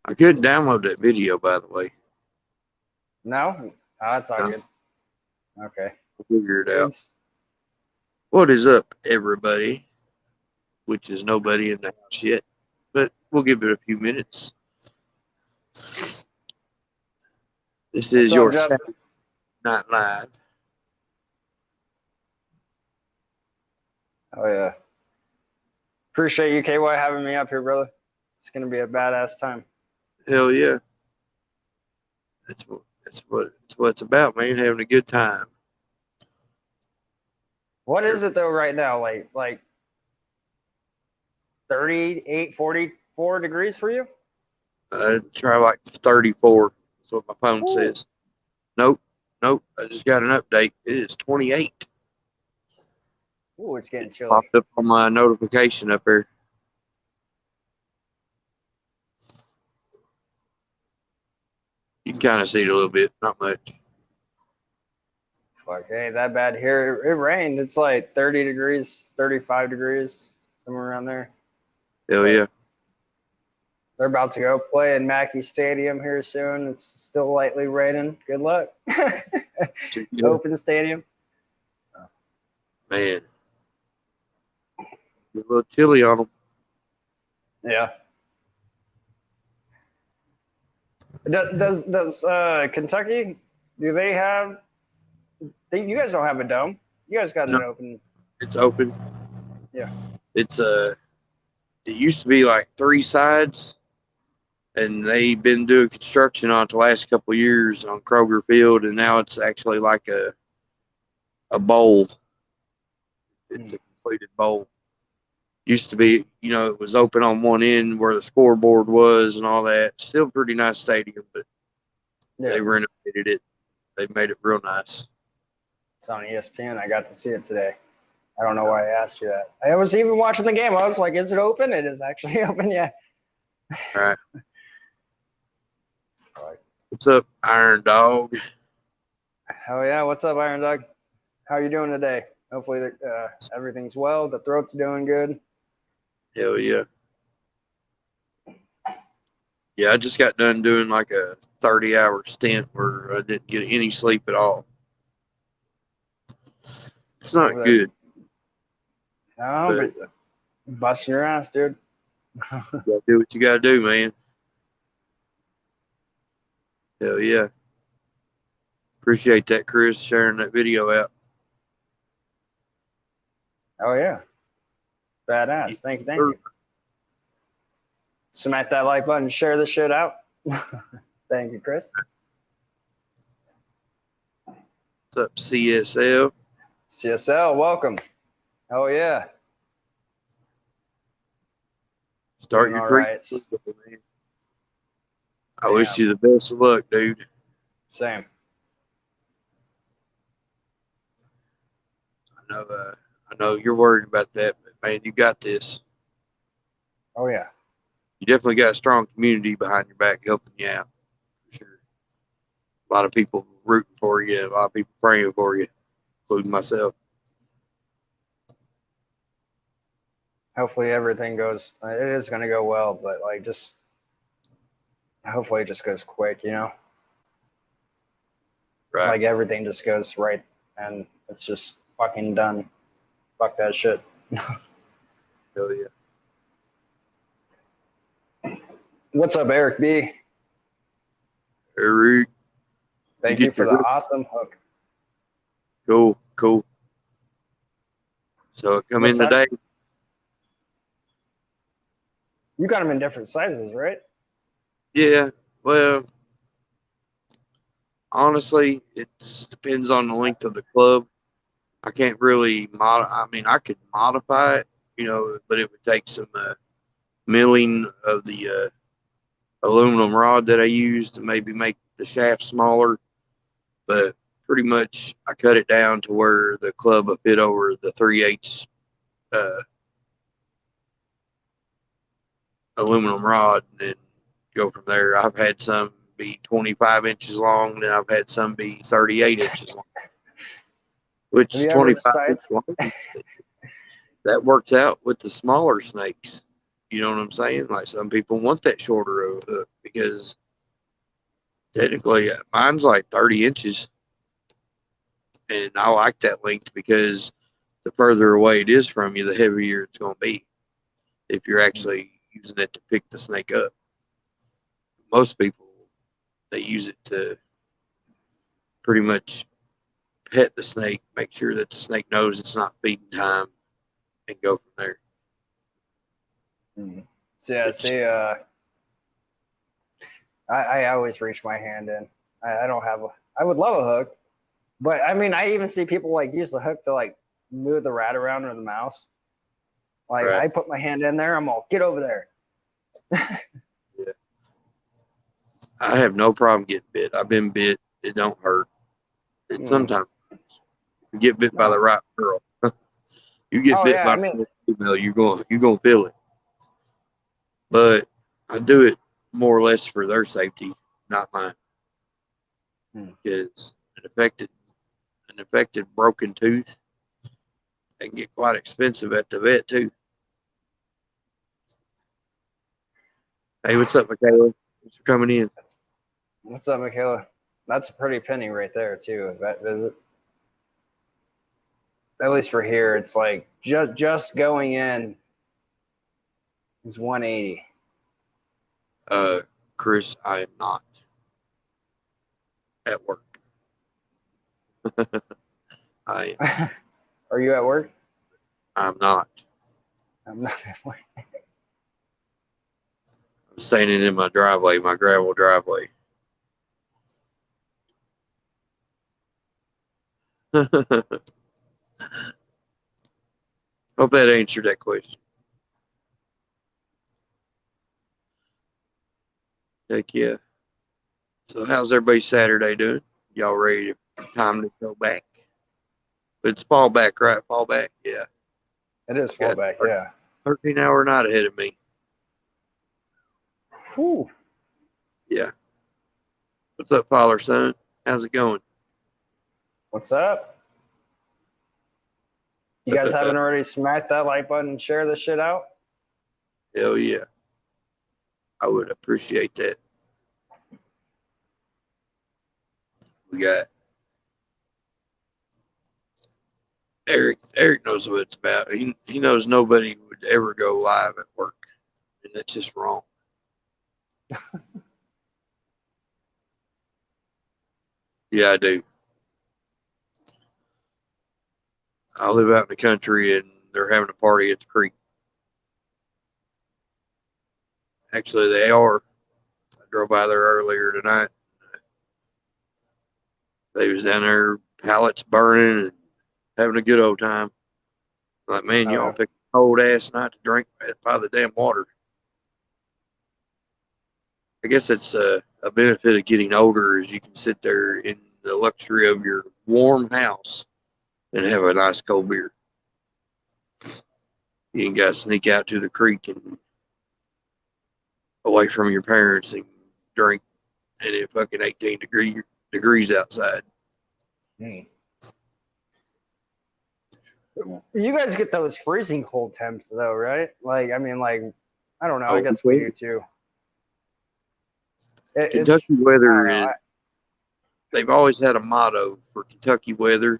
I couldn't download that video, by the way. No? Oh, that's all good. Okay. We'll figure it out. What is up, everybody? Which is nobody in the house yet, but we'll give it a few minutes. This is your Saturday Night Live. Oh, yeah. Appreciate you, KY, having me up here, brother. It's going to be a badass time. Hell yeah. That's what it's about, man. Having a good time. What is it, though, right now? Like 38, 44 degrees for you? Try like 34. That's what my phone says. Nope. I just got an update. It is 28. Ooh, it's getting chilly. Popped up on my notification up there. You can kind of see it a little bit, not much. Fuck, hey, that bad here. It rained. It's like 30 degrees, 35 degrees, somewhere around there. Hell yeah. They're about to go play in Mackey Stadium here soon. It's still lightly raining. Good luck. Open stadium. Man. A little chilly on them. Yeah. Does Kentucky, do they have, you guys don't have a dome. You guys got an open. It's open. Yeah. It's it used to be like 3 sides, and they've been doing construction on it the last couple of years on Kroger Field, and now it's actually like a bowl. It's a completed bowl. Used to be, it was open on one end where the scoreboard was and all that. Still pretty nice stadium, but they renovated it. They made it real nice. It's on ESPN. I got to see it today. I don't know why I asked you that. I was even watching the game. I was like, is it open? It is actually open, yeah. All right. What's up, Iron Dog? Oh, yeah. What's up, Iron Dog? How are you doing today? Hopefully everything's well. The throat's doing good. Hell yeah. Yeah, I just got done doing like a 30-hour stint where I didn't get any sleep at all. It's not good. No, but busting your ass, dude. You gotta do what you gotta do, man. Hell yeah. Appreciate that, Chris, sharing that video out. Oh, yeah. Badass. Thank you. Smack that like button. Share this shit out. Thank you, Chris. What's up, CSL? CSL, welcome. Oh, yeah. Start your creek. Man. I wish you the best of luck, dude. Same. I know you're worried about that, but man, you got this. Oh yeah. You definitely got a strong community behind your back helping you out. For sure. A lot of people rooting for you, a lot of people praying for you, including myself. Hopefully everything goes, it is going to go well, but like just, hopefully it just goes quick, Right. Like everything just goes right and it's just fucking done. Fuck that shit. Hell yeah. What's up, Eric B? Eric. Thank you for the awesome hook. Cool. So come in today. You got them in different sizes, right? Yeah. Well, honestly, it just depends on the length of the club. I can't really I could modify it, but it would take some milling of the aluminum rod that I use to maybe make the shaft smaller. But pretty much I cut it down to where the club will fit over the 3/8 aluminum rod and then go from there. I've had some be 25 inches long, and I've had some be 38 inches long. Which is 25 inches long. That works out with the smaller snakes. You know what I'm saying? Like some people want that shorter of a hook because technically mine's like 30 inches. And I like that length because the further away it is from you, the heavier it's going to be if you're actually using it to pick the snake up. Most people, they use it to pretty much pet the snake, make sure that the snake knows it's not feeding time, and go from there. So yeah, see, I always reach my hand in. I don't have I would love a hook, but I mean, I even see people like use the hook to like move the rat around or the mouse. Like Right. I put my hand in there, I'm all, get over there. Yeah. I have no problem getting bit. I've been bit. It don't hurt. And sometimes you get bit by the right girl. You get bit by the female, you're gonna feel it. But I do it more or less for their safety, not mine. Because an affected broken tooth, they can get quite expensive at the vet too. Hey, what's up, Michaela? Thanks for coming in. What's up, Michaela? That's a pretty penny right there too. Vet visit. At least for here, it's like just going in is 180. Chris, I am not at work. I am. Are you at work? I'm not. I'm not at work. I'm standing in my driveway, my gravel driveway. Hope that answered that question. Heck yeah. So how's everybody Saturday doing? Y'all ready to time to go back? It's fall back, right? Fall back, yeah. It is fall back, yeah. 13-hour night ahead of me. Whew. Yeah. What's up, father, son? How's it going? What's up? You guys haven't already smacked that like button and share this shit out? Hell yeah. I would appreciate that. We got Eric. Eric knows what it's about. He knows nobody would ever go live at work. And that's just wrong. Yeah, I do. I live out in the country and they're having a party at the creek. Actually, they are. I drove by there earlier tonight. They was down there, pallets burning and having a good old time. Like, man, y'all pick a cold ass night to drink by the damn water. I guess that's a benefit of getting older is you can sit there in the luxury of your warm house and have a nice cold beer. You ain't got to sneak out to the creek and away from your parents and drink and it's fucking 18 degrees outside. You guys get those freezing cold temps though, right? Like, I mean, like, I don't know. I guess we do too. Kentucky weather is, they've always had a motto for Kentucky weather,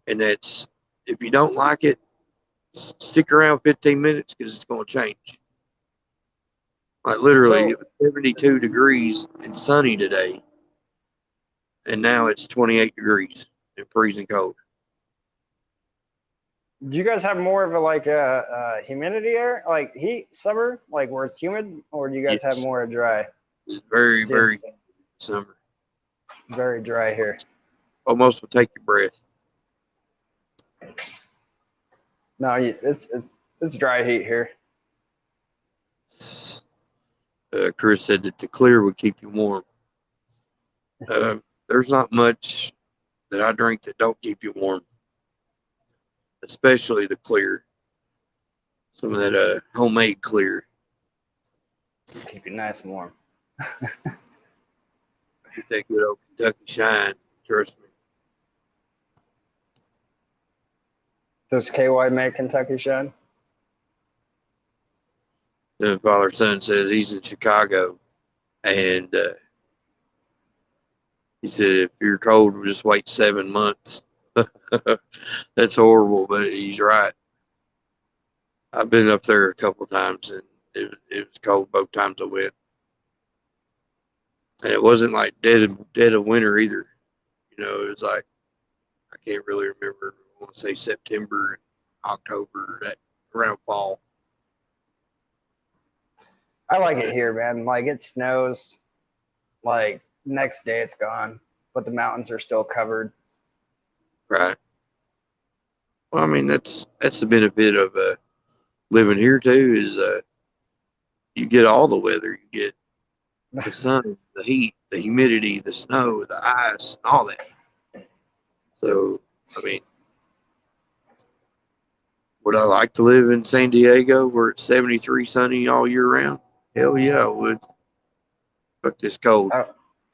and that's if you don't like it, stick around 15 minutes because it's going to change. Like literally, it was 72 degrees and sunny today, and now it's 28 degrees and freezing cold. Do you guys have more of a like a humidity air, like heat summer, like where it's humid, or do you guys have more dry? It's very, very summer. Very dry here. Almost will take your breath. No, it's dry heat here. Chris said that the clear would keep you warm. There's not much that I drink that don't keep you warm, especially the clear. Some of that homemade clear. Keep you nice and warm. Get that good old Kentucky shine, trust me. Does KY make Kentucky shine? The father-son says he's in Chicago, and he said if you're cold, we'll just wait 7 months. That's horrible, but he's right. I've been up there a couple of times, and it was cold both times I went. And it wasn't like dead of winter either. You know, it was like, I can't really remember. I want to say September, October, that around fall. I like it here, man. Like it snows, like next day it's gone, but the mountains are still covered. Right. Well, I mean, that's the benefit of living here too. Is you get all the weather. You get the sun, the heat, the humidity, the snow, the ice, and all that. So, I mean, would I like to live in San Diego where it's 73 sunny all year round? Hell yeah, I would. Fuck this cold.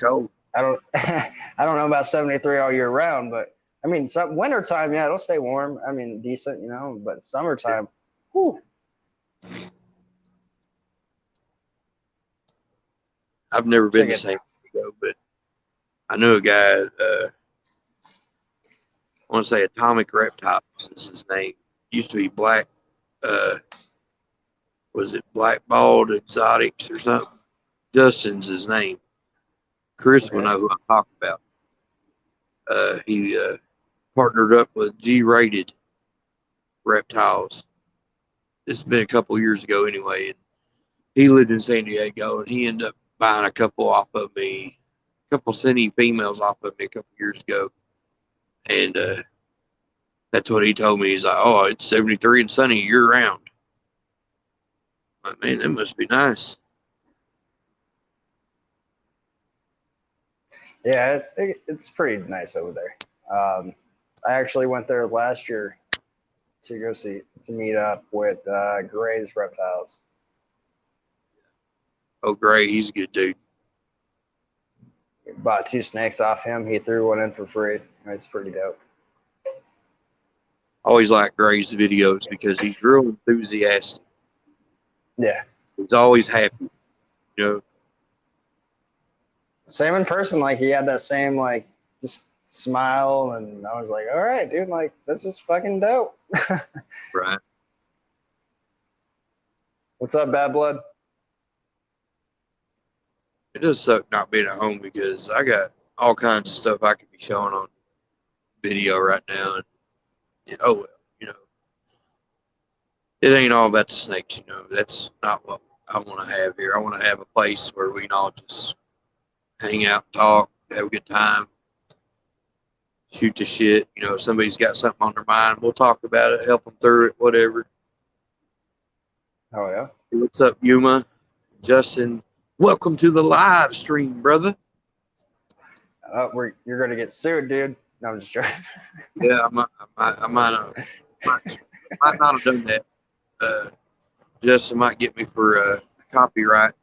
Cold. I don't I don't know about 73 all year round, but I mean, some wintertime, yeah, it'll stay warm. I mean, decent, you know, but summertime, whew. I've never been to San Diego, but I knew a guy, I want to say Atomic Reptiles is his name. Used to be Black, was it Blackballed Exotics or something? Justin's his name. Chris will know who I'm talking about. He partnered up with G-Rated Reptiles. This has been a couple years ago anyway. And he lived in San Diego, and he ended up buying a couple off of me, a couple cine females off of me a couple years ago. And that's what he told me. He's like, oh, it's 73 and sunny year round. I'm like, man, that must be nice. Yeah, it's pretty nice over there. I actually went there last year to meet up with Derricks Reptiles. Oh, great. He's a good dude. Bought 2 snakes off him. He threw one in for free. It's pretty dope. I always like Gray's videos because he's real enthusiastic. Yeah. He's always happy, you know. Same in person. Like he had that same like just smile, and I was like, all right, dude, like this is fucking dope. Right. What's up, Bad Blood? It does suck not being at home because I got all kinds of stuff I could be showing on video right now. And oh well, you know, it ain't all about the snakes. You know, that's not what I want to have here. I want to have a place where we can all just hang out, talk, have a good time, shoot the shit. You know, if somebody's got something on their mind, we'll talk about it, help them through it, whatever. Oh yeah. Hey, what's up, Yuma? Justin, welcome to the live stream, brother. You're gonna get sued, dude. No, I'm just joking. Yeah, I might not have done that. Justin might get me for copyright.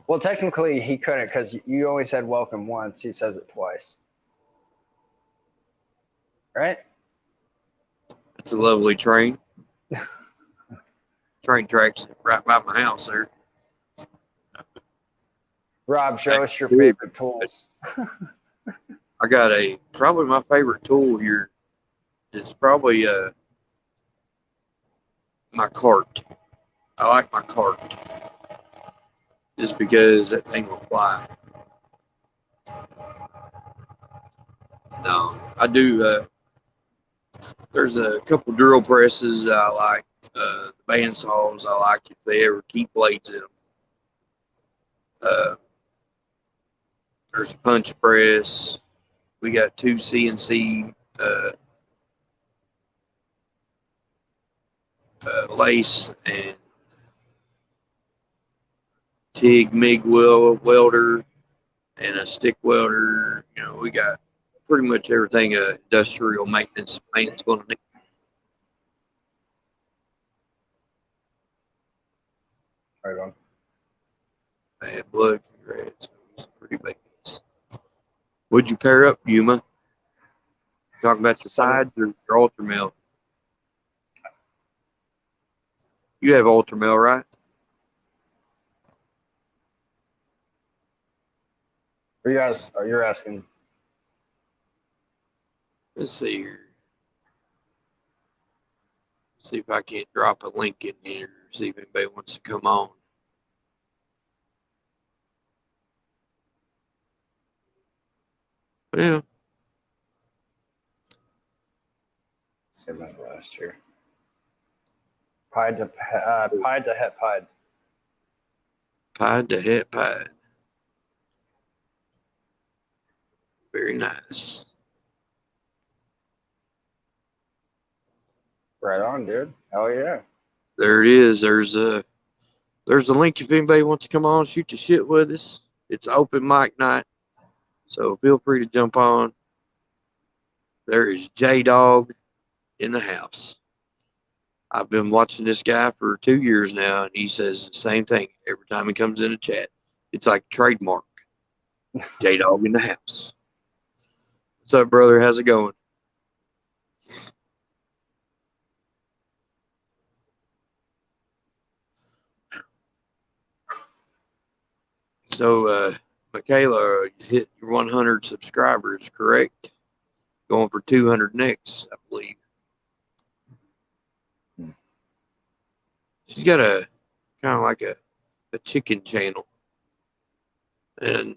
Well, technically he couldn't because you only said welcome once. He says it twice. Right? It's a lovely train. Train tracks right by my house there. Rob, show us your favorite tools. I got probably my favorite tool here is probably my cart. I like my cart just because that thing will fly. No, I do. There's a couple drill presses I like. The bandsaws I like if they ever keep blades in them. There's a punch press. We got 2 CNC lace and TIG MIG welder and a stick welder. You know, we got pretty much everything industrial maintenance going to need. Right on. Bad blood, congrats. Pretty babies. Would you pair up, Yuma? Talking about your sides or your ultra male? You have ultra male, right? you guys, you're asking. Let's see here. See if I can't drop a link in here. See if anybody wants to come on. Yeah. See my last here. Pied to het pied. Pied to het pied. Very nice. Right on, dude. Hell yeah. There it is. There's the link if anybody wants to come on, shoot the shit with us. It's open mic night, so feel free to jump on. There is J-Dogg in the house. I've been watching this guy for 2 years now, and he says the same thing every time he comes in a chat. It's like trademark. J-Dogg in the house. What's up, brother? How's it going? So, Michaela, you hit your 100 subscribers, correct? Going for 200 next, I believe. She's got a kind of like a chicken channel. And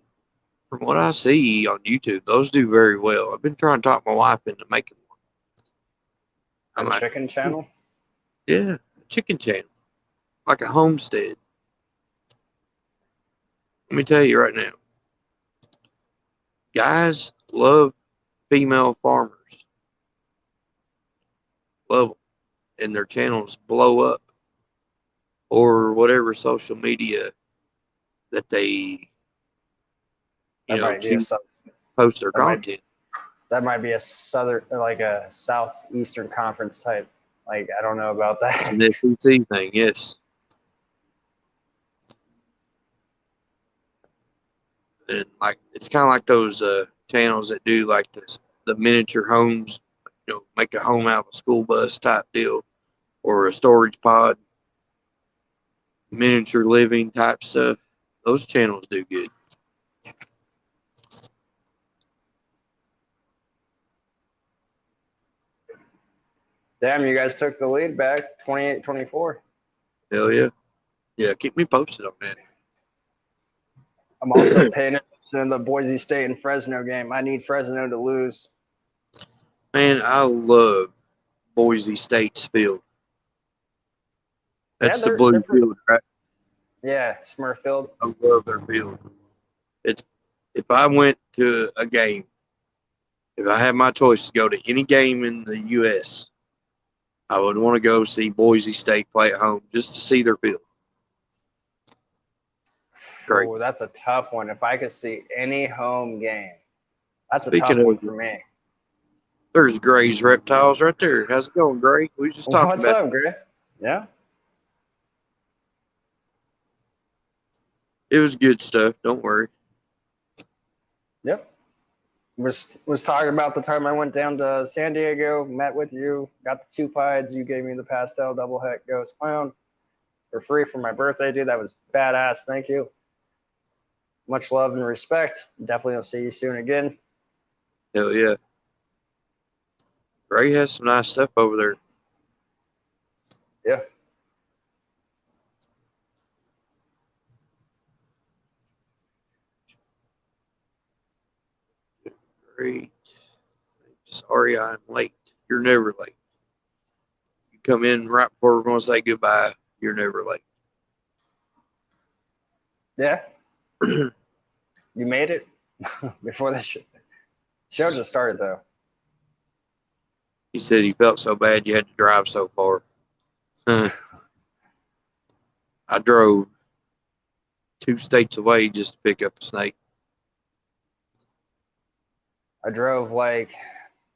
from what I see on YouTube, those do very well. I've been trying to talk my wife into making one. A chicken channel? Yeah, a chicken channel. Like a homestead. Let me tell you right now. Guys love female farmers. Love them. And their channels blow up. Or whatever social media that they post their content. That might be a southern, like a southeastern conference type. Like, I don't know about that. An SEC thing, yes. And like it's kind of like those channels that do like the miniature homes, make a home out of a school bus type deal, or a storage pod, miniature living type stuff. Those channels do good. Damn, you guys took the lead back, 28-24. Hell yeah. Yeah, keep me posted on that. I'm also paying attention to the Boise State and Fresno game. I need Fresno to lose. Man, I love Boise State's field. That's the blue field, right? Yeah, Smurfield. I love their field. If I went to a game, if I had my choice to go to any game in the U.S., I would want to go see Boise State play at home just to see their field. Great. Oh, that's a tough one. If I could see any home game, that's a tough one for me. There's Gray's Reptiles right there. How's it going, Gray? We just talked about. What's up, Gray? Yeah. It was good stuff. Don't worry. Yep. Was talking about the time I went down to San Diego, met with you, got the 2 pieds. You gave me the pastel double het ghost clown for free for my birthday, dude. That was badass. Thank you. Much love and respect. Definitely will see you soon again. Hell yeah. Gray has some nice stuff over there. Yeah. Great. Sorry I'm late. You're never late. You come in right before we're going to say goodbye. You're never late. Yeah. You made it before the show just started, though. He said he felt so bad you had to drive so far. I drove 2 states away just to pick up a snake. I drove like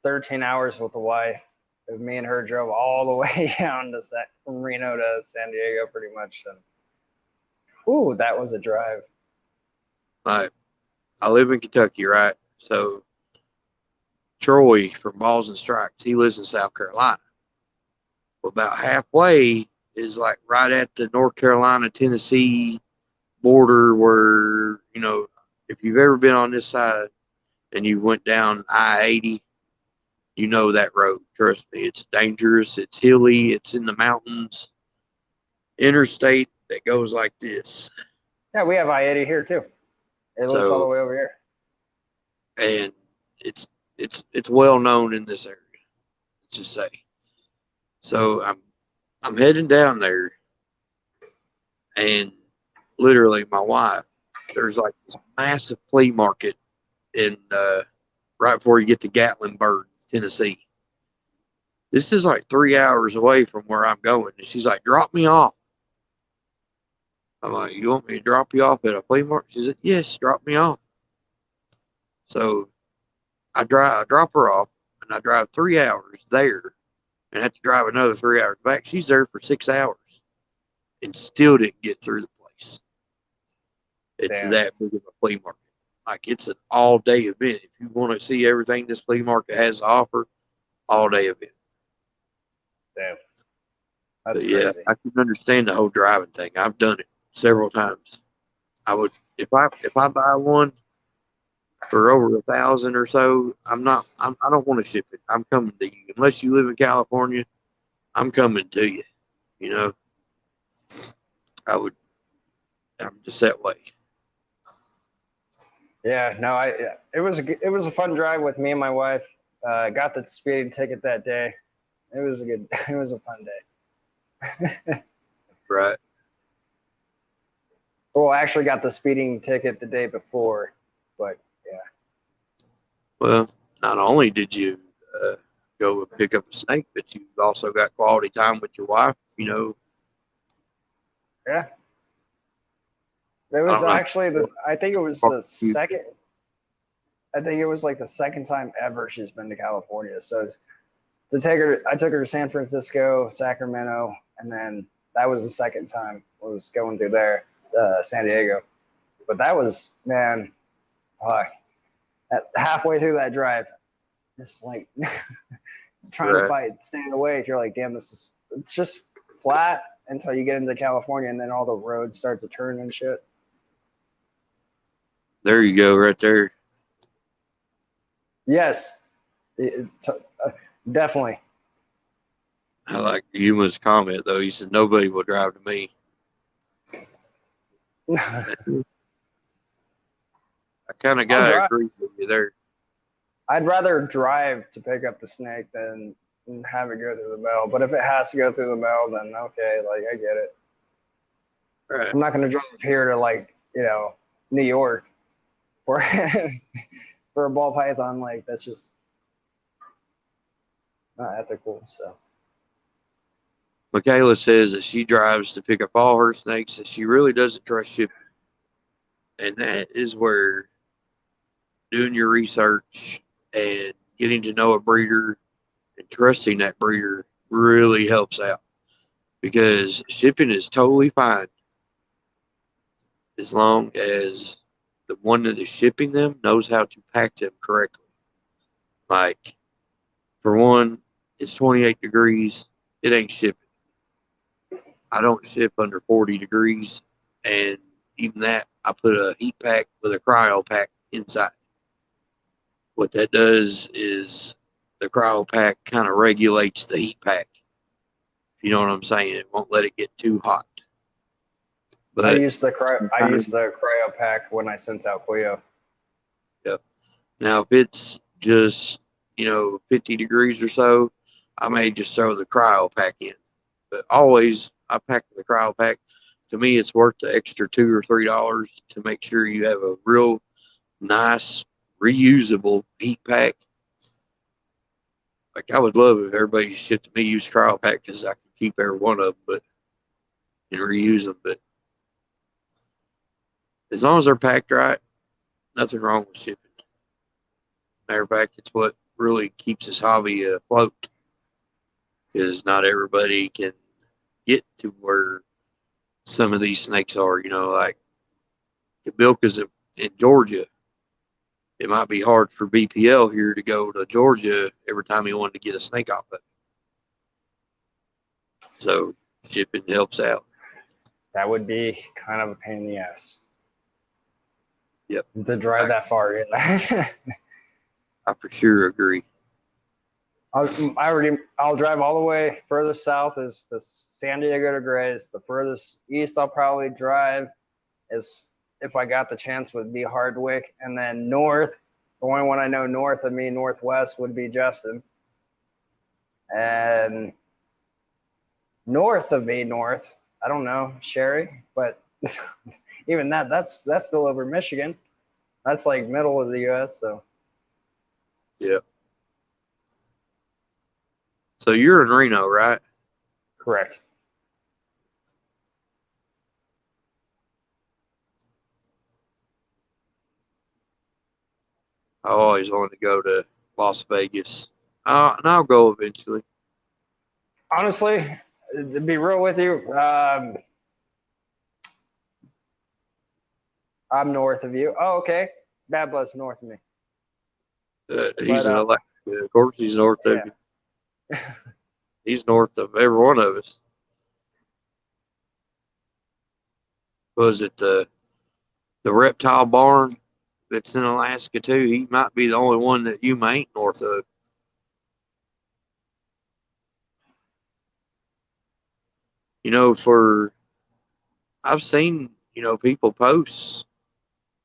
13 hours with the wife. Me and her drove all the way down to from Reno to San Diego, pretty much. And ooh, that was a drive. I live in Kentucky, right? So Troy from Balls and Strikes, he lives in South Carolina. Well, about halfway is like right at the North Carolina, Tennessee border where, if you've ever been on this side and you went down I-80, you know that road. Trust me, it's dangerous. It's hilly. It's in the mountains. Interstate that goes like this. Yeah, we have I-80 here too. It looks all the way over here. And it's well known in this area. Let's just say. So I'm heading down there, and literally my wife, there's like this massive flea market in right before you get to Gatlinburg, Tennessee. This is like 3 hours away from where I'm going, and she's like, "Drop me off." I'm like, "You want me to drop you off at a flea market?" She said, "Yes, drop me off." So I drop her off, and I drive 3 hours there, and have to drive another 3 hours back. She's there for 6 hours, and still didn't get through the place. It's that big of a flea market. Like, it's an all-day event. If you want to see everything this flea market has to offer, all-day event. Damn. That's But yeah, crazy. I can understand the whole driving thing. I've done it several times. I would, if I buy one for over 1,000 or so, I don't want to ship it. I'm coming to you. Unless you live in California, I'm coming to you. You know, I'm just that way. Yeah, no, it was a fun drive with me and my wife. Got the speeding ticket that day. It was a fun day. Right. Well, I actually got the speeding ticket the day before, but yeah. Well, not only did you go and pick up a snake, but you also got quality time with your wife. You know. Yeah. It was actually I think it was the second. I think it was like the second time ever she's been to California. So I took her to San Francisco, Sacramento, and then that was the second time I was going through there, San Diego. But that was, man, halfway through that drive, just like trying to stand awake. You're like, damn, it's just flat until you get into California, and then all the roads start to turn and shit. There you go, right there. Yes, definitely. I like Yuma's comment though. He said nobody will drive to me. I kind of gotta agree with you there. I'd rather drive to pick up the snake than have it go through the mail. But if it has to go through the mail, then okay, like I get it. Right. I'm not gonna drive here to New York for for a ball python. Like that's just not ethical. So Michaela says that she drives to pick up all her snakes, and she really doesn't trust shipping. And that is where doing your research and getting to know a breeder and trusting that breeder really helps out, because shipping is totally fine as long as the one that is shipping them knows how to pack them correctly. Like, for one, it's 28 degrees. It ain't shipping. I don't ship under 40 degrees, and even that, I put a heat pack with a cryo pack inside. What that does is the cryo pack kind of regulates the heat pack. You know what I'm saying? It won't let it get too hot. But I use the cryo pack when I sent out Cleo. Yep. Now, if it's just 50 degrees or so, I may just throw the cryo pack in. But always, I pack the cryo pack. To me, it's worth the extra $2 or $3 to make sure you have a real nice, reusable heat pack. Like, I would love if everybody shipped to me use cryo pack, because I can keep every one of them, and reuse them. But as long as they're packed right, nothing wrong with shipping. Matter of fact, it's what really keeps this hobby afloat, because not everybody can get to where some of these snakes are. Like the Bilkas in Georgia. It might be hard for BPL here to go to Georgia every time he wanted to get a snake off it. So shipping helps out. That would be kind of a pain in the ass. Yep. to drive that far. Yeah. I for sure agree. I'll drive all the way. Furthest south is the San Diego to Grays. The furthest east I'll probably drive is, if I got the chance, would be Hardwick, and then north. The only one I know north of me, northwest, would be Justin, and north of me, I don't know, Sherry, but even that's still over Michigan. That's like middle of the U.S. So Yeah. So you're in Reno, right? correct. I always wanted to go to Las Vegas. And I'll go eventually. Honestly, to be real with you, I'm north of you. Oh, okay. Bad Blood's north of me. He's in Alaska. Of course, he's north of you. Yeah. He's north of every one of us. Was it the reptile barn that's in Alaska too? He might be the only one that you ain't north of. You know, I've seen, people post,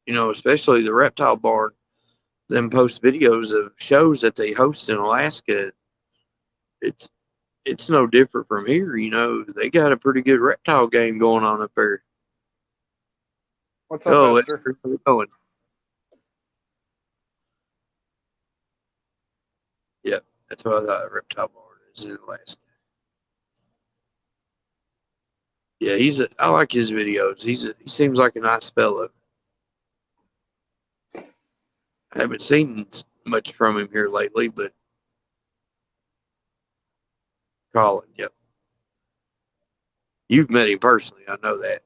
especially the reptile barn, them post videos of shows that they host in Alaska. It's it's no different from here. They got a pretty good reptile game going on up there. What's up, Oh, it's Esther? really going. Yep, that's what I thought. Reptile barn is in Alaska. Yeah, I like his videos. He seems like a nice fellow. I haven't seen much from him here lately, but Colin, yep. You've met him personally, I know that.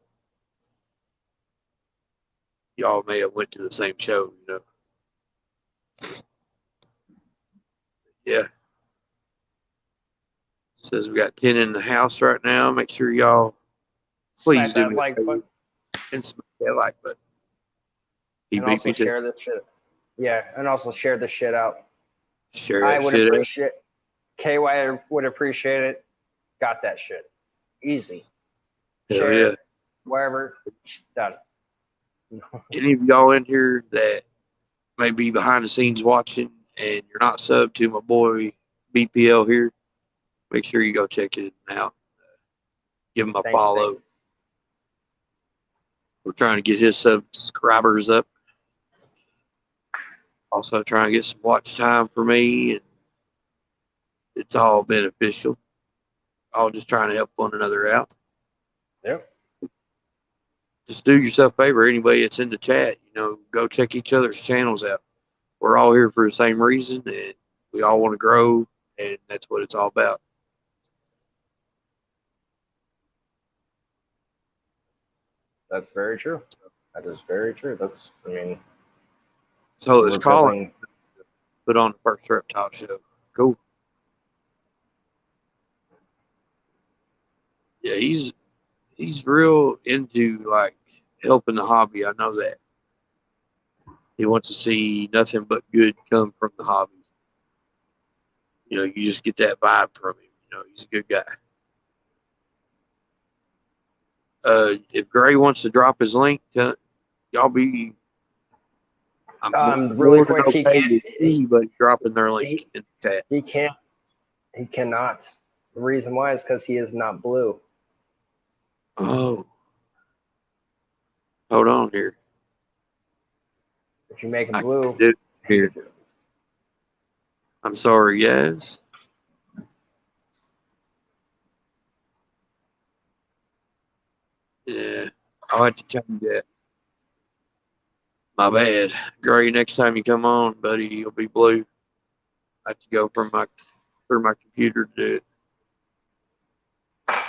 Y'all may have went to the same show. Yeah. Says we got 10 in the house right now. Make sure y'all please Smack do that me like button. and smack that like button. He And beat also me to share the shit. Yeah, and also share the shit out. share I that would shit out. appreciate. KY would appreciate it. Got that shit. Easy. Hell Share yeah. it. Wherever. Done. Any of y'all in here that may be behind the scenes watching and you're not subbed to my boy BPL here, make sure you go check it out. Give him a Thank follow. you. We're trying to get his subscribers up. Also trying to get some watch time for me, and it's all beneficial. All just trying to help one another out. Yep. Just do yourself a favor. Anybody that's in the chat, go check each other's channels out. We're all here for the same reason, and we all want to grow, and that's what it's all about. That's very true. That is very true. So it's we're Colin building. put on the first reptile show. Cool. Yeah, he's real into like helping the hobby. I know that. He wants to see nothing but good come from the hobby. You just get that vibe from him. He's a good guy. If Gray wants to drop his link, y'all be. I'm Really more than quick, he okay can't. with anybody dropping their link in the chat. He can't. He cannot. The reason why is because he is not blue. Oh, hold on here. If you make him blue, Here. I'm sorry, guys. Yeah, I'll have to change that. My bad. Gray, next time you come on, buddy, you'll be blue. I have to go through my computer to do it.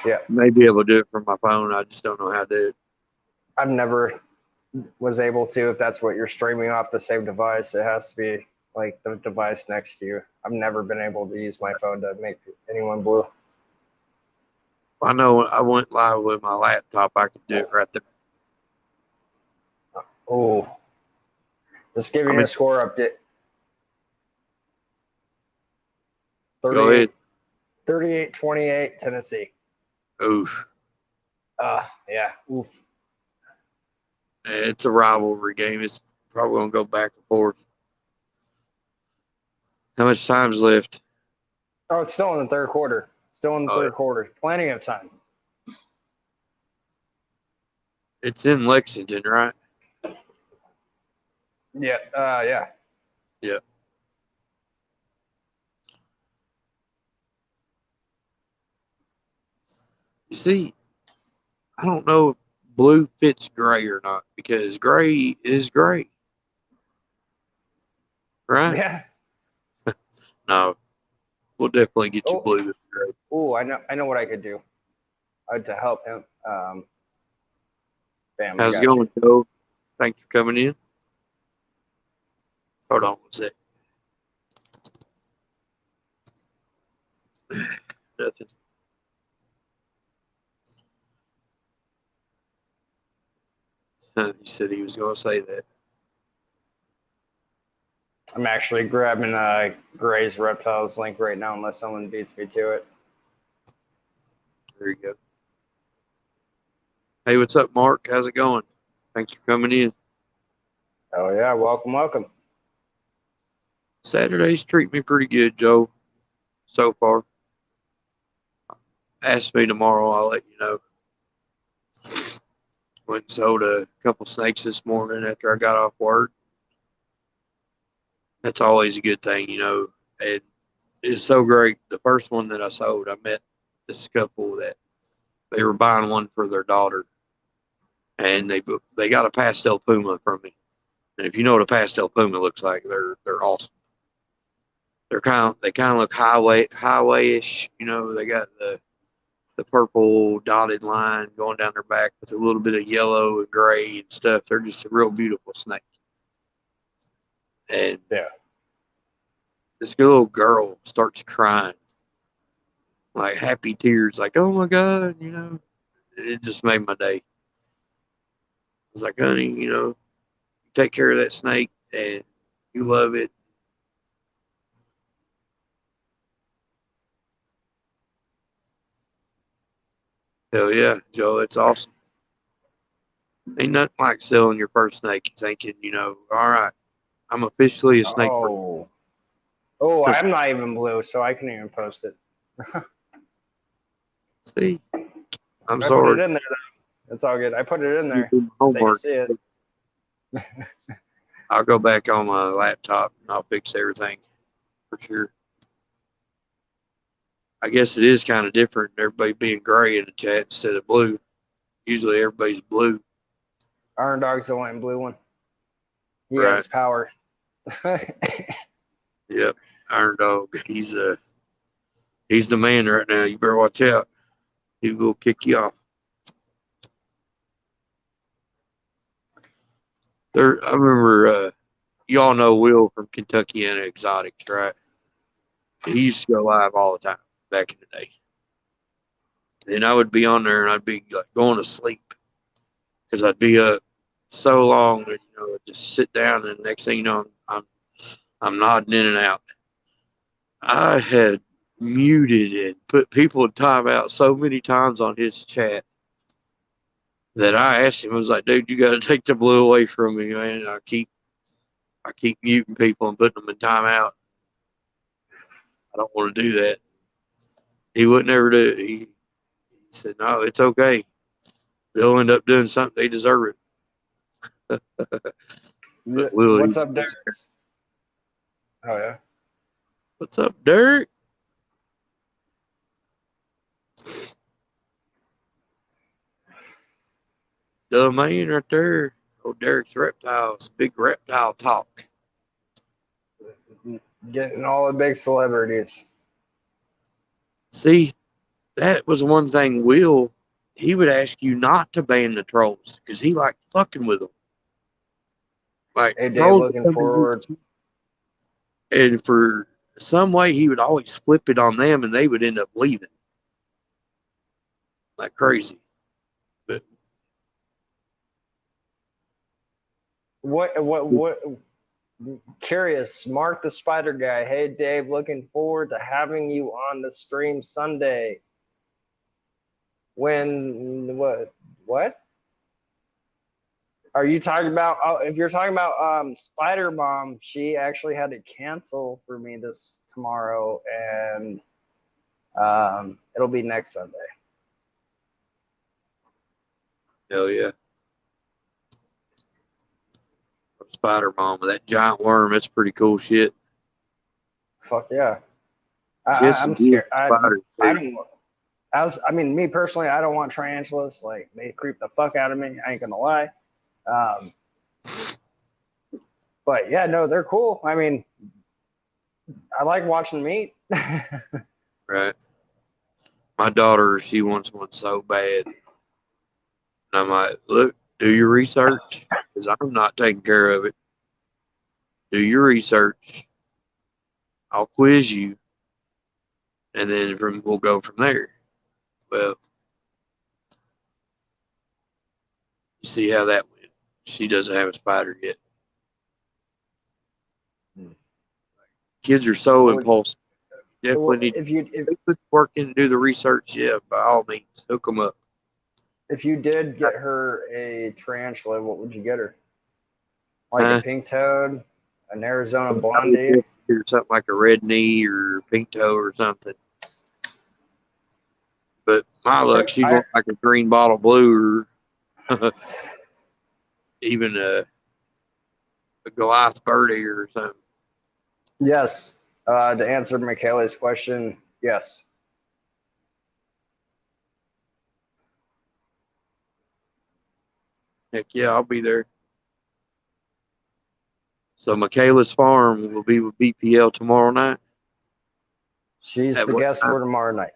Yeah. May be able to do it from my phone. I just don't know how to do it. I've never was able to. If that's what you're streaming off the same device, it has to be like the device next to you. I've never been able to use my phone to make anyone blue. I know I went live with my laptop. I could do it right there. Oh, Just giving you a score update. Go ahead. 38-28, Tennessee. Oof. Yeah. Oof. It's a rivalry game. It's probably going to go back and forth. How much time's left? Oh, it's still in the third quarter. Still in the third quarter. Plenty of time. It's in Lexington, right? Yeah. Yeah. Yeah. You see, I don't know if blue fits gray or not because gray is gray. Right? Yeah. No. We'll definitely get you blue. Oh, I know what I could do. To help him. Bam. How's it going, Joe? Thanks for coming in. Hold on one sec. Nothing. You said he was going to say that. I'm actually grabbing Gray's Reptiles link right now unless someone beats me to it. There you go. Hey, what's up, Mark? How's it going? Thanks for coming in. Oh, yeah. Welcome, welcome. Saturdays treat me pretty good, Joe, so far. Ask me tomorrow, I'll let you know. Went and sold a couple snakes this morning after I got off work. That's always a good thing, you know. And it's so great. The first one that I sold, I met this couple that they were buying one for their daughter. And they got a pastel puma from me. And if you know what a pastel puma looks like, they're awesome. They kind of look highway-ish, you know. They got the purple dotted line going down their back with a little bit of yellow and gray and stuff. They're just a real beautiful snake. And yeah, this little girl starts crying, like happy tears, like, oh my God, you know. It just made my day. I was like, honey, you know, take care of that snake and you love it. Hell yeah, Joe, it's awesome. Ain't nothing like selling your first snake thinking, you know, all right, I'm officially a snake person. Oh, I'm not even blue, so I can't even post it. See, I'm I sorry. put it in there, though. It's all good. I put it in there. Homework. They can see it. I'll go back on my laptop and I'll fix everything for sure. I guess it is kind of different. Everybody being gray in the chat instead of blue. Usually everybody's blue. Iron Dog's the one blue one. He Right. has power. Yep. Iron Dog. He's the man right now. You better watch out. He will kick you off. I remember y'all know Will from Kentuckiana Exotics, right? He used to go live all the time back in the day. And I would be on there and I'd be like going to sleep because I'd be up so long that, you know, I'd just sit down and the next thing you know, I'm nodding in and out. I had muted and put people in timeout so many times on his chat that I asked him, I was like, dude, you got to take the blue away from me, man. I keep muting people and putting them in timeout. I don't want to do that. He wouldn't ever do it. He said, no, it's okay. They'll end up doing something. They deserve it. What's up, Derricks? Oh, yeah. What's up, Derek? The man right there. Oh, Derricks Reptiles. Big reptile talk. Getting all the big celebrities. See, that was one thing Will, he would ask you not to ban the trolls because he liked fucking with them. Like, Hey, Dave, looking forward. And for some way, he would always flip it on them and they would end up leaving. Like crazy. What Curious, Mark the Spider Guy. Hey, Dave, looking forward to having you on the stream Sunday. When, what? Are you talking about, oh, if you're talking about Spider Mom, she actually had to cancel for me this tomorrow, and it'll be next Sunday. Hell yeah. Spider Mom with that giant worm. That's pretty cool shit. Fuck yeah. She has I'm some good scared. spiders, I too. don't. I mean, me personally, I don't want tarantulas. Like, they creep the fuck out of me. I ain't gonna lie. But yeah, no, they're cool. I mean, I like watching them eat. Right. My daughter, she wants one so bad. And I'm like, look, do your research, because I'm not taking care of it. Do your research. I'll quiz you, and then we'll go from there. Well, you see how that went. She doesn't have a spider yet. Kids are so impulsive. Definitely need to work in and do the research. Yeah, by all means, hook them up. If you did get her a tarantula, what would you get her? Like a pink toad, an Arizona blondie, or something like a red knee or pink toe or something. But my luck, she'd want like a green bottle blue or even a Goliath birdie or something. Yes. To answer Michaela's question, yes. Heck yeah, I'll be there. So Michaela's farm will be with BPL tomorrow night. She's the guest for tomorrow night.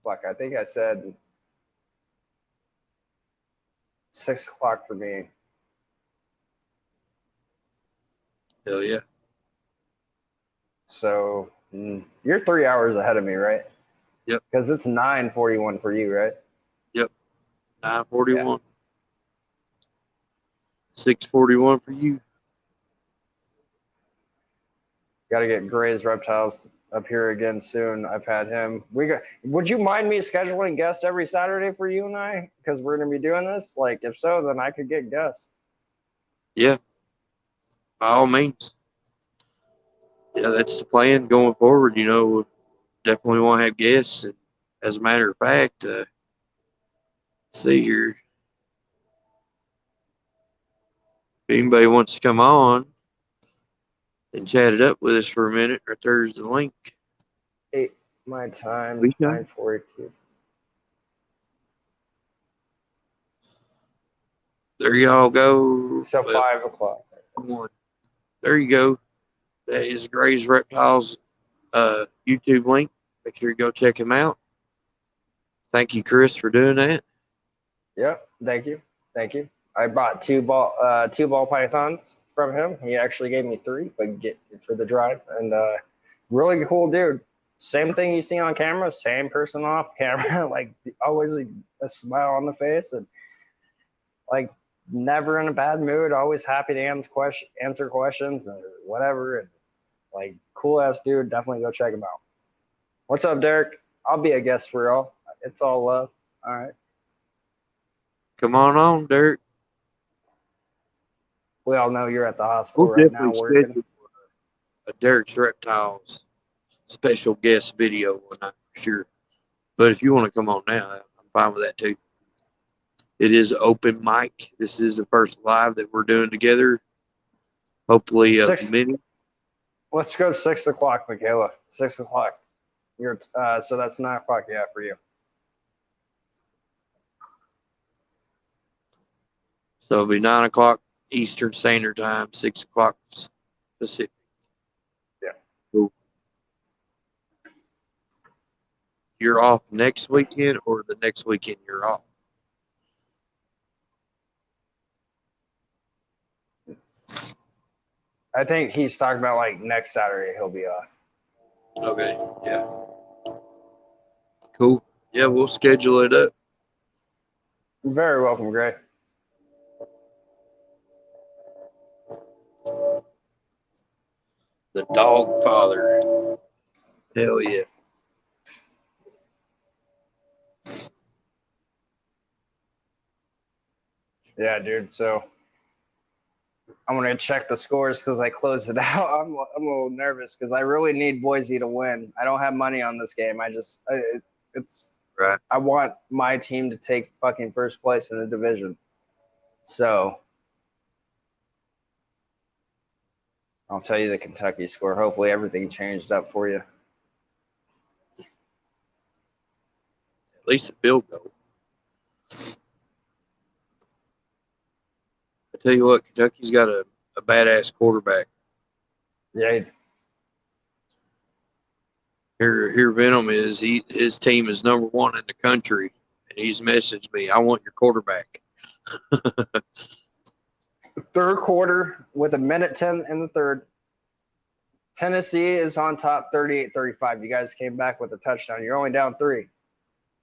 Fuck, I think I said 6 o'clock for me. Hell yeah. So you're 3 hours ahead of me, right? Yep. Because it's 9:41 for you, right? Yep. 9:41. Yeah. 6:41 for you. Got to get Gray's Reptiles up here again soon. I've had him. Would you mind me scheduling guests every Saturday for you and I? Because we're going to be doing this. Like, if so, then I could get guests. Yeah. By all means. Yeah, that's the plan going forward. You know, definitely want to have guests. And as a matter of fact, see here. If anybody wants to come on and chat it up with us for a minute, right there's the link. 8 my time, 9:42. There y'all go. So 5 o'clock. There you go. That is Gray's Reptiles YouTube link. Make sure you go check him out. Thank you, Chris, for doing that. Yep. Thank you. Thank you. I bought two ball pythons from him. He actually gave me 3, but get for the drive. And really cool dude. Same thing you see on camera, same person off camera. Like, always a smile on the face, and like never in a bad mood. Always happy to answer questions or whatever. And like, cool ass dude. Definitely go check him out. What's up, Derek? I'll be a guest for y'all. It's all love. All right. Come on, Derek. We all know you're at the hospital right now working. A Derricks Reptiles special guest video one night for sure. But if you want to come on now, I'm fine with that too. It is open mic. This is the first live that we're doing together. Hopefully, many. Let's go 6 o'clock, Michaela. 6 o'clock. You're so that's 9 o'clock, yeah, for you. So it'll be 9 o'clock Eastern Standard Time, 6 o'clock Pacific. Yeah. Cool. You're off next weekend, or the next weekend you're off? I think he's talking about like next Saturday he'll be off. Okay, yeah. Cool. Yeah, we'll schedule it up. You're very welcome, Gray. The Dogg father. Hell yeah. Yeah, dude. So I'm gonna check the scores because I closed it out. I'm a little nervous because I really need Boise to win. I don't have money on this game. It's right. I want my team to take fucking first place in the division. So I'll tell you the Kentucky score. Hopefully everything changed up for you. At least a field goal. I tell you what, Kentucky's got a badass quarterback. Yeah. Here Venom is. His team is number 1 in the country, and he's messaged me, I want your quarterback. Third quarter with a minute 10 in the third. Tennessee is on top 38-35. You guys came back with a touchdown. You're only down 3.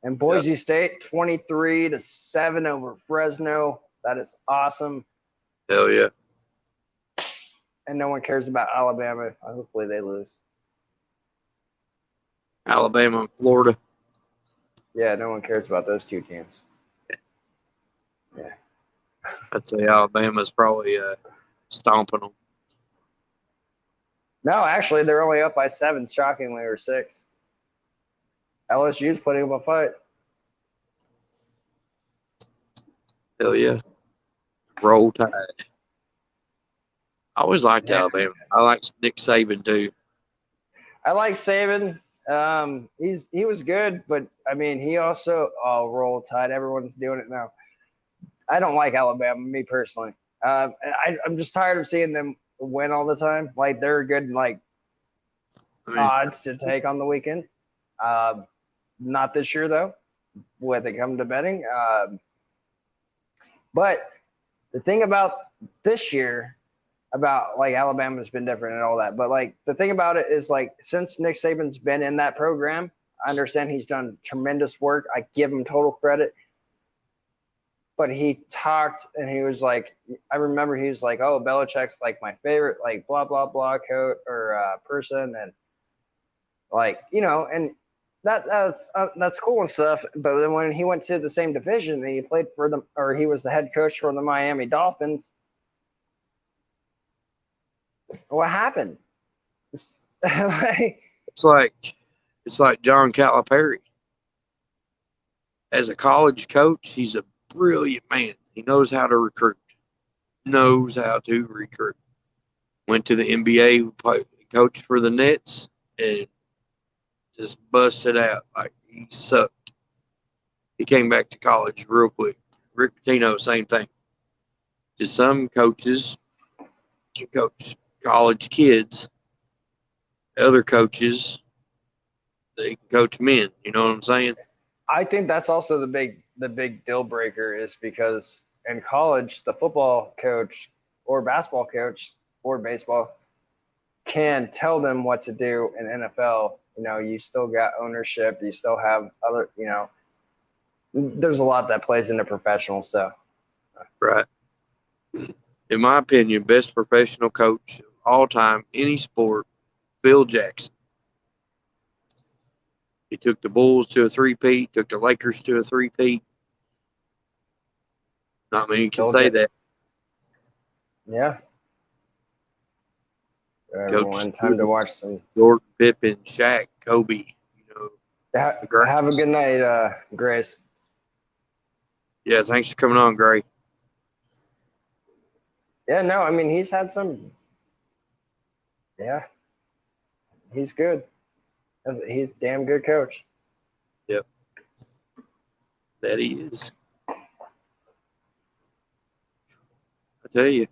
And Boise State 23-7 over Fresno. That is awesome. Hell yeah. And no one cares about Alabama. Hopefully they lose. Alabama and Florida. Yeah, no one cares about those 2 teams. Yeah. I'd say Alabama's probably stomping them. No, actually, they're only up by 7, shockingly, or 6. LSU's putting up a fight. Hell yeah. Roll Tide. I always liked Alabama. I like Nick Saban too. I like Saban. He was good, but I mean he also Roll Tide. Everyone's doing it now. I don't like Alabama, me personally. I'm just tired of seeing them win all the time. Like they're good odds to take on the weekend. Not this year though, when it comes to betting. But the thing about this year, about like Alabama's been different and all that, but like the thing about it is like since Nick Saban's been in that program, I understand he's done tremendous work. I give him total credit. But he talked and he was like, I remember he was like, oh, Belichick's like my favorite, like blah, blah, blah coach or person. And like, you know, and that's cool and stuff. But then when he went to the same division and he played for them, or he was the head coach for the Miami Dolphins, what happened? It's like John Calipari. As a college coach, he's a brilliant man. He knows how to recruit. Went to the NBA, coached for the Nets, and just busted out. Like, he sucked. He came back to college real quick. Rick Pitino, same thing. Just some coaches can coach college kids. Other coaches, they can coach men. You know what I'm saying? I think that's also the big deal breaker is because in college, the football coach or basketball coach or baseball can tell them what to do. In NFL, you know, you still got ownership. You still have other, you know, there's a lot that plays into professional stuff. Right. In my opinion, best professional coach of all time, any sport, Phil Jackson. He took the Bulls to a 3-peat, took the Lakers to a 3-peat. Not many can say that. Yeah. Everyone, time to watch some Jordan, Pippen, Shaq, Kobe. You know. Have a good night, Grace. Yeah, thanks for coming on, Gray. Yeah, no, I mean he's had some. Yeah, he's good. He's a damn good coach. Yep, that he is. I tell you,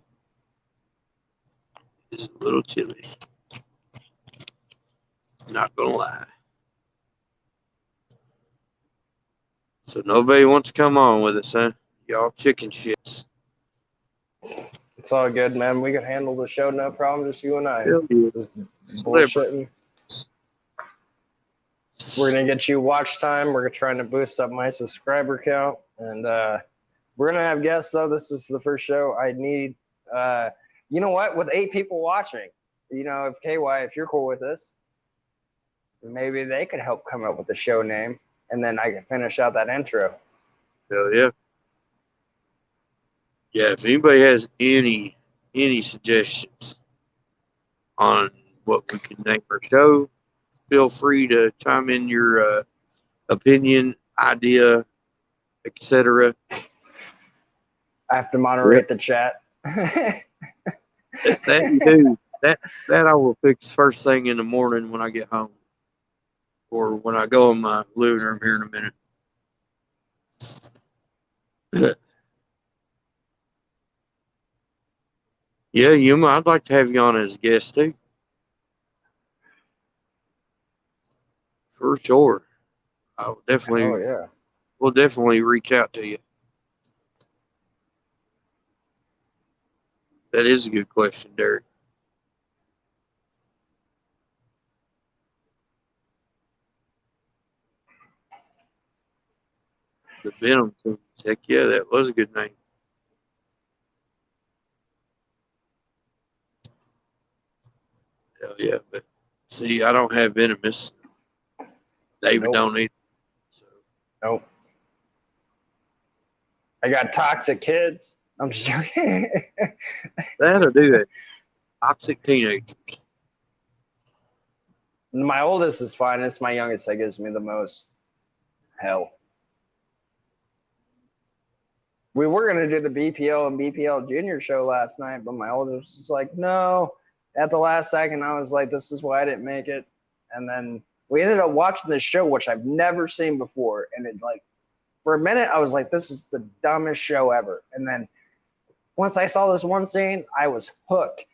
it's a little chilly. Not gonna lie. So nobody wants to come on with us, huh? Y'all chicken shits. It's all good, man. We can handle the show, no problem. Just you and I. Yeah. Just bullshitting. We're gonna get you watch time. We're trying to boost up my subscriber count, and we're gonna have guests. Though this is the first show, I need. You know what? With 8 people watching, if KY, if you're cool with this, maybe they could help come up with the show name, and then I can finish out that intro. Hell yeah. Yeah, if anybody has any suggestions on what we can name our show, feel free to chime in your opinion, idea, etc. I have to moderate the chat. That you do. That I will fix first thing in the morning when I get home, or when I go in my living room here in a minute. Yeah, Yuma, I'd like to have you on as a guest too. For sure. I will definitely. Oh yeah. We'll definitely reach out to you. That is a good question, Derek. The Venom Kings. Heck yeah, that was a good name. Hell yeah, but see, I don't have Venomous. David Nope. don't either. So. Nope. I got toxic kids. I'm just joking. That'll do it. Toxic teenagers. My oldest is fine. It's my youngest that gives me the most hell. We were going to do the BPL and BPL Junior show last night, but my oldest was like, no. At the last second, I was like, this is why I didn't make it. And then we ended up watching this show, which I've never seen before. And it's like, for a minute, I was like, this is the dumbest show ever. And then once I saw this one scene, I was hooked.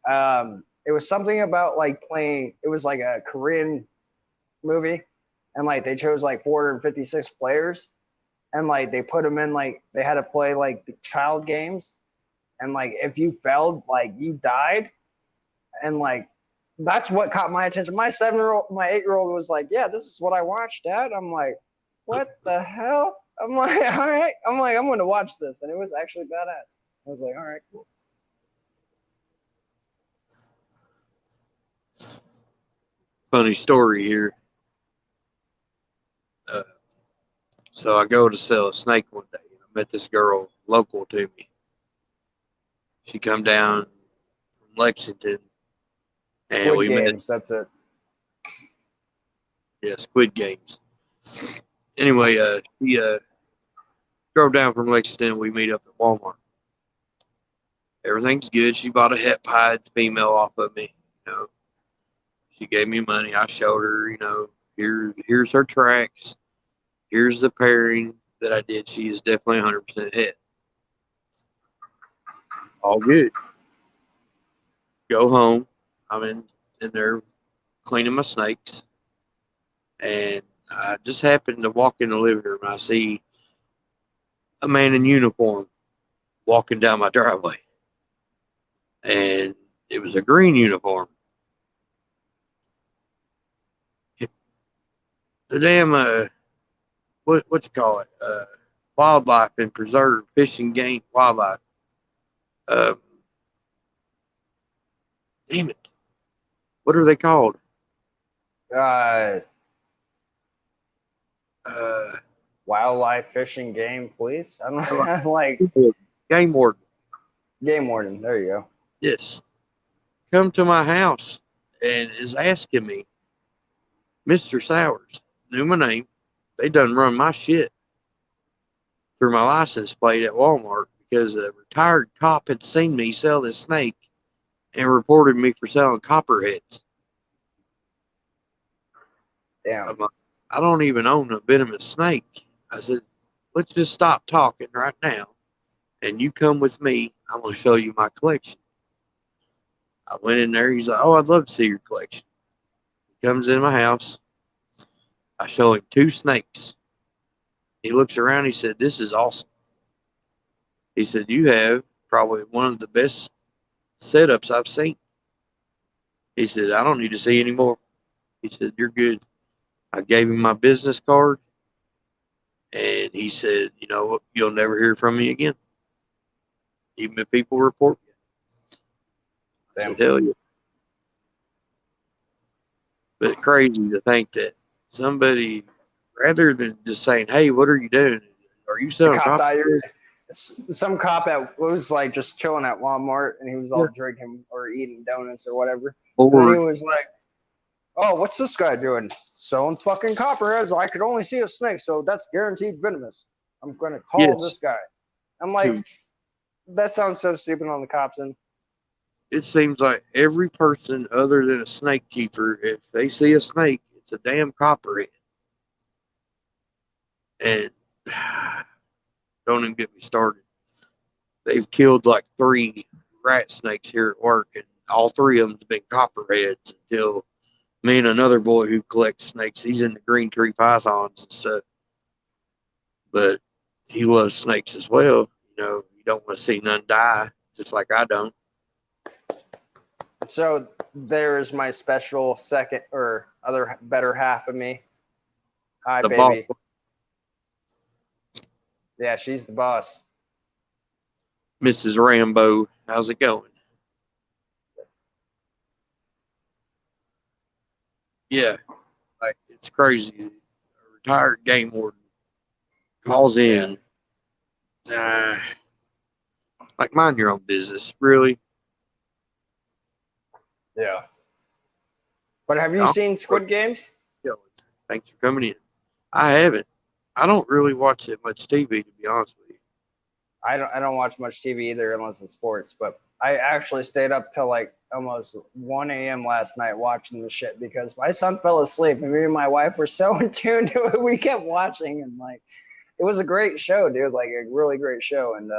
It was something about like playing, it was like a Korean movie. And like they chose like 456 players. And like they put them in, like they had to play like the child games. And like if you failed, like you died. And like that's what caught my attention. My 8-year-old was like, yeah, this is what I watched, Dad. I'm like, what the hell? I'm like, all right. I'm going to watch this. And it was actually badass. I was like, all right, cool. Funny story here. So I go to sell a snake one day. I met this girl local to me. She come down from Lexington. And Squid we Games, met. that's it. Yeah, Squid Games. Anyway, she drove down from Lexington. We meet up at Walmart. Everything's good. She bought a het pied female off of me. She gave me money. I showed her, here's her tracks. Here's the pairing that I did. She is definitely 100% het. All good. Go home. I'm in there cleaning my snakes. And I just happened to walk in the living room. I see a man in uniform walking down my driveway. And it was a green uniform. The damn, what you call it? Wildlife and preserve, fish and game wildlife. Damn it. What are they called? Wildlife, fishing, game, police. I don't know. Like game warden. Game warden. There you go. Yes. Come to my house and is asking me, Mr. Sowers, knew my name. They done run my shit through my license plate at Walmart because a retired cop had seen me sell this snake and reported me for selling copperheads. Damn. I don't even own a venomous snake. I said, let's just stop talking right now and you come with me. I'm going to show you my collection. I went in there. He's like, oh, I'd love to see your collection. He comes in my house. I show him 2 snakes. He looks around. He said, this is awesome. He said, you have probably one of the best setups I've seen. He said, I don't need to see any more. He said, you're good. I gave him my business card. And he said, you know what? You'll never hear from me again. Even if people report you. I said, hell yeah. But crazy to think that somebody, rather than just saying, "Hey, what are you doing? Are you The selling cop copper?" thought you were some cop was like just chilling at Walmart, and he was all drinking or eating donuts or whatever. And then he was like, "Oh, what's this guy doing? Selling fucking copperheads? I could only see a snake, so that's guaranteed venomous. I'm gonna call this guy." I'm like, that sounds so stupid on the cops end. It seems like every person other than a snake keeper, if they see a snake, it's a damn copperhead. And don't even get me started. They've killed like 3 rat snakes here at work, and all 3 of them's been copperheads until me and another boy who collects snakes, he's in the green tree pythons and stuff. But he loves snakes as well. You know, you don't want to see none die, just like I don't. So there is my special second or other better half of me. Hi, The baby. boss. Yeah, she's the boss. Mrs. Rambo, how's it going? Yeah, like it's crazy. A retired game warden calls in. Like, mind your own business, really. Yeah. But have you seen Squid Games? Thanks for coming in. I haven't. I don't really watch that much TV, to be honest with you. I don't watch much TV either unless it's sports, but I actually stayed up till like almost 1 a.m. last night watching the shit because my son fell asleep and me and my wife were so in tune to it. We kept watching and like it was a great show, dude. Like a really great show. And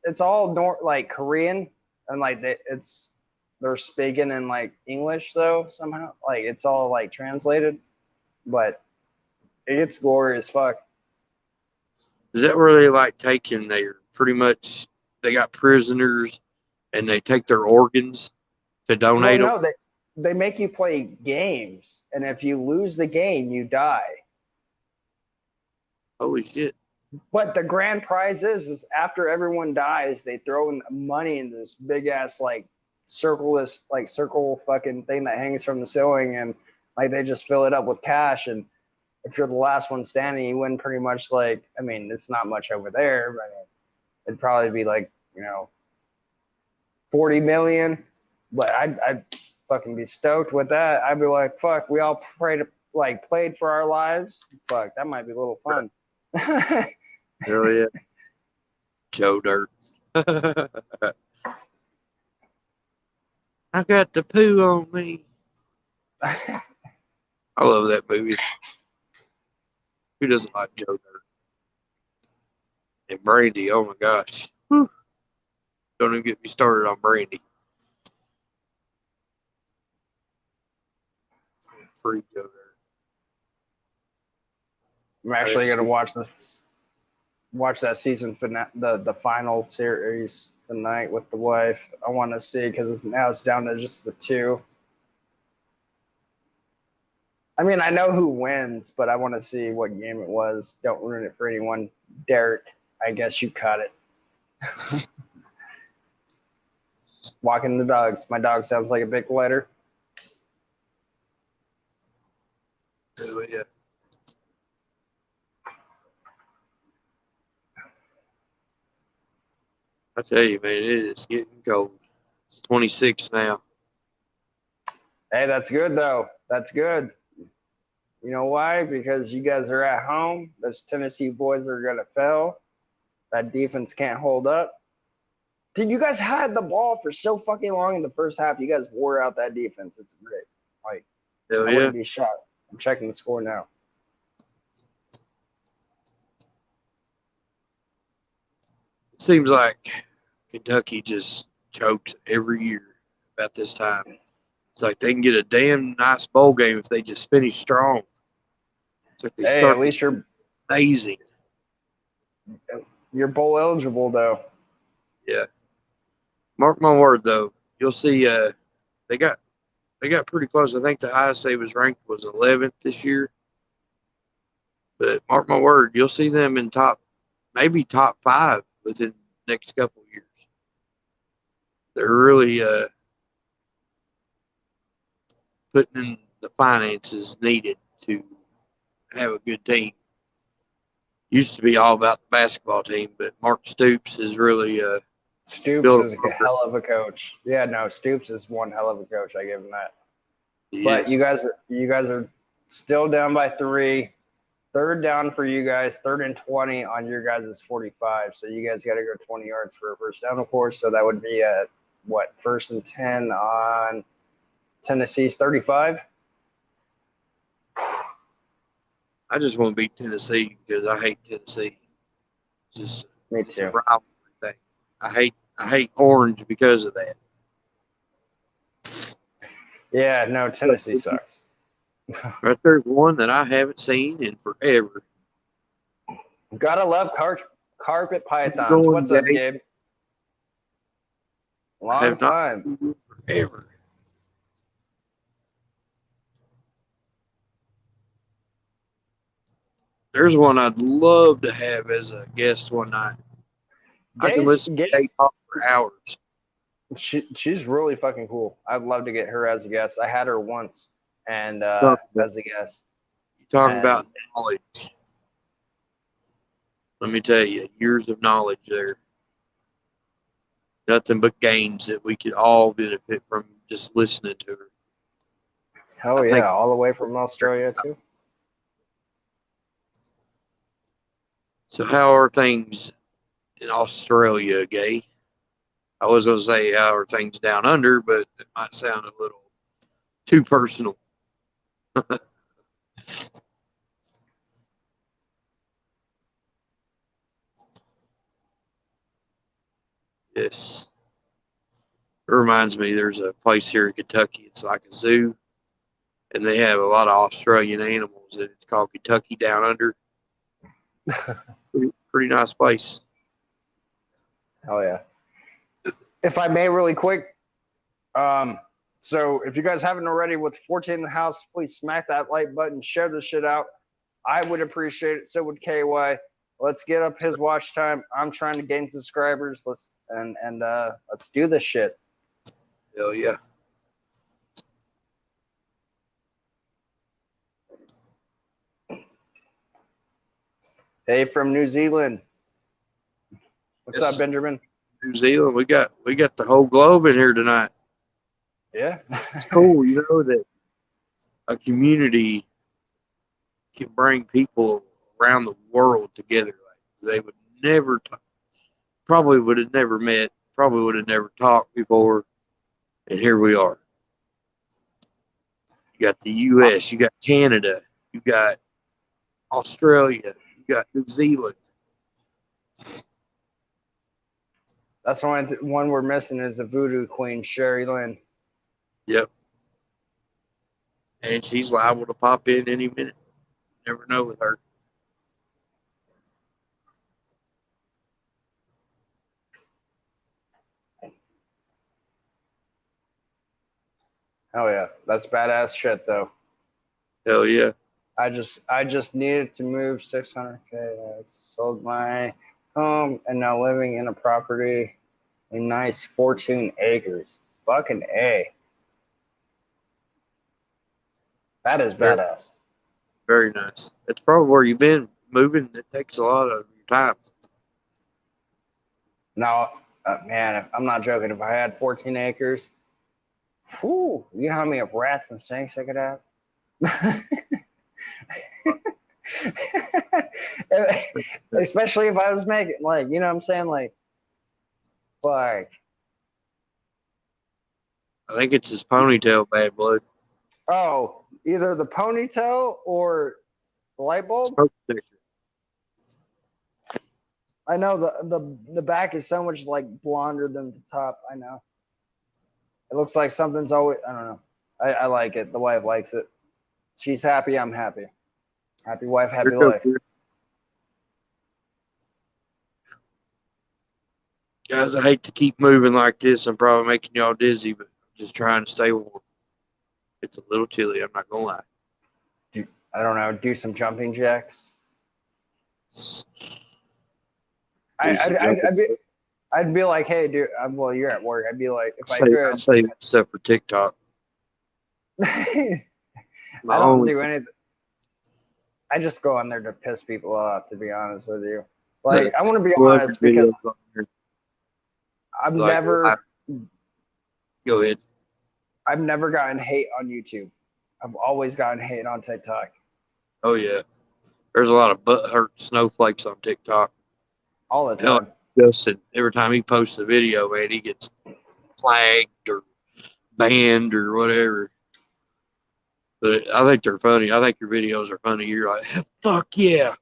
it's all like Korean and like they're speaking in like English though somehow. Like it's all like translated, but it gets gory as fuck. Is that where they like taking their pretty much they got prisoners and they take their organs to donate them? No, they make you play games, and if you lose the game, you die. Holy shit. But the grand prize is after everyone dies, they throw in money in this big ass like circle fucking thing that hangs from the ceiling, and like they just fill it up with cash. And if you're the last one standing, you win pretty much like, I mean, it's not much over there, but it'd probably be like, 40 million. But I'd fucking be stoked with that. I'd be like, fuck, we all played for our lives. Fuck, that might be a little fun. Hell yeah. Joe Dirt. I got the poo on me. I love that movie. Who doesn't like Joe Dirt? And Brandy, oh my gosh. Whew. Don't even get me started on Brandy. Free Joe Dirt. I'm actually gonna watch that season the final series tonight with the wife. I want to see because now it's down to just the 2. I mean, I know who wins, but I want to see what game it was. Don't ruin it for anyone. Derek, I guess you caught it. Walking the dogs. My dog sounds like a big letter. Oh yeah. I tell you, man, it is getting cold. It's 26 now. Hey, that's good though. That's good. You know why? Because you guys are at home. Those Tennessee boys are gonna fail. That defense can't hold up. Dude, you guys had the ball for so fucking long in the first half. You guys wore out that defense. It's great. Like, Hell I yeah. wouldn't be shocked. I'm checking the score now. It seems like Kentucky just chokes every year about this time. It's like they can get a damn nice bowl game if they just finish strong. It's like they start at least you're amazing. You're bowl eligible though. Yeah. Mark my word though, you'll see they got pretty close. I think the highest they was ranked was 11th this year. But mark my word, you'll see them in maybe top 5 within the next couple of years. They're really putting in the finances needed to have a good team. Used to be all about the basketball team, but Mark Stoops is really Stoops is a hell of a coach. Yeah, no, Stoops is one hell of a coach. I give him that. But you guys are still down by 3. Third down for you guys. 3rd and 20 on your guys' 45. So you guys got to go 20 yards for a first down, of course. So that would be at what, 1st and 10 on Tennessee's 35. I just want to beat Tennessee because I hate Tennessee. Just me too. A rivalry thing. I hate Orange because of that. Yeah, no, Tennessee sucks. Right there's one that I haven't seen in forever. Gotta love carpet pythons. What's up, Gabe? Long time. Forever. There's one I'd love to have as a guest one night. I can listen to Gabe talk for hours. She's really fucking cool. I'd love to get her as a guest. I had her once and as a guest. You talk about knowledge. Let me tell you, years of knowledge there. Nothing but games that we could all benefit from just listening to her. Hell yeah, all the way from Australia too. So how are things in Australia, Gay? I was going to say how are things down under, but it might sound a little too personal. Yes. It reminds me, there's a place here in Kentucky. It's like a zoo, and they have a lot of Australian animals, and it's called Kentucky Down Under. Pretty nice place. Oh yeah. If I may, really quick, so if you guys haven't already, with 14 in the house, please smack that like button, share this shit out. I would appreciate it. So would KY. Let's get up his watch time. I'm trying to gain subscribers. Let's do this shit. Hell yeah. Hey, from New Zealand. What's up, Benjamin? New Zealand, we got the whole globe in here tonight. Yeah. It's cool, you know, that a community can bring people around the world together. Like they would never probably would have never met, probably would have never talked before, and here we are. You got the US, you got Canada, you got Australia, you got New Zealand. That's one we're missing is the voodoo queen, Sherry Lynn. Yep. And she's liable to pop in any minute. Never know with her. Oh yeah, that's badass shit though. Hell yeah. I just needed to move 600K. I sold my home and now living in a property, a nice 14 acres. Fucking A. That is badass. Very nice. That's probably where you've been moving. It takes a lot of your time. No, man, I'm not joking. If I had 14 acres, whew, you know how many rats and snakes I could have? Especially if I was making, like, you know what I'm saying? Like. I think it's his ponytail, bad blood. Oh, either the ponytail or the light bulb? I know the back is so much like blonder than the top. I know. It looks like something's always, I don't know. I like it. The wife likes it. She's happy. I'm happy. Happy wife, happy life. Guys, I hate to keep moving like this. I'm probably making y'all dizzy, but I'm just trying to stay warm. It's a little chilly, I'm not going to lie. I don't know, do some jumping jacks. I'd be like, hey, dude, well, you're at work. I'd be like, if I say that stuff for TikTok. I My don't only do anything. I just go on there to piss people off, to be honest with you. Like, I want to be celebrity honest because videos on there, I've like, never, go ahead. I've never gotten hate on YouTube. I've always gotten hate on TikTok. Oh yeah, there's a lot of butthurt snowflakes on TikTok. All the Hell, time. Justin, every time he posts a video, man, he gets flagged or banned or whatever. But I think they're funny. I think your videos are funny. You're like, fuck yeah,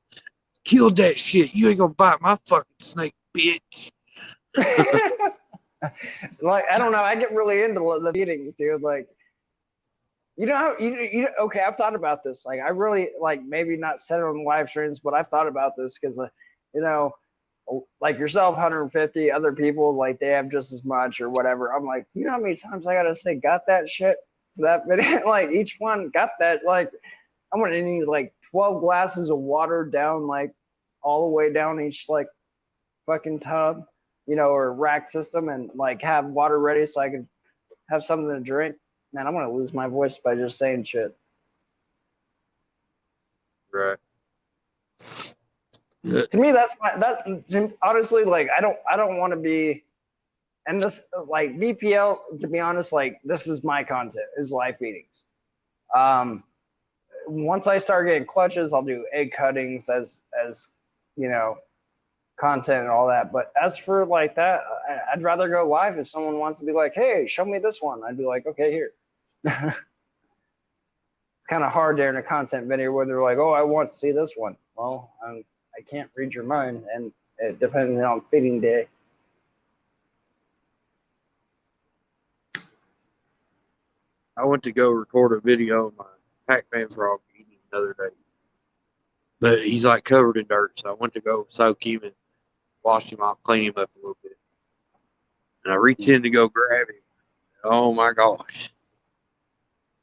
killed that shit. You ain't gonna bite my fucking snake, bitch. Like, I don't know. I get really into the meetings, dude. Like, you know how you okay? I've thought about this. Like, I really like maybe not said it on live streams, but I've thought about this because, you know, like yourself, 150 other people, like they have just as much or whatever. I'm like, you know how many times I gotta say, got that shit for that video? Like each one got that. Like, I'm gonna need like 12 glasses of water down, like all the way down each like fucking tub, you know, or rack system, and like have water ready so I can have something to drink. Man, I'm gonna lose my voice by just saying shit. Right. To me, that's honestly, like I don't want to be, and this like BPL, to be honest, like this is my content is live feedings. Once I start getting clutches, I'll do egg cuttings as you know, content and all that. But as for like that, I'd rather go live if someone wants to be like, hey, show me this one. I'd be like, okay, here. It's kind of hard there in a content video where they're like, oh, I want to see this one. Well, I can't read your mind, and it depends on feeding day. I went to go record a video of my Pac-Man frog eating the other day, but he's like covered in dirt, so I went to go soak him and wash him off, clean him up a little bit. And I reach in to go grab him. Oh my gosh.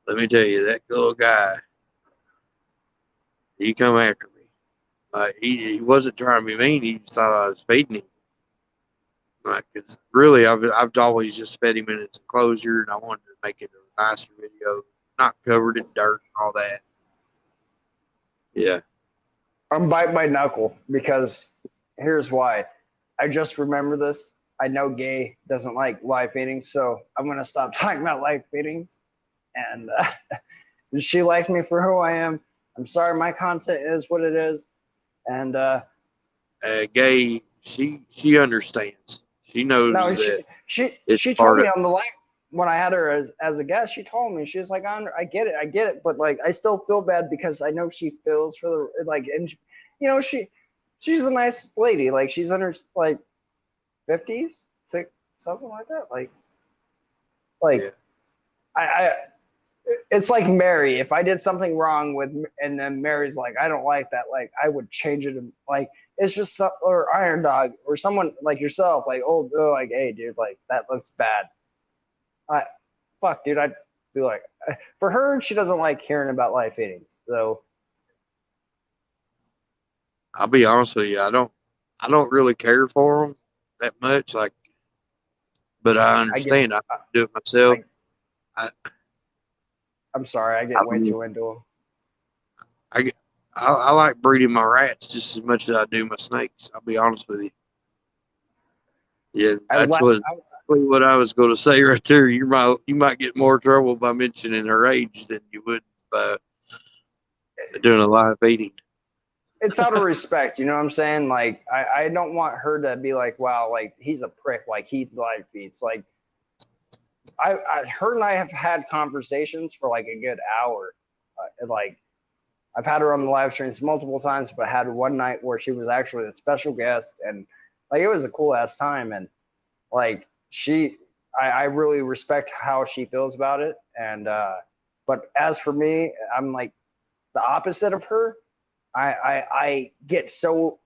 Let me tell you, that little guy, he come after me. Like, he wasn't trying to be mean, he just thought I was feeding him. Like, cause really, I've always just fed him in its enclosure, and I wanted to make it a nicer video, not covered in dirt and all that. Yeah. I'm biting my knuckle because here's why. I just remember this. I know Gay doesn't like live feedings, so I'm gonna stop talking about live feedings. And she likes me for who I am. I'm sorry, my content is what it is. And Gay, she understands. She knows no, that it's she told part me of. on the live when I had her as a guest. She told me, she was like, I get it, but like I still feel bad because I know she feels for the like, and you know she's a nice lady. Like she's in her like 50s, something like that. Like Yeah. I it's like Mary. If I did something wrong with, and then Mary's like, I don't like that, like I would change it. And like, it's just or Iron Dog or someone like yourself, like, oh, like, hey, dude, like that looks bad. Fuck, dude, I'd be like, for her, she doesn't like hearing about live feedings. So I'll be honest with you, I don't really care for them that much. Like, but I understand. I do it myself. I'm sorry, I get way too into them. I like breeding my rats just as much as I do my snakes. I'll be honest with you. Yeah, that's what I was going to say right there. You might get more trouble by mentioning her age than you would by doing a live feeding. It's out of respect, you know what I'm saying? Like, I don't want her to be like, wow, like he's a prick, like he live feeds. Like, her and I have had conversations for like a good hour. Like, I've had her on the live streams multiple times, but I had one night where she was actually a special guest, and like it was a cool ass time. And like I really respect how she feels about it. And but as for me, I'm like the opposite of her. I get so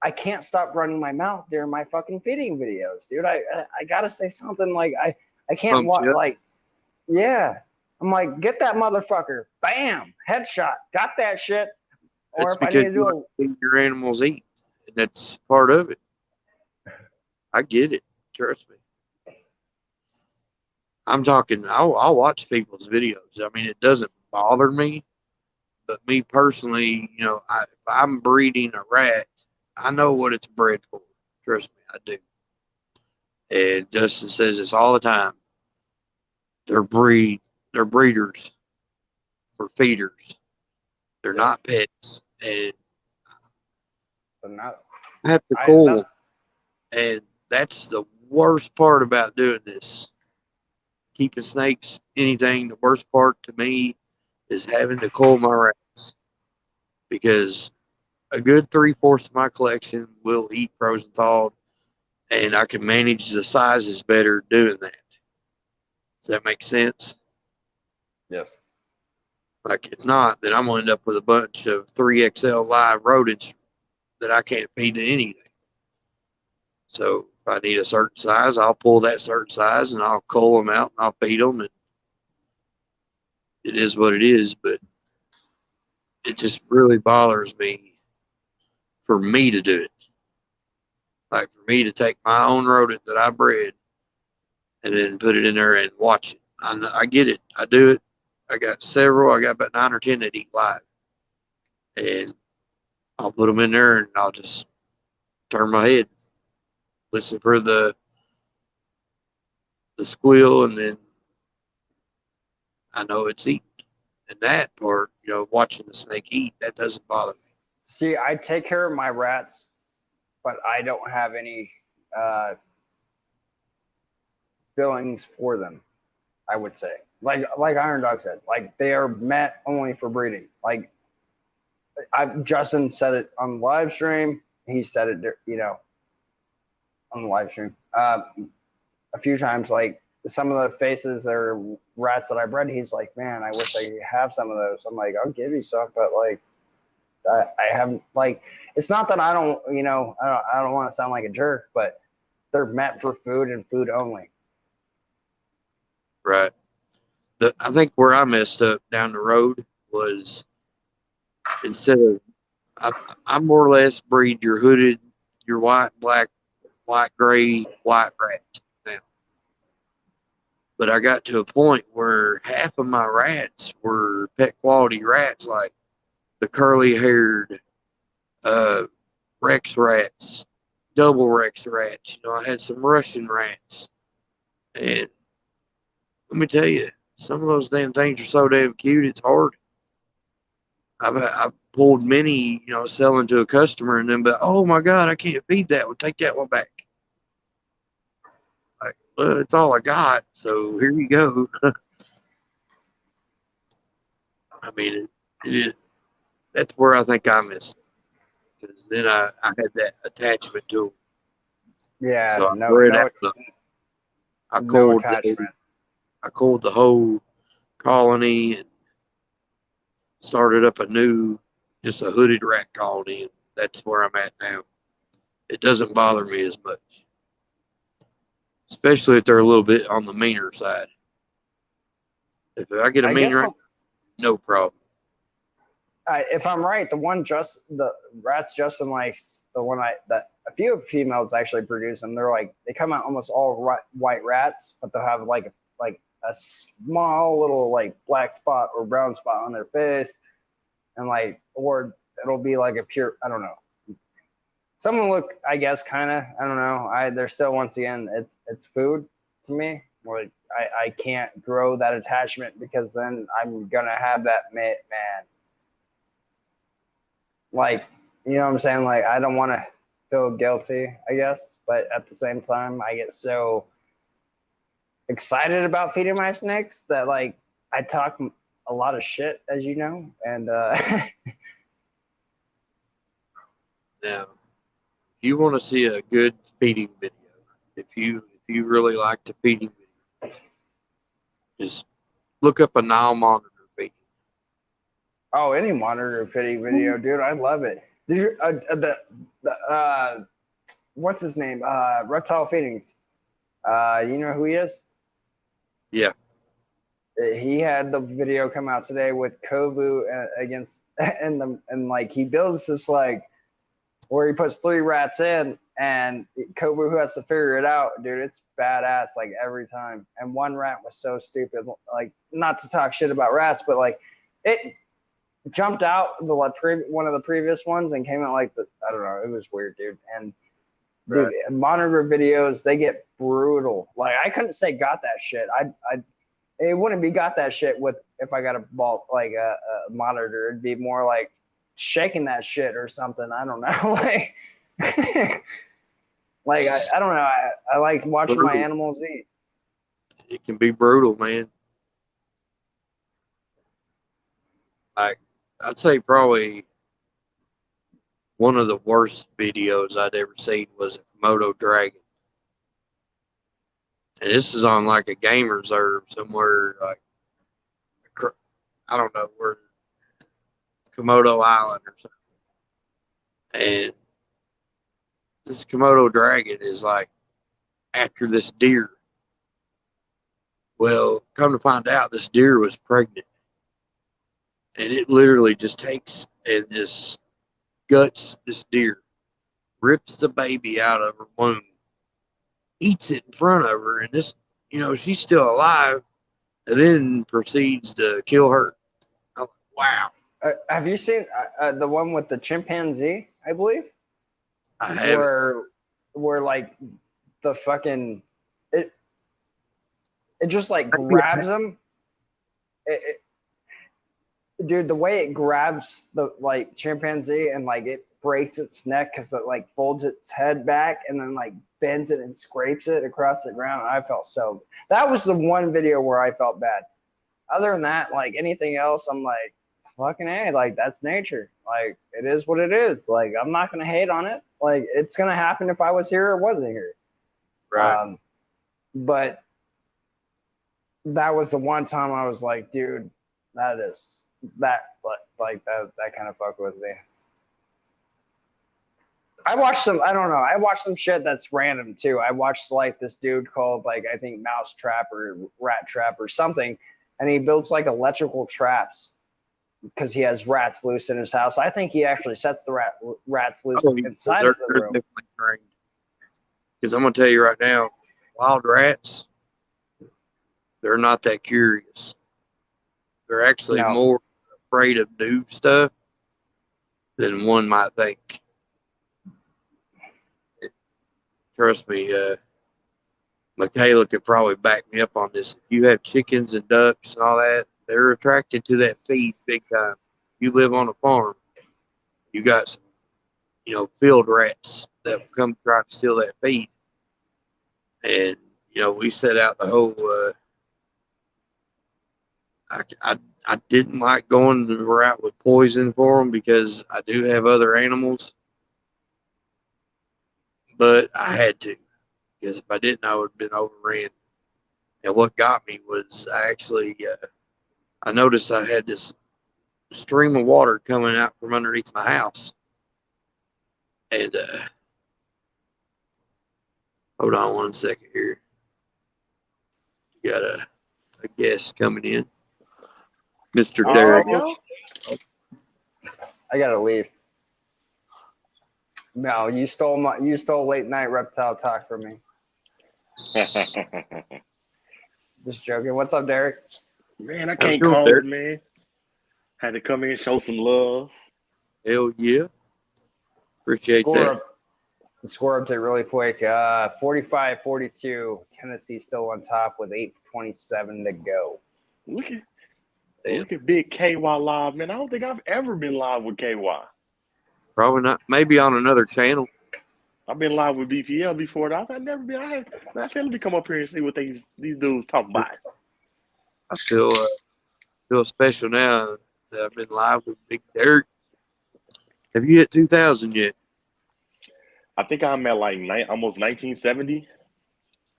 I can't stop running my mouth during my fucking feeding videos, dude. I gotta say something. Like I can't watch, like, yeah. I'm like, get that motherfucker. Bam. Headshot. Got that shit. Or That's if I need to do your animals eat. And that's part of it. I get it. Trust me. I'm talking. I'll watch people's videos. I mean, it doesn't bother me, but me personally, if I'm breeding a rat, I know what it's bred for. Trust me, I do. And Justin says this all the time. They're breeders for feeders. They're not pets, and But not. I have to I cool not. them. And that's the worst part about doing this. Keeping snakes, anything. The worst part to me is having to coil my rats, because a good 3/4 of my collection will eat frozen thawed, and I can manage the sizes better doing that. Does that make sense? Yes. Like, if not, then I'm going to end up with a bunch of 3XL live rodents that I can't feed to anything. So if I need a certain size, I'll pull that certain size and I'll cull them out and I'll feed them. And it is what it is, but it just really bothers me for me to do it. Like, for me to take my own rodent that I bred and then put it in there and watch it. I get it. I do it. I got several. I got about 9 or 10 that eat live. And I'll put them in there and I'll just turn my head, listen for the squeal, and then I know it's eating. And that part, watching the snake eat, that doesn't bother me. See, I take care of my rats, but I don't have any feelings for them. I would say, like Iron Dog said, like they are meant only for breeding. Like Justin said it on the live stream. He said it, on the live stream a few times. Like some of the faces or rats that I bred, he's like, man, I wish I could have some of those. I'm like, I'll give you some, but like I haven't, like, it's not that I don't, I don't want to sound like a jerk, but they're meant for food and food only. Right. I think where I messed up down the road was, instead of, I more or less breed your hooded, your white, black, white, gray, white rats now. But I got to a point where half of my rats were pet quality rats, like the curly haired Rex rats, double Rex rats. I had some Russian rats. And let me tell you, some of those damn things are so damn cute, it's hard. I've pulled many, selling to a customer, and then, but oh my God, I can't feed that one. Take that one back. Like, well, it's all I got, so here you go. I mean, it is. That's where I think I missed. Because then I had that attachment to them. Yeah, So I no, bred no, out. I no culled attachment. I culled the whole colony and started up just a hooded rat colony. And that's where I'm at now. It doesn't bother me as much, especially if they're a little bit on the meaner side. If I get a I mean guess rat, no problem. if I'm right, the rats Justin likes, the one that a few females actually produce them. They come out almost all white rats, but they'll have like a small little like black spot or brown spot on their face, and or it'll be like a pure, I don't know. Some will look, I guess, kind of, I don't know. They're still, once again, it's food to me. Like I can't grow that attachment, because then I'm gonna have that man. Like, you know what I'm saying? Like, I don't want to feel guilty, I guess, but at the same time, I get so excited about feeding my snakes that like I talk a lot of shit, as you know, and Now, if you want to see a good feeding video, if you really like the feeding video, just look up a Nile monitor feeding. oh, any monitor feeding video, dude, I love it. Did you the what's his name? Reptile Feedings. You know who he is? Yeah. He had the video come out today with Kovu against and like he builds this like where he puts 3 rats in, and Kobu who has to figure it out, dude. It's badass like every time. And one rat was so stupid, like not to talk shit about rats, but like it jumped out one of the previous ones and came out like I don't know, it was weird, dude. And dude, monitor videos, they get brutal. Like I couldn't say got that shit. It wouldn't be got that shit with if I got a ball like a monitor. It'd be more like shaking that shit or something. I don't know. like like I don't know. I like watching my animals eat. It can be brutal, man. Like I'd say probably one of the worst videos I'd ever seen was a Komodo dragon. And this is on like a game reserve somewhere, like I don't know where, Komodo Island or something. And this Komodo dragon is like after this deer. Well, come to find out, this deer was pregnant, and it literally just takes and just guts this deer, rips the baby out of her womb, eats it in front of her, and this, she's still alive, and then proceeds to kill her. I'm like, wow. Have you seen the one with the chimpanzee? I believe. I have. Where like the fucking it just like grabs him. Dude, the way it grabs the like chimpanzee and like it breaks its neck because it like folds its head back and then like bends it and scrapes it across the ground. I felt so. That was the one video where I felt bad. Other than that, like anything else, I'm like, fucking A, like that's nature. Like it is what it is. Like I'm not gonna hate on it. Like it's gonna happen if I was here or wasn't here. Right. But that was the one time I was like, dude, that kind of fucked with me. I watched some shit that's random too. I watched like this dude called like I think Mouse Trap or Rat Trap or something, and he builds like electrical traps because he has rats loose in his house. I think he actually sets the rats loose inside of the room. Because I'm gonna tell you right now, wild rats, they're not that curious. They're actually more afraid of new stuff than one might think. Trust me, Michaela could probably back me up on this. If you have chickens and ducks and all that, they're attracted to that feed big time. You live on a farm, you got some, field rats that will come try to steal that feed. And, we set out the whole, I didn't like going the route with poison for them because I do have other animals. But I had to, because if I didn't, I would have been overran. And what got me was I noticed I had this stream of water coming out from underneath my house. And hold on one second here. You got a guest coming in, Mr. Derrick. I gotta leave. No, you stole late night reptile talk from me. Just joking. What's up, Derrick? Man, I can't call it, man. Had to come in and show some love. Hell yeah. Appreciate that. The score update really quick. 45-42. Tennessee still on top with 8:27 to go. Look at Big KY live, man. I don't think I've ever been live with KY. Probably not. Maybe on another channel. I've been live with BPL before. I've never been. I said, let me come up here and see what these dudes talking about. I feel special now that I've been live with Big Derrick. Have you hit 2,000 yet? I think I'm at like almost 1970.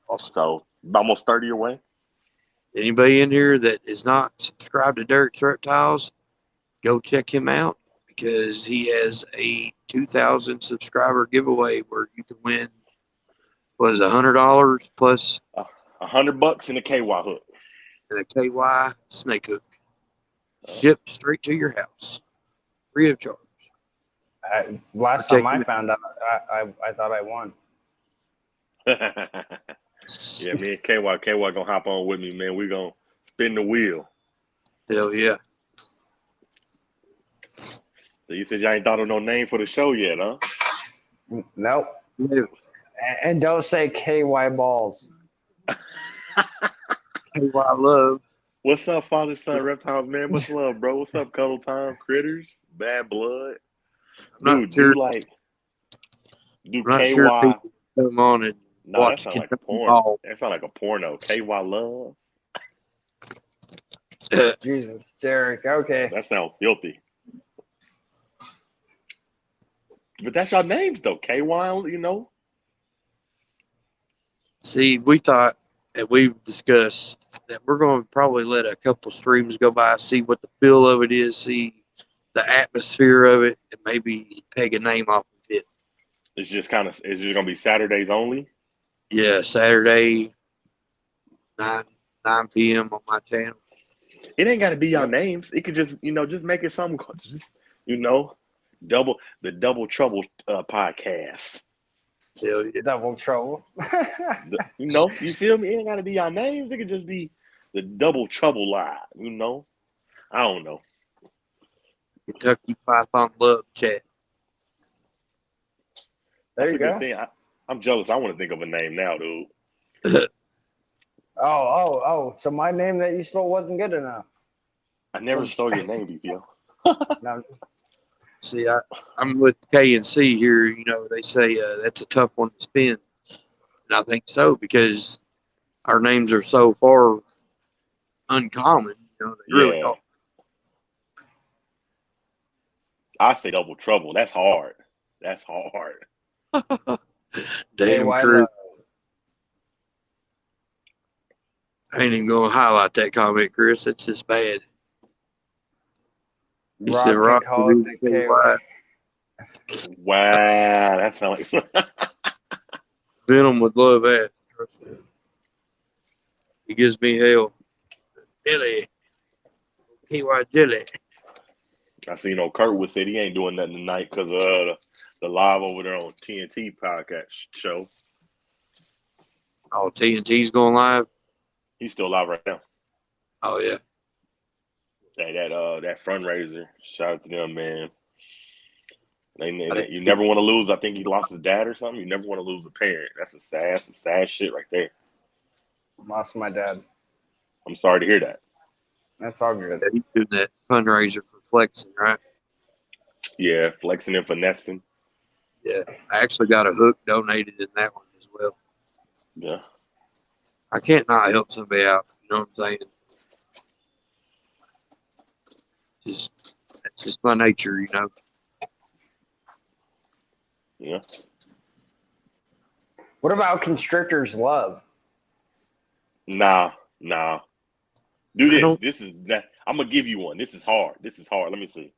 Awesome. So almost 30 away. Anybody in here that is not subscribed to Derricks Reptiles, go check him out because he has a 2,000 subscriber giveaway where you can win. What is $100 plus $100 in a KY hook and a KY snake hook, shipped straight to your house, free of charge. Last time I found out, I thought I won. Yeah, me and KY gonna hop on with me, man. We gonna spin the wheel. Hell yeah. So you said y'all ain't thought of no name for the show yet, huh? Nope. No. And don't say KY Balls. KY Love. What's up, Father Son Reptiles, man? Much love, bro. What's up, Cuddle Time Critters? Bad Blood. Dude, Sure. do I'm not KY. sure people come on and No, that watch sounds like a Kentucky porn. Ball. That sounds like a porno. KY Love. Jesus, Derek. Okay. That sounds filthy. But that's your names, though. KY, you know? See, we thought, and we've discussed, that we're going to probably let a couple streams go by, see what the feel of it is, see the atmosphere of it, and maybe take a name off of it. It's just going to be Saturdays only? Yeah, Saturday, 9 p.m. on my channel. It ain't got to be your names. It could just, just make it something, just, the Double Trouble podcast. Hell yeah. Double trouble. You feel me? It ain't got to be your names. It could just be the Double Trouble Live, I don't know. Kentucky Python Love Chat. There That's you a good go. thing. I'm jealous. I want to think of a name now, dude. Oh. So my name that you stole wasn't good enough. I never stole your name, BPL. No. See, I'm with K and C here. They say that's a tough one to spin. And I think so, because our names are so far uncommon. They really are. I say Double Trouble. That's hard. Damn true. I ain't even going to highlight that comment, Chris. That's just bad. Rob can call it the KY. Wow, that sounds like Venom would love that. He gives me hell. Jelly. KY Jelly. I see, Curtwood said he ain't doing nothing tonight because of the live over there on TNT podcast show. Oh, TNT's going live? He's still live right now. Oh, yeah. That fundraiser. Shout out to them, man. You never want to lose. I think he lost his dad or something. You never want to lose a parent. That's some sad shit right there. Lost my dad. I'm sorry to hear that. That's all good. Yeah, he's doing that fundraiser for flexing, right? Yeah, flexing and finessing. Yeah, I actually got a hook donated in that one as well. Yeah. I can't not help somebody out. You know what I'm saying? That's just my nature, Yeah. What about Constrictors Love? Nah. Do this. This is that. I'm gonna give you one. This is hard. Let me see.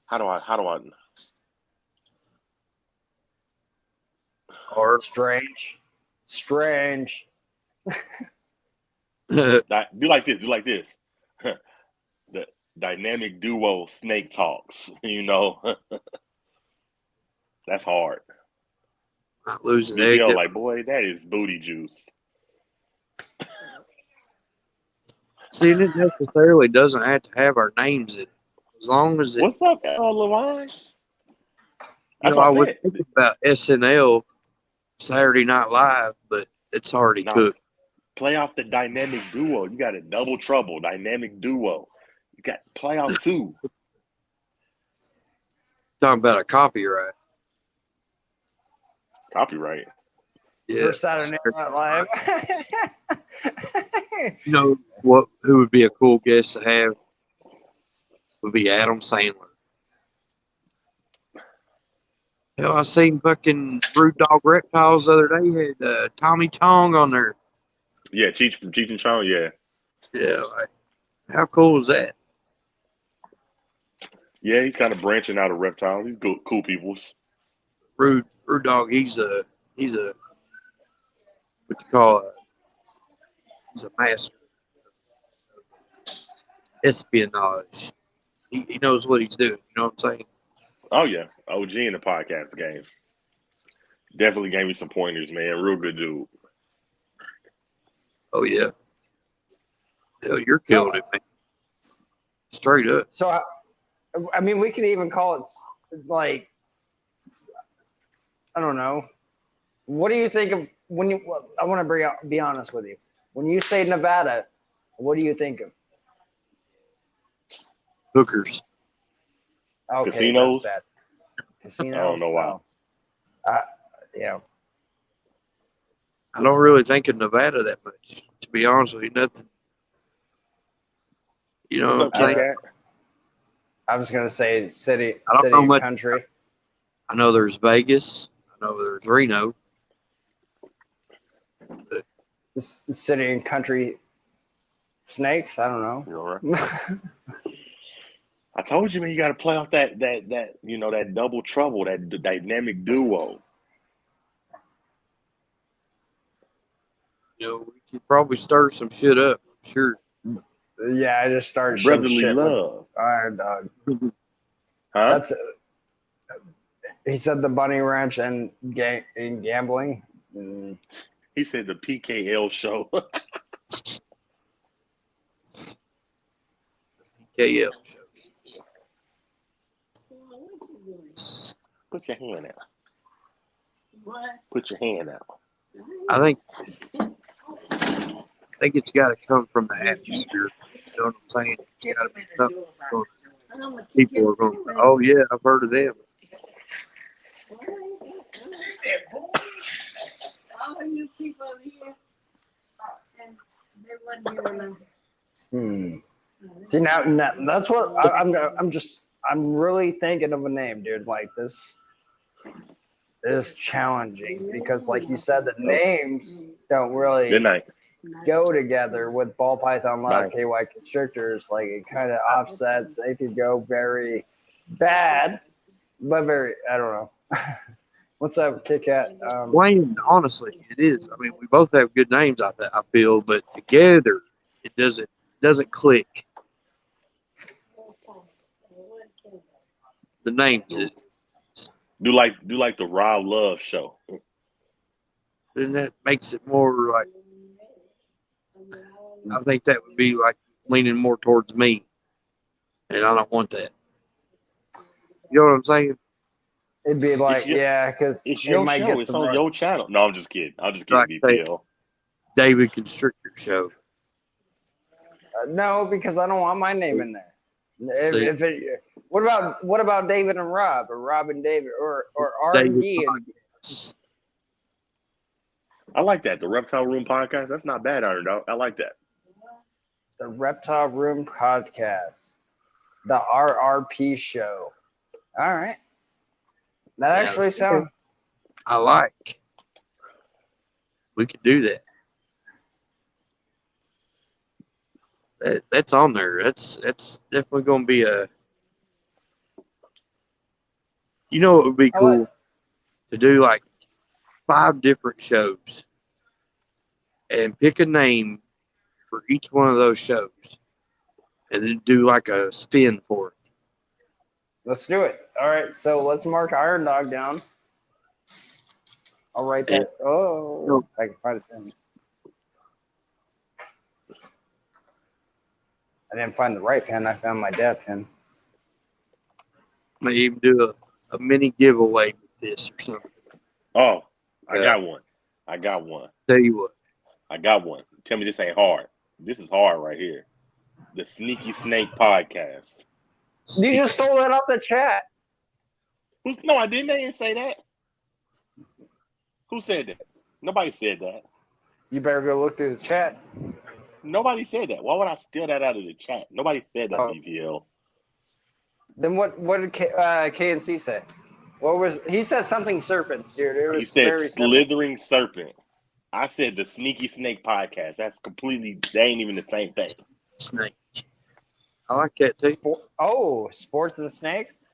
How do I? Hard. Strange. Do like this. The dynamic duo snake talks. That's hard. Not losing egg. Like, boy, that is booty juice. See, it necessarily doesn't have to have our names in it. As long as it. What's up, Levine? I was thinking about SNL Saturday Night Live, but it's already cooked. Play off the dynamic duo. You got a Double Trouble dynamic duo. You got play off two. Talking about a copyright. Copyright. Yeah. For Saturday Night Live. Who would be a cool guest to have? Would be Adam Sandler. Hell, I seen fucking Dogg Reptiles the other day had Tommy Chong on there. Yeah, Cheech from Cheech and Chong, yeah. Yeah, how cool is that? Yeah, he's kind of branching out of reptiles. He's cool peoples. Rude Dogg, he's a what you call he's a master espionage. He knows what he's doing. You know what I'm saying? Oh yeah, OG in the podcast game. Definitely gave me some pointers, man. Real good dude. Oh yeah. Hell, you're killing it, man. Straight up. So, I mean, we could even call it like, I don't know. What do you think of when you? I want to be honest with you. When you say Nevada, what do you think of? Hookers. Okay, Casinos? that's bad. Casinos. I don't know why. Yeah. I don't really think of Nevada that much, to be honest with you. Nothing. You know What's what up, I'm saying? Cat? I was gonna say city I don't know and much. country. I know there's Vegas. I know there's Reno. The city and country snakes. I don't know. You all right? I told you, man, you got to play off that that double trouble, that dynamic duo. You know, we could probably stir some shit up. I'm sure. Yeah, I just started Brotherly shit love. with Iron Dog. Huh? That's he said the Bunny Ranch and gambling. He said the PKL show. KL show. Put your hand out. What? Put your hand out. I think it's got to come from the atmosphere. You know what I'm saying? It's got to be something. People are going, oh yeah, I've heard of them. All of you people here, and they wasn't here. See now that's what I'm really thinking of a name, dude. Like this is challenging because, like you said, the names don't really Good night. go together with ball python live KY constrictors. Like it kind of offsets. They could go very bad, but very, I don't know. What's up, Kit Kat? Wayne, honestly, it is. I mean, we both have good names. I feel, but together, it doesn't click. The names. Do like the Raw Love show. Then that makes it more like. I think that would be like leaning more towards me, and I don't want that. You know what I'm saying? It'd be like, because it's your show. It's on your channel. No, I'm just kidding. I'm just kidding. Like BPL. David Constrictor show. No, because I don't want my name in there. What about David and Rob, or Rob and David, or R&D? I like that. The Reptile Room podcast. That's not bad, Iron Dog. I like that. The Reptile Room podcast. The RRP show. All right. That actually sounds. I like. We could do that. That's on there. That's definitely going to be a. You know, it would be cool to do like 5 different shows and pick a name for each one of those shows, and then do like a spin for it. Let's do it. All right, so let's mark Iron Dog down. I'll write that. Oh, I can find it then. I didn't find the right pen. I found my dad pen. Maybe even do a mini giveaway with this or something. Oh, I got one. Tell you what. I got one. Tell me this ain't hard. This is hard right here. The Sneaky Snake podcast. You just stole that off the chat. No, I didn't. They didn't say that. Who said that? Nobody said that. You better go look through the chat. Nobody said that. Why would I steal that out of the chat? Nobody said that, BPL. Then what did KNC say? He said something serpents, dude. He said slithering serpent. I said the Sneaky Snake podcast. That's completely, they ain't even the same thing. Snake. I like that too. Sports and snakes?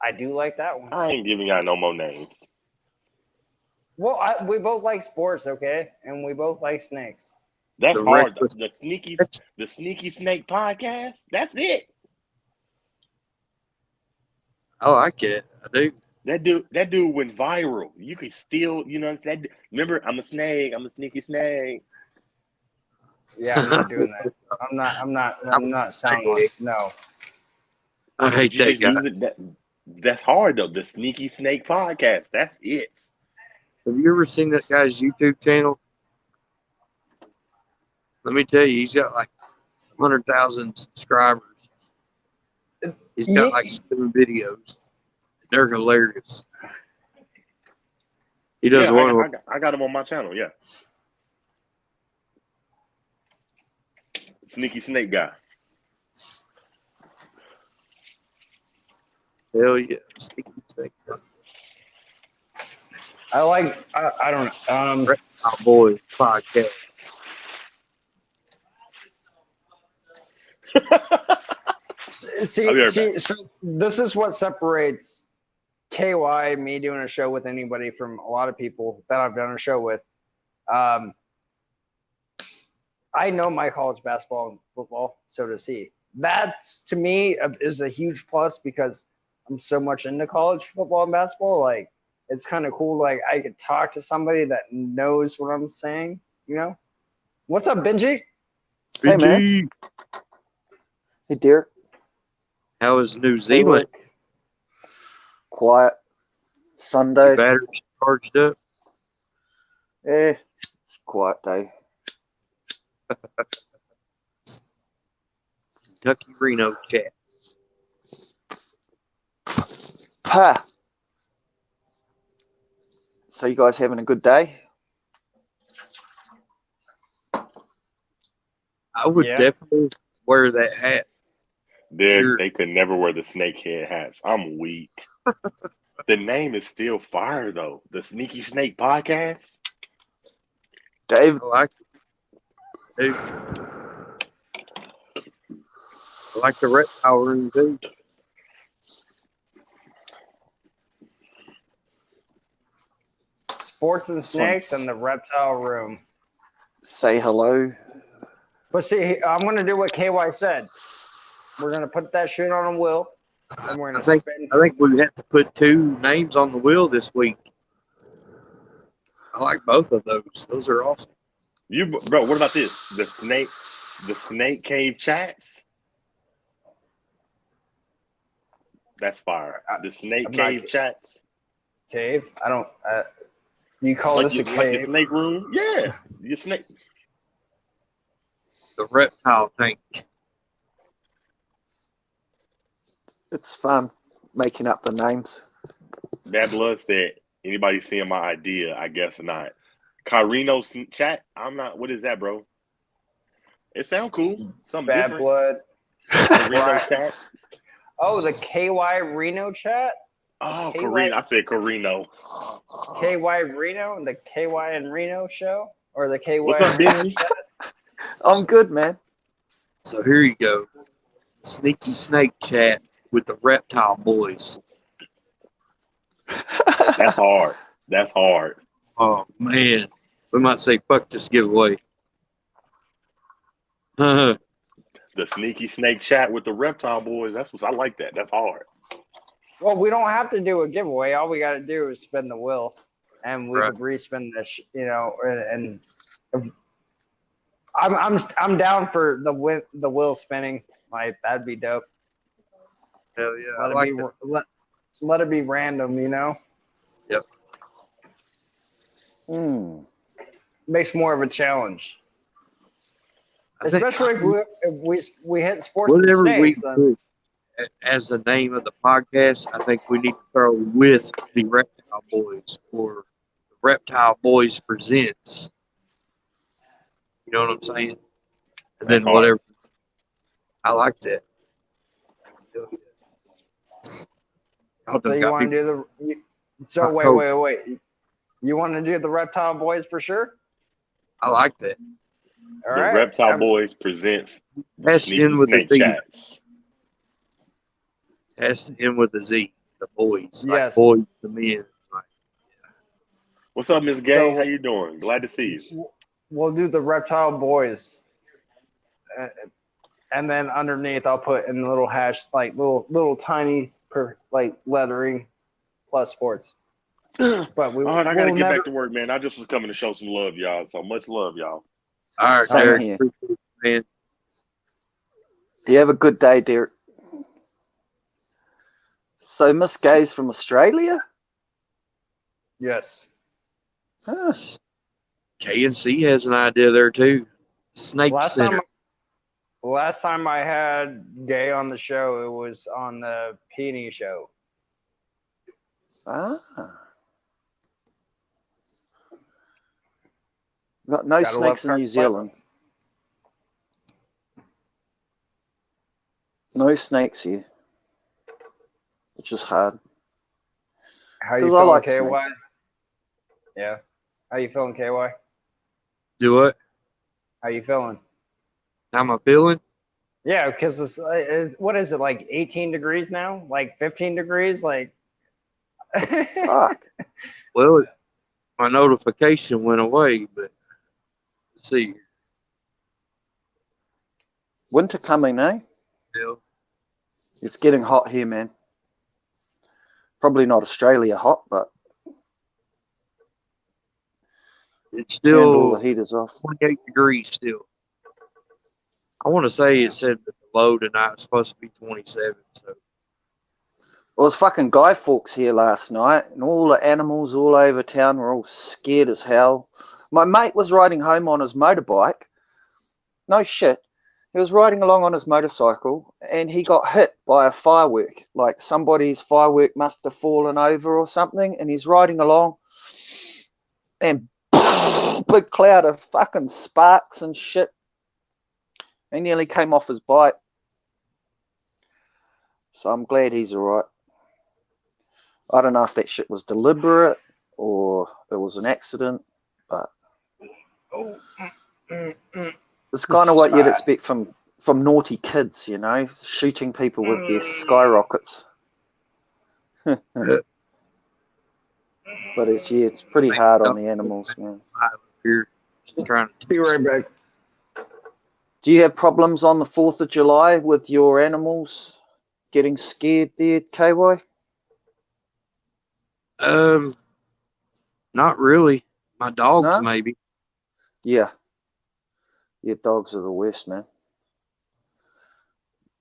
I do like that one. I ain't giving y'all no more names. Well, we both like sports, okay? And we both like snakes. That's hard. The Sneaky Snake podcast? That's it. I like it. I do. That dude went viral. You can still, that. Remember, I'm a snake. I'm a sneaky snake. Yeah, I'm not doing that. I'm not sounding. No. I hate You that just guy. use it. That's hard though. The Sneaky Snake podcast. That's it. Have you ever seen that guy's YouTube channel? Let me tell you, he's got like 100,000 subscribers. He's got like 7 videos. They're hilarious. He does one. I got him on my channel. Yeah. Sneaky Snake guy. Hell yeah, Sneaky Snake. I don't know. Reptile Boys podcast. See, so this is what separates KY, me doing a show with anybody, from a lot of people that I've done a show with. I know my college basketball and football, so does he. That's, to me, is a huge plus because I'm so much into college football and basketball. Like, it's kind of cool. Like, I could talk to somebody that knows what I'm saying, What's up, Benji? Hey, man. Hey, Derek. How is New Zealand? Quiet. Sunday. Batteries charged up? Quiet day. Kentucky Reno chat. Ha. So you guys having a good day? I would definitely wear that hat. They could never wear the snake head hats. I'm weak. The name is still fire though. The Sneaky Snake podcast. Dave. I like it. Dude. I like the reptile room too. Sports and snakes and the reptile room. Say hello. But see, I'm going to do what KY said. We're going to put that shit on a wheel. And we're I think we have to put 2 names on the wheel this week. I like both of those. Those are awesome. Bro, what about this? The snake cave chats? That's fire. The snake cave chats? Cave? I don't... you call this a cave? Like the snake room? Yeah. Your snake... The reptile tank. It's fun making up the names. Bad Blood said, anybody seeing my idea? I guess not. Carino's chat? I'm not. What is that, bro? It sounds cool. Something Bad different. Blood. Carino chat? Oh, the KY Reno chat? Oh, Carino. I said Carino. KY Reno? The KY and Reno show? Or the KY What's up, Reno Benji? chat? I'm good, man. So here you go. Sneaky Snake chat with the Reptile Boys. That's hard. That's hard. Oh, man. We might say, fuck this giveaway. The Sneaky Snake chat with the Reptile Boys. That's what I like that. That's hard. Well, we don't have to do a giveaway. All we got to do is spin the wheel. And we could respin this, and I'm down for the wheel spinning. Like, that'd be dope. Hell yeah. Let it be random, Yep. Makes more of a challenge. Especially if we hit sports whatever and snakes. We put as the name of the podcast, I think we need to throw with the Reptile Boys or the Reptile Boys Presents. You know what I'm saying? And then whatever. I like that. So you want to do wait. You want to do the Reptile Boys for sure? I like that. All the right. Reptile Boys presents That's in with Snake the Z. chats. That's in with the Z. The boys. Yes. Like boys to men. What's up, Miss Gay? How you doing? Glad to see you. We'll do the Reptile Boys. And then underneath, I'll put in little little tiny like lettering plus sports. But we All right, I got to we'll get never. back to work, man. I just was coming to show some love, y'all. So much love, y'all. All right, Same Derek. here. Appreciate it, man. You have a good day, Derek. So Miss Gay's from Australia? Yes. Huh. KNC has an idea there too. Snake Last Center. time I had Gay on the show, it was on the Peony show. Ah. Got no Gotta snakes love in New Curtwood. Zealand. No snakes here, which is hard. How you Because I feeling, like KY? snakes. Yeah. How you feeling, KY? Do what? How you feeling? How am I feeling? Yeah, because what is it, like 18 degrees now? Like 15 degrees? Like. Fuck. Well, my notification went away, but let's see. Winter coming, eh? Still, It's getting hot here, man. Probably not Australia hot, but it's turned all still the heaters off. 28 degrees still. I want to say it said that the low tonight was supposed to be 27. So Well, it was fucking Guy Fawkes here last night, and all the animals all over town were all scared as hell. My mate was riding home on his motorbike. No shit. He was riding along on his motorcycle, and he got hit by a firework. Like somebody's firework must have fallen over or something, and he's riding along, and big cloud of fucking sparks and shit. He nearly came off his bike. So I'm glad he's all right. I don't know if that shit was deliberate or it was an accident, but it's kind of what you'd expect from naughty kids, you know, shooting people with their skyrockets. But it's pretty hard on the animals, man. here, just trying to Be right back. Do you have problems on the 4th of July with your animals getting scared there, KY? Not really. My dogs, No? maybe. Yeah. Your dogs are the worst, man.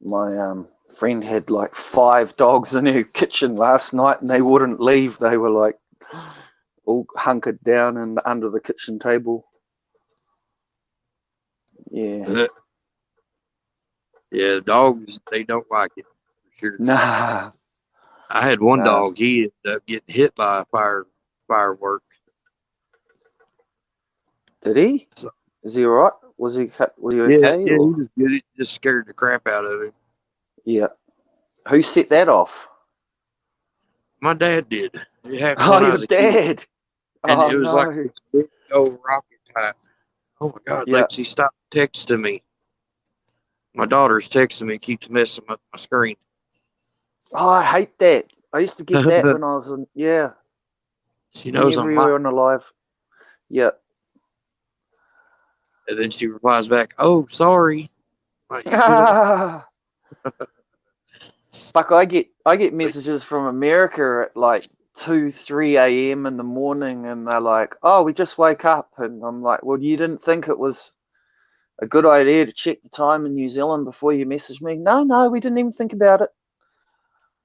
My friend had like 5 dogs in her kitchen last night, and they wouldn't leave. They were like all hunkered down and under the kitchen table. Yeah. Yeah, dogs, they don't like it for sure. Nah. I had one Nah. dog. He ended up getting hit by a firework. Did he? Is he all right? Was he okay? Yeah, he Or? was good. It just scared the crap out of him. Yeah. Who set that off? My dad did. It happened Oh, when I your was a kid. dad. And Oh, it was no. like this big old rocket type. Oh my God, Yeah. Lexi, stop texting me. My daughter's texting me, keeps messing up my screen. Oh, I hate that. I used to get that when I was in, yeah. She knows I'm Everywhere lying. on the live. Yeah. And then she replies back, "Oh, sorry." Like, you know, Fuck, I get messages from America at like 2, 3 a.m. in the morning, and they're like, "Oh, we just woke up," and I'm like, "Well, you didn't think it was a good idea to check the time in New Zealand before you messaged me?" No, we didn't even think about it.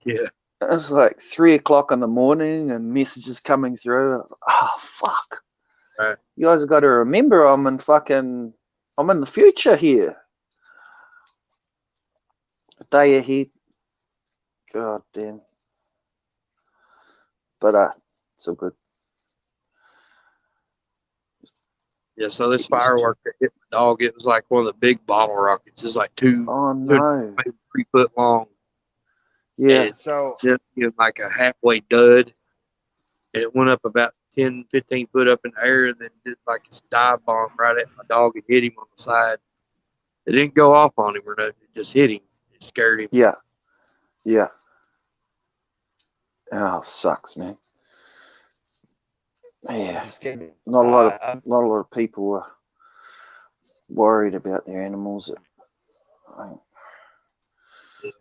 yeah. It's like 3 o'clock in the morning, and messages coming through. I was like, oh fuck! Right. You guys have got to remember, I'm in the future here. A day ahead. God damn. But it's all good. Yeah, so this firework that hit my dog, it was like one of the big bottle rockets. It's like Oh no. maybe 3 foot long. Yeah. And So it was like a halfway dud. And it went up about 10, 15 foot up in the air and then did like this dive bomb right at my dog and hit him on the side. It didn't go off on him or nothing. It just hit him. It scared him. Yeah. Yeah. Oh, sucks, man. Yeah. just kidding. Not a lot of people are worried about their animals.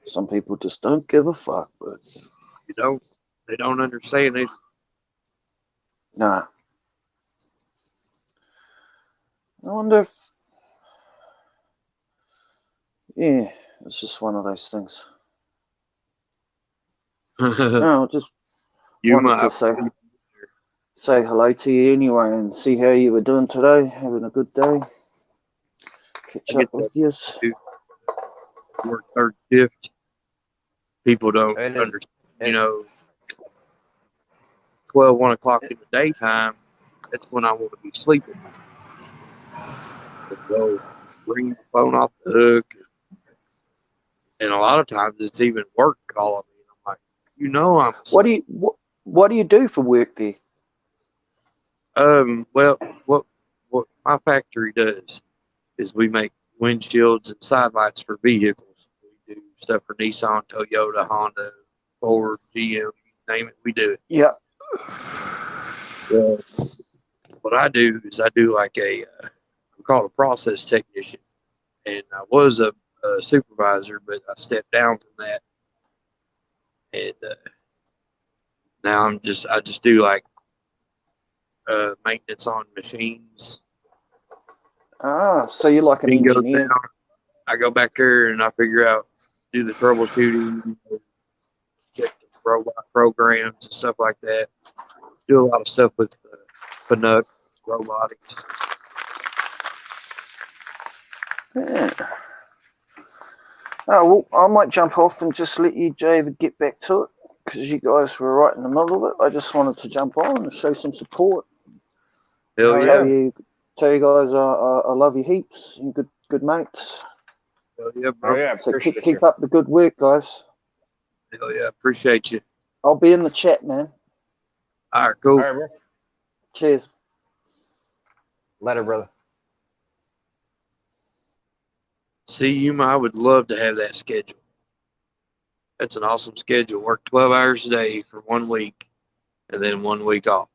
Some people just don't give a fuck, but You know, they don't understand it. nah. I wonder if, yeah, it's just one of those things. No, just You wanted might. to say hello to you anyway and see how you were doing today. Having a good day. Catch I up get with you. to work third shift. People don't It is. understand. You know, 12, 1 o'clock in the daytime, that's when I want to be sleeping. So bring the phone off the hook. And a lot of times it's even work calling me. I'm like, you know, I'm asleep. What do you do for work there? Well, what my factory does is we make windshields and side lights for vehicles. We do stuff for Nissan, Toyota, Honda, Ford, GM, you name it, we do it. Yeah. Well, what I do is I do like I'm called a process technician, and I was a supervisor, but I stepped down from that, and now I just do like maintenance on machines. Ah, so you're like an Machine goes engineer. down, I go back there and I figure out, do the troubleshooting, check the robot programs and stuff like that. Do a lot of stuff with Canuck robotics. Yeah. Oh, well, I might jump off and just let you, David, get back to it because you guys were right in the middle of it. I just wanted to jump on and show some support. Hell Oh, yeah. yeah. Tell you guys I love you heaps. You good mates. Hell yeah, Oh, bro. yeah. So Appreciate keep you. up the good work, guys. Hell yeah. Appreciate you. I'll be in the chat, man. All right, cool. All right, bro. Cheers. Later, brother. See, I would love to have that schedule. That's an awesome schedule. Work 12 hours a day for 1 week and then 1 week off.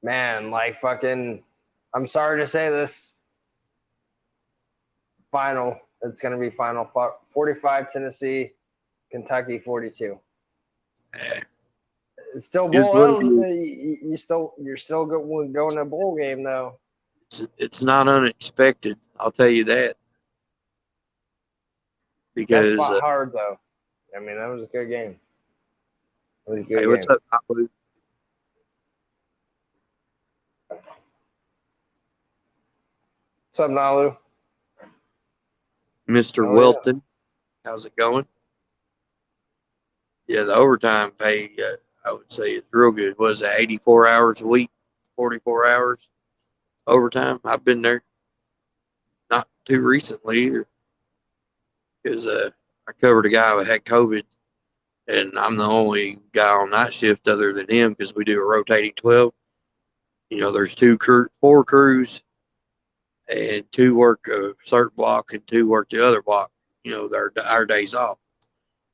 Man, like fucking, I'm sorry to say this. Final. It's going to be final 45 Tennessee, Kentucky 42. Eh, It's still Is bowl what it eligible. is. You're still going to a bowl game though. It's not unexpected. I'll tell you that. That Because, fought hard though. I mean, that was a good game. It was a good hey, what's game. up, Malu? What's up, Nalu? Mr. Oh, yeah. Welton? How's it going? Yeah, the overtime pay, I would say, is real good. Was it 84 hours a week, 44 hours overtime? I've been there. Not too recently either, because I covered a guy that had COVID, and I'm the only guy on night shift other than him because we do a rotating 12. You know, there's 4 crews, and 2 work a certain block and 2 work the other block. You know, our days off.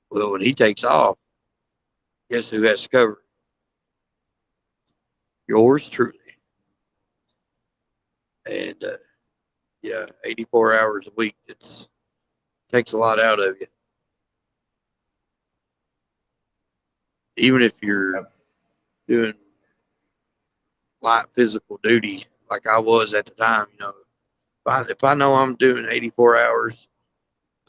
Well, when he takes off, guess who has to cover? Yours truly. And yeah, 84 hours a week. Takes a lot out of you. Even if you're doing light physical duty, like I was at the time, you know, if I know I'm doing 84 hours,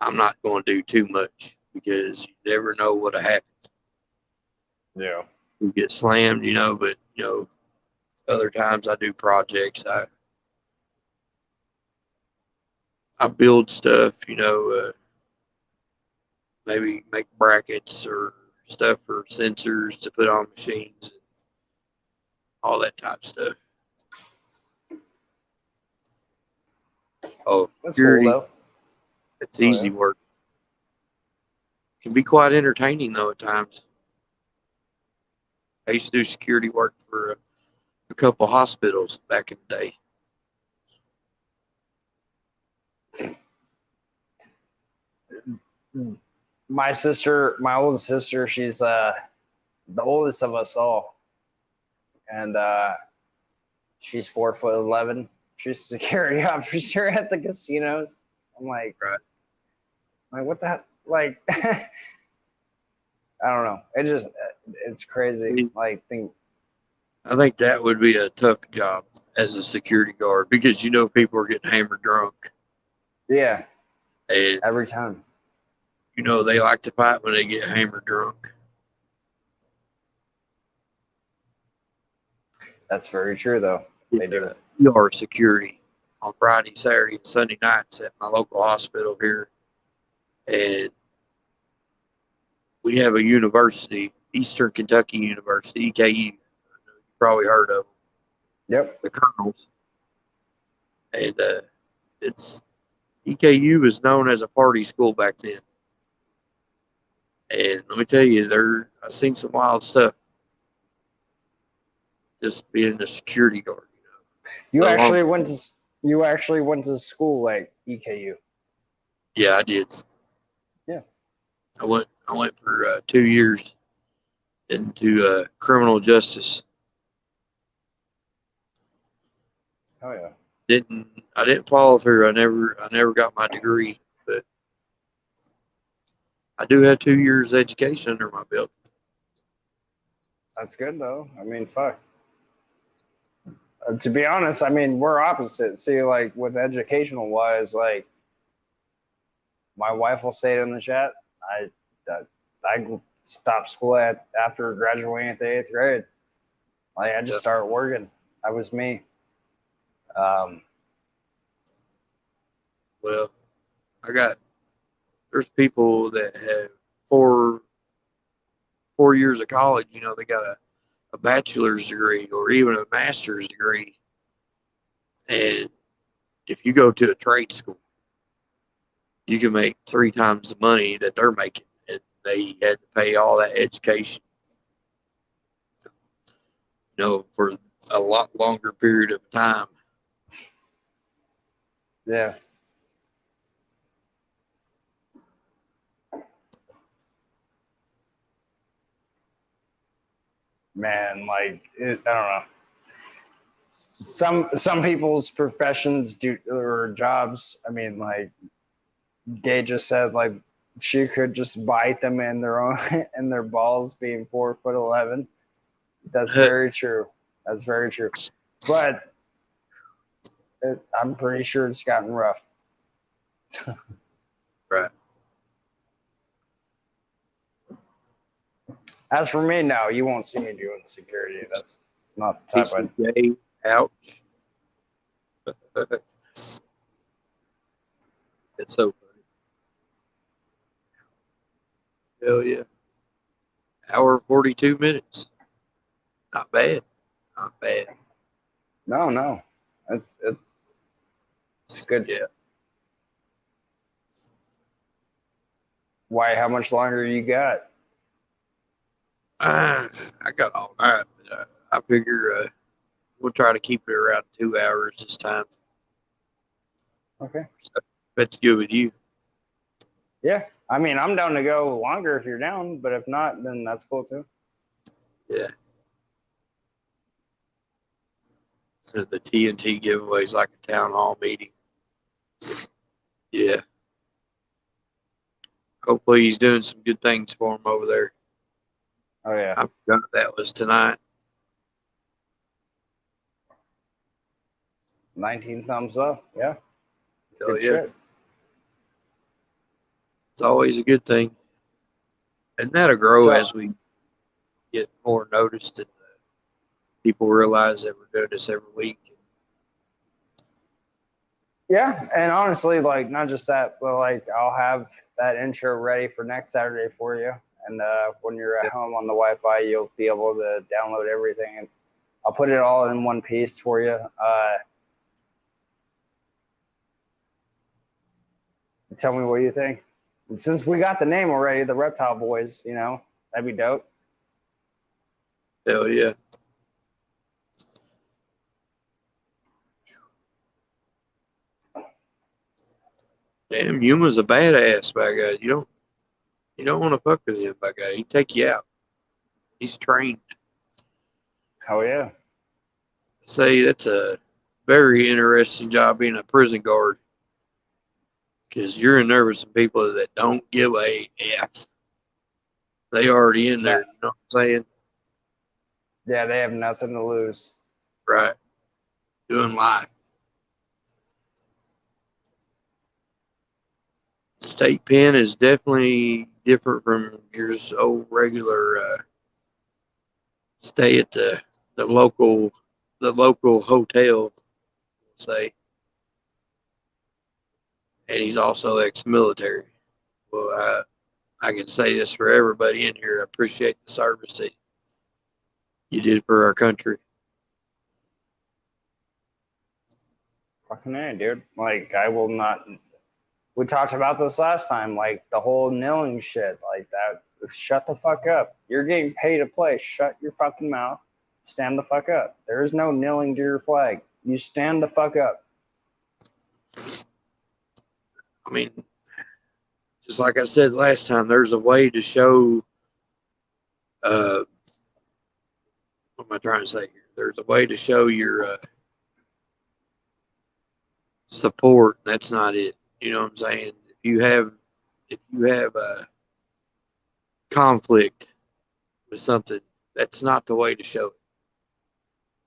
I'm not going to do too much because you never know what'll happen. Yeah. You get slammed, you know, but you know, other times I do projects. I build stuff, you know, maybe make brackets or stuff for sensors to put on machines and all that type of stuff. Oh, That's cool security, though. it's easy work. Can be quite entertaining though at times. I used to do security work for a couple hospitals back in the day. My sister, my oldest sister, she's the oldest of us all, and she's 4'11". She's a security officer at the casinos. I'm like, Right. Like, what the heck? Like, I don't know. It's crazy. Like, I think that would be a tough job as a security guard because people are getting hammered drunk. Yeah. And every time. They like to fight when they get hammered drunk. That's very true, though. They do. ER security on Friday, Saturday, and Sunday nights at my local hospital here. And we have a university, Eastern Kentucky University, EKU. You probably heard of them. Yep. The Colonels. And EKU is known as a party school back then. And let me tell you, I've seen some wild stuff. Just being a security guard. You actually went to school at EKU. Yeah, I did. Yeah. I went for 2 years into criminal justice. Oh yeah. I didn't follow through. I never got my degree, but I do have 2 years education under my belt. That's good though. I mean, fuck. To be honest, I mean, we're opposite. See, like with educational wise, like my wife will say it in the chat. I stopped school after graduating at the 8th grade. Like I just started working. That was me. Well, there's people that have four years of college. They got a bachelor's degree or even a master's degree. And if you go to a trade school, you can make 3 times the money that they're making. And they had to pay all that education, for a lot longer period of time. Yeah. Man, like I don't know. Some people's professions or jobs. I mean, like Gay just said, like she could just bite them in their own in their balls, being 4'11". That's very true. That's very true. But I'm pretty sure it's gotten rough. Right. As for me, no, you won't see me doing security. That's not the type PCJ, ouch. It's so funny. Hell yeah. Hour 42 minutes. Not bad. Not bad. No. It's good. Yeah. Why? How much longer you got? I got all right. But, I figure we'll try to keep it around 2 hours this time. Okay. So, that's good with you. Yeah. I mean, I'm down to go longer if you're down, but if not, then that's cool too. Yeah. The TNT giveaway is like a town hall meeting. Yeah. Hopefully he's doing some good things for him over there. Oh yeah. I forgot that was tonight. 19 thumbs up. Yeah. Oh Good yeah. shit. It's always a good thing. And that'll grow as we get more noticed and people realize that we're doing this every week. Yeah, and honestly, like not just that, but like I'll have that intro ready for next Saturday for you. And when you're at home on the Wi-Fi, you'll be able to download everything, and I'll put it all in one piece for you. Tell me what you think. And since we got the name already, the Reptile Boys, that'd be dope. Hell yeah. Damn, Yuma's a badass by guy. You don't want to fuck with him by guy. He'd take you out. He's trained. Hell yeah. Say that's a very interesting job being a prison guard. Because you're in there with some people that don't give a F. They already in there, you know what I'm saying? Yeah, they have nothing to lose. Right. Doing life. State pen is definitely different from your just old regular stay at the local hotel, say. And he's also ex-military. Well, I can say this for everybody in here. I appreciate the service that you did for our country. Fucking A, dude. Like, I will not. We talked about this last time, like the whole kneeling shit, like that. Shut the fuck up. You're getting paid to play. Shut your fucking mouth. Stand the fuck up. There is no kneeling to your flag. You stand the fuck up. I mean, just like I said last time, there's a way to show. What am I trying to say here? There's a way to show your support. That's not it. You know what I'm saying? If you have a conflict with something, that's not the way to show it,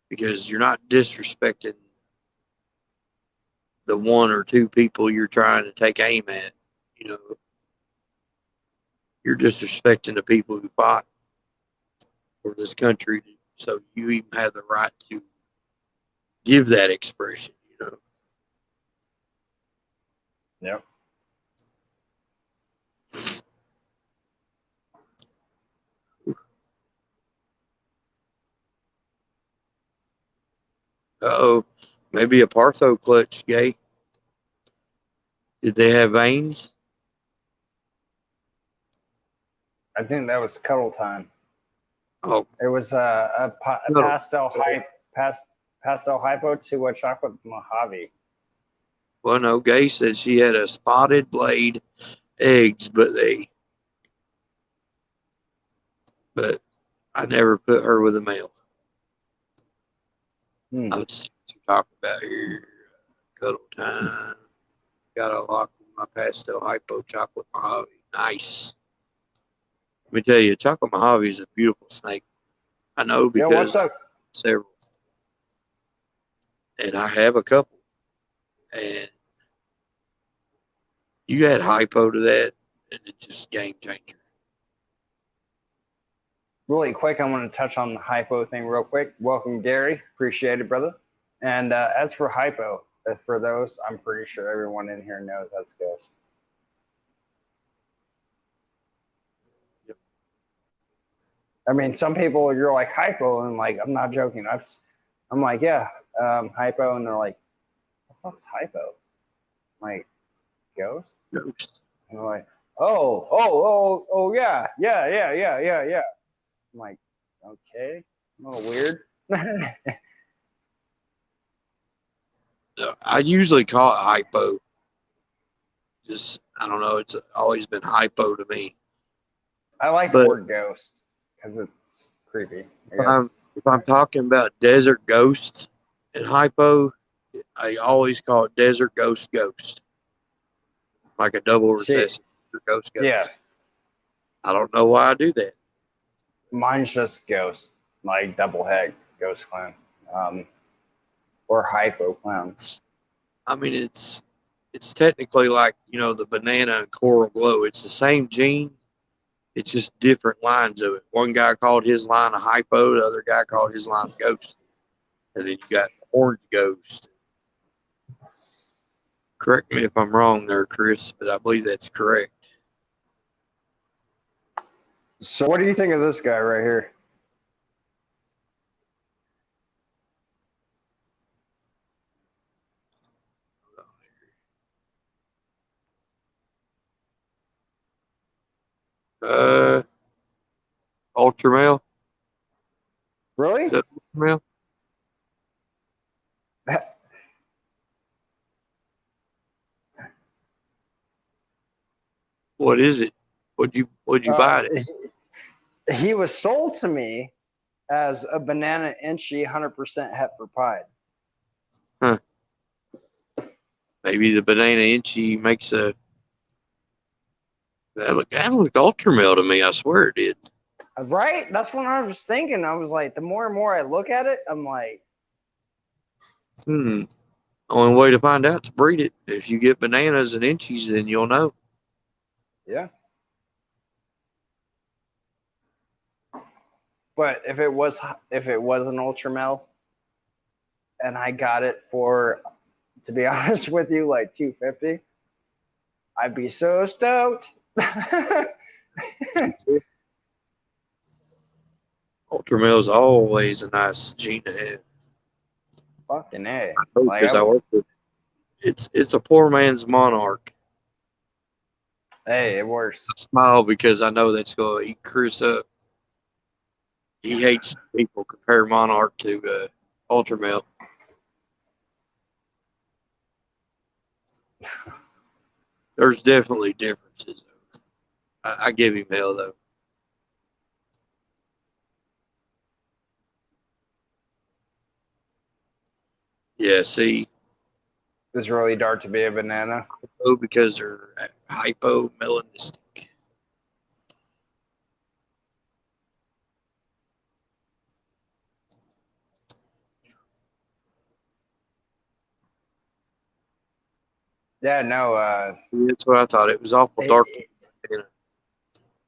because you're not disrespecting the one or two people you're trying to take aim at. You know, you're disrespecting the people who fought for this country, so you even have the right to give that expression. You know. Yep. Uh-oh, maybe a Partho clutch, Gay. Did they have veins? I think that was cuddle time. Oh, It was a pastel hypo to a chocolate Mojave. well, no. Gay said she had a spotted blade eggs, but I never put her with a male. Let's talk about here. Cuddle time. Got a lock with my pastel hypo chocolate Mojave. Nice. Let me tell you, chocolate Mojave is a beautiful snake. I know because what's up? Several. And I have a couple. And you add hypo to that, and it's just game changer. Really quick, I want to touch on the hypo thing real quick. Welcome, Gary. Appreciate it, brother. And as for hypo, for those, I'm pretty sure everyone in here knows that's ghost. Yep. I mean, some people, you're like hypo, and like, I'm not joking. I'm like, yeah, hypo, and they're like, what the fuck's hypo? I'm like, ghost? Ghost. And they're like, oh, yeah. I'm like, okay, a little weird. I usually call it hypo. Just, I don't know. It's always been hypo to me. I like the word ghost because it's creepy. If I'm talking about desert ghosts and hypo, I always call it desert ghost. Like a double recessive ghost. Yeah. I don't know why I do that. Mine's just ghost, like double head ghost clown, or hypo clown. I mean, it's technically like, you know, the banana and coral glow. It's the same gene. It's just different lines of it. One guy called his line a hypo. The other guy called his line ghost. And then you got orange ghost. Correct me if I'm wrong there, Chris, but I believe that's correct. So what do you think of this guy right here? Ultra male. Really? Is that ultra male? What is it? Would you buy it? He was sold to me as a banana inchy 100% Heifer pied. Huh. Maybe the banana inchy makes a that looked ultra male to me. I swear it did. Right? That's what I was thinking. I was like, the more and more I look at it, I'm like, Only way to find out to breed it. If you get bananas and inchies, then you'll know. yeah. But if it was an ultra male, and I got it for, to be honest with you, like $250, I'd be so stoked. Ultra male is always a nice gene to have. Fucking A. Because I work with it's a poor man's monarch. Hey, it works. I smile because I know that's going to eat Chris up. He hates people compare monarch to ultra male. There's definitely differences. I give him hell though. Yeah, see, It's really dark to be a banana. because they're hypomelanistic. Yeah, no. That's what I thought. It was awful dark.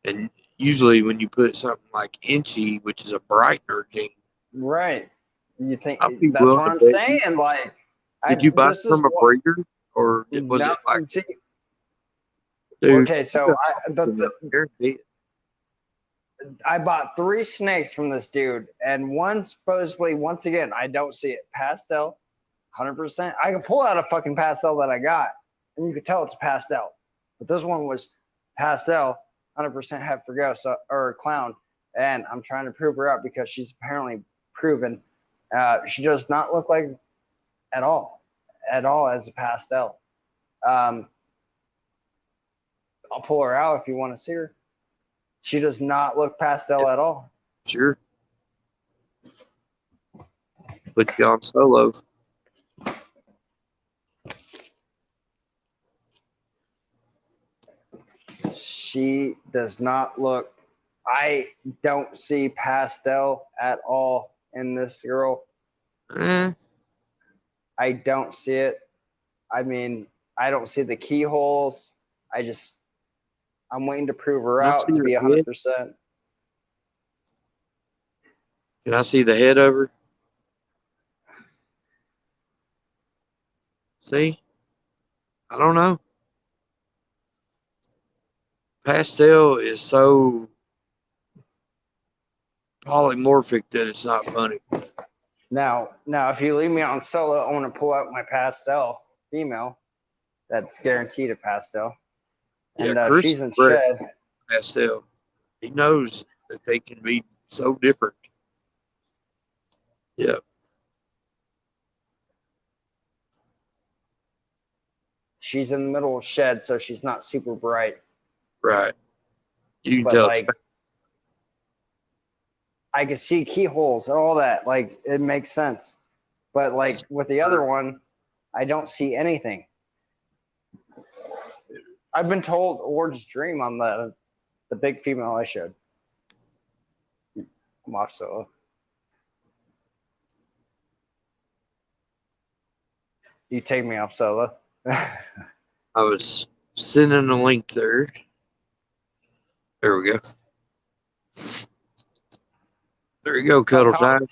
And usually when you put something like inchy, which is a brightener gene, Right. You think I'll be that's willing what to I'm bet saying? Like, did you buy it from a breeder, or was no, it like, see, dude? okay, so Guaranteed. I bought 3 snakes from this dude, and one supposedly, once again, I don't see it. Pastel, 100%. I can pull out a fucking pastel that I got, and you can tell it's pastel. But this one was pastel, 100% het for ghost or clown, and I'm trying to prove her up because she's apparently proven. She does not look like at all as a pastel. I'll pull her out if you want to see her. She does not look pastel at all. Sure. Put you on solo. She does not look. I don't see pastel at all in this girl. I don't see it. I mean, I don't see the keyholes. I'm waiting to prove her out to be 100%. Can I see the head of her? See? I don't know. Pastel is so polymorphic that it's not funny. Now, if you leave me on solo, I want to pull out my pastel female. That's guaranteed a pastel. And Chris she's in shed. Pastel. He knows that they can be so different. Yeah. She's in the middle of shed, so she's not super bright. Right. You can but tell. Like, I can see keyholes and all that. Like, it makes sense. But like with the other one, I don't see anything. I've been told Ward's dream on the big female I showed. I'm off solo. You take me off solo. I was sending a link there. There we go. There you go, Cuddle Time.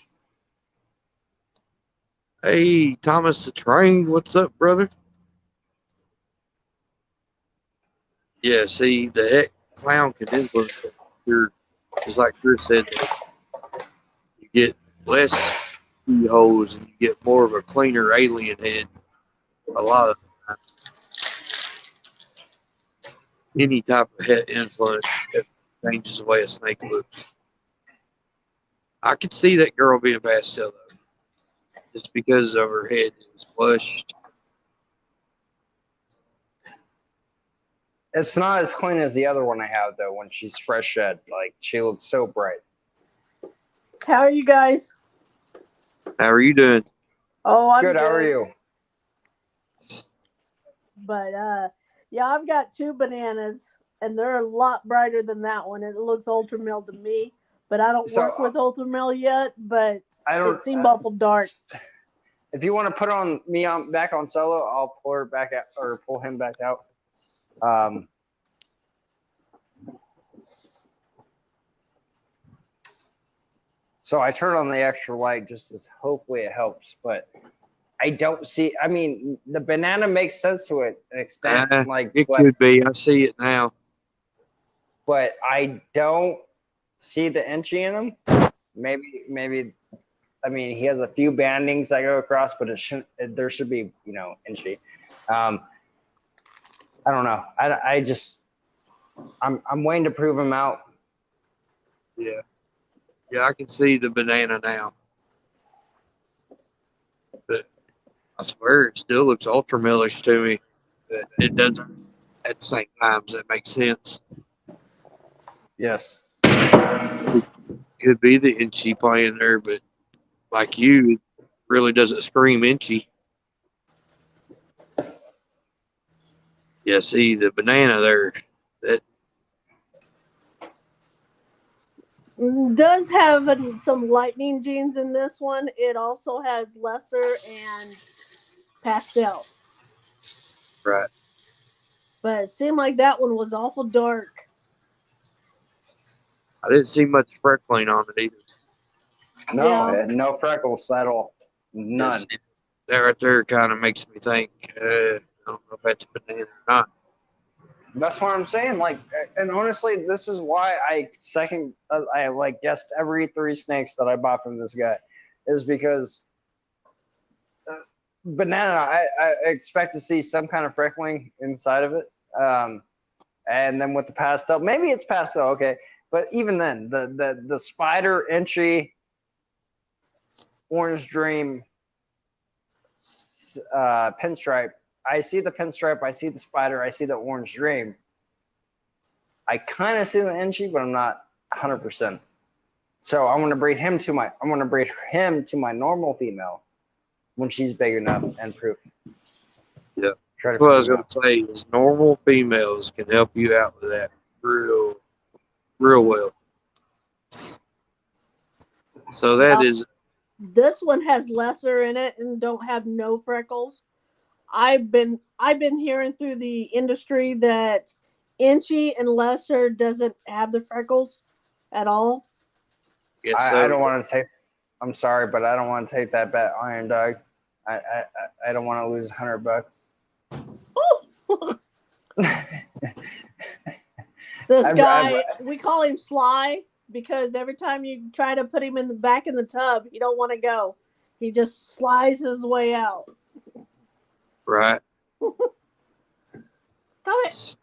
Hey, Thomas the Train, what's up, brother? Yeah, see, the heck clown can influence your, just like Chris said, you get less keyholes and you get more of a cleaner alien head. A lot of times. Any type of head influence that changes the way a snake looks. I could see that girl being pastel though, just because of her head is flushed. It's not as clean as the other one I have though. When she's fresh shed, like she looks so bright. How are you guys? How are you doing? Oh, I'm good. How are you? But yeah, I've got 2 bananas, and they're a lot brighter than that one. It looks ultra male to me, but I don't So work with ultra male yet. But I don't. it seemed awful dark. If you want to put on me on back on solo, I'll pull her back out or pull him back out. So I turn on the extra light just as hopefully it helps, but I don't see. I mean, the banana makes sense to an extent, like it could be. I see it now. but I don't see the inchy in him. Maybe. I mean, he has a few bandings that go across, but it shouldn't. There should be, inchy. I don't know. I'm waiting to prove him out. Yeah. Yeah, I can see the banana now. But I swear it still looks ultra millish to me. But it doesn't at the same time. Does that make sense? Yes. Could be the inchy playing there, but like you, it really doesn't scream inchy. Yeah, see the banana there. That Does have some lightning genes in this one. It also has lesser and pastel. right. But it seemed like that one was awful dark. I didn't see much freckling on it either. No, Yeah. it had no freckles at all. None. Yes, that right there kind of makes me think. I don't know if that's a banana or not. That's what I'm saying. Like, and honestly, this is why I guessed every 3 snakes that I bought from this guy, is because banana. I expect to see some kind of freckling inside of it, and then with the pastel, maybe it's pastel, okay. But even then, the spider entry, orange dream, pinstripe. I see the pinstripe, I see the spider, I see the orange dream. I kind of see the inchy, but I'm not 100%. So I'm gonna breed him to my normal female when she's big enough and proof. Yeah. That's what I was gonna say is normal females can help you out with that real well. So that is. This one has lesser in it and don't have no freckles. I've been hearing through the industry that inchy and lesser doesn't have the freckles at all. I don't want to take. I'm sorry, but I don't want to take that bet, Iron Dog. I don't want to lose $100. This guy, we call him Sly because every time you try to put him in the back in the tub, he don't want to go. He just slides his way out. Right. Stop it.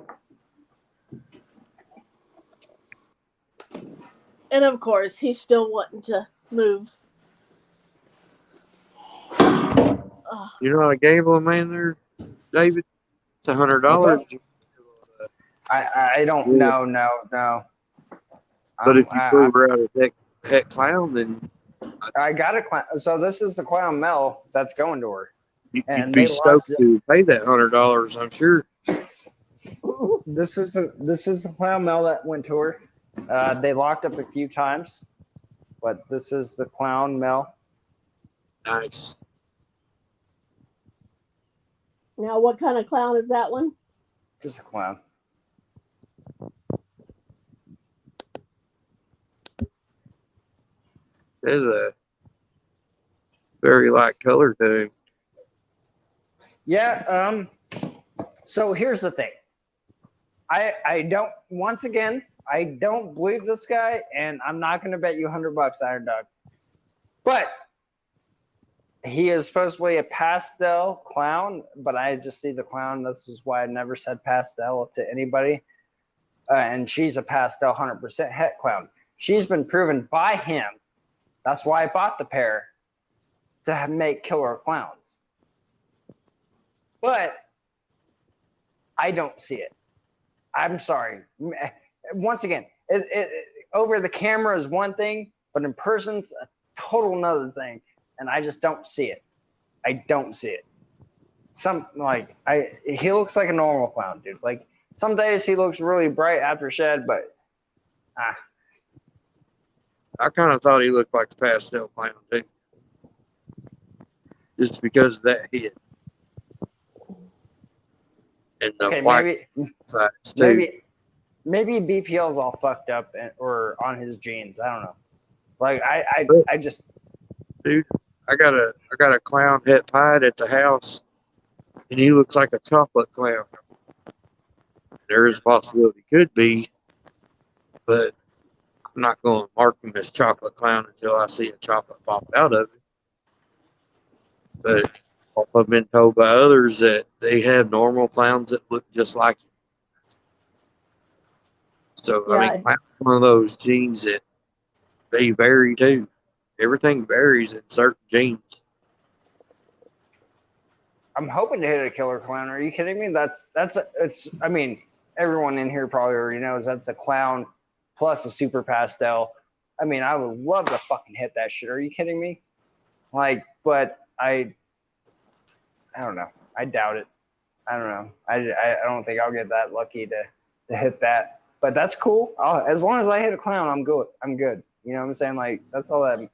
And of course, he's still wanting to move. You know what I gave him, man, there, David? It's $100. I don't. No. But if you prove her out a heck clown, then I got a clown. So this is the clown Mel that's going to her. You'd be stoked to pay that $100, I'm sure. This is the clown Mel that went to her. They locked up a few times, but this is the clown Mel. Nice. Now, what kind of clown is that one? Just a clown. There's a very light color to him. Yeah. So here's the thing. I don't. Once again, I don't believe this guy, and I'm not going to bet you $100, Iron Dog. But he is supposedly a pastel clown, but I just see the clown. This is why I never said pastel to anybody. And she's a pastel 100% het clown. She's been proven by him. That's why I bought the pair, to make killer clowns. But I don't see it. I'm sorry. Once again, over the camera is one thing, but in person's a total another thing. And I just don't see it. I don't see it. he looks like a normal clown, dude. Like some days he looks really bright after shed, but I kind of thought he looked like a pastel clown too, just because of that head and the okay, white sides too. maybe BPL's all fucked up or on his genes. I don't know. Like I just, Dude, I got a clown het pied at the house, and he looks like a chocolate clown. There is a possibility he could be, but I'm not going to mark him as chocolate clown until I see a chocolate pop out of it. But also I've been told by others that they have normal clowns that look just like him. So, Yeah. I mean, clown's one of those genes that they vary too. Everything varies in certain genes. I'm hoping to hit a killer clown. Are you kidding me? I mean, everyone in here probably already knows that's a clown plus a super pastel. I mean, I would love to fucking hit that shit. Are you kidding me? Like, but I don't know. I doubt it. I don't know. I don't think I'll get that lucky to hit that. But that's cool. As long as I hit a clown, I'm good. I'm good. You know what I'm saying? Like, that's all that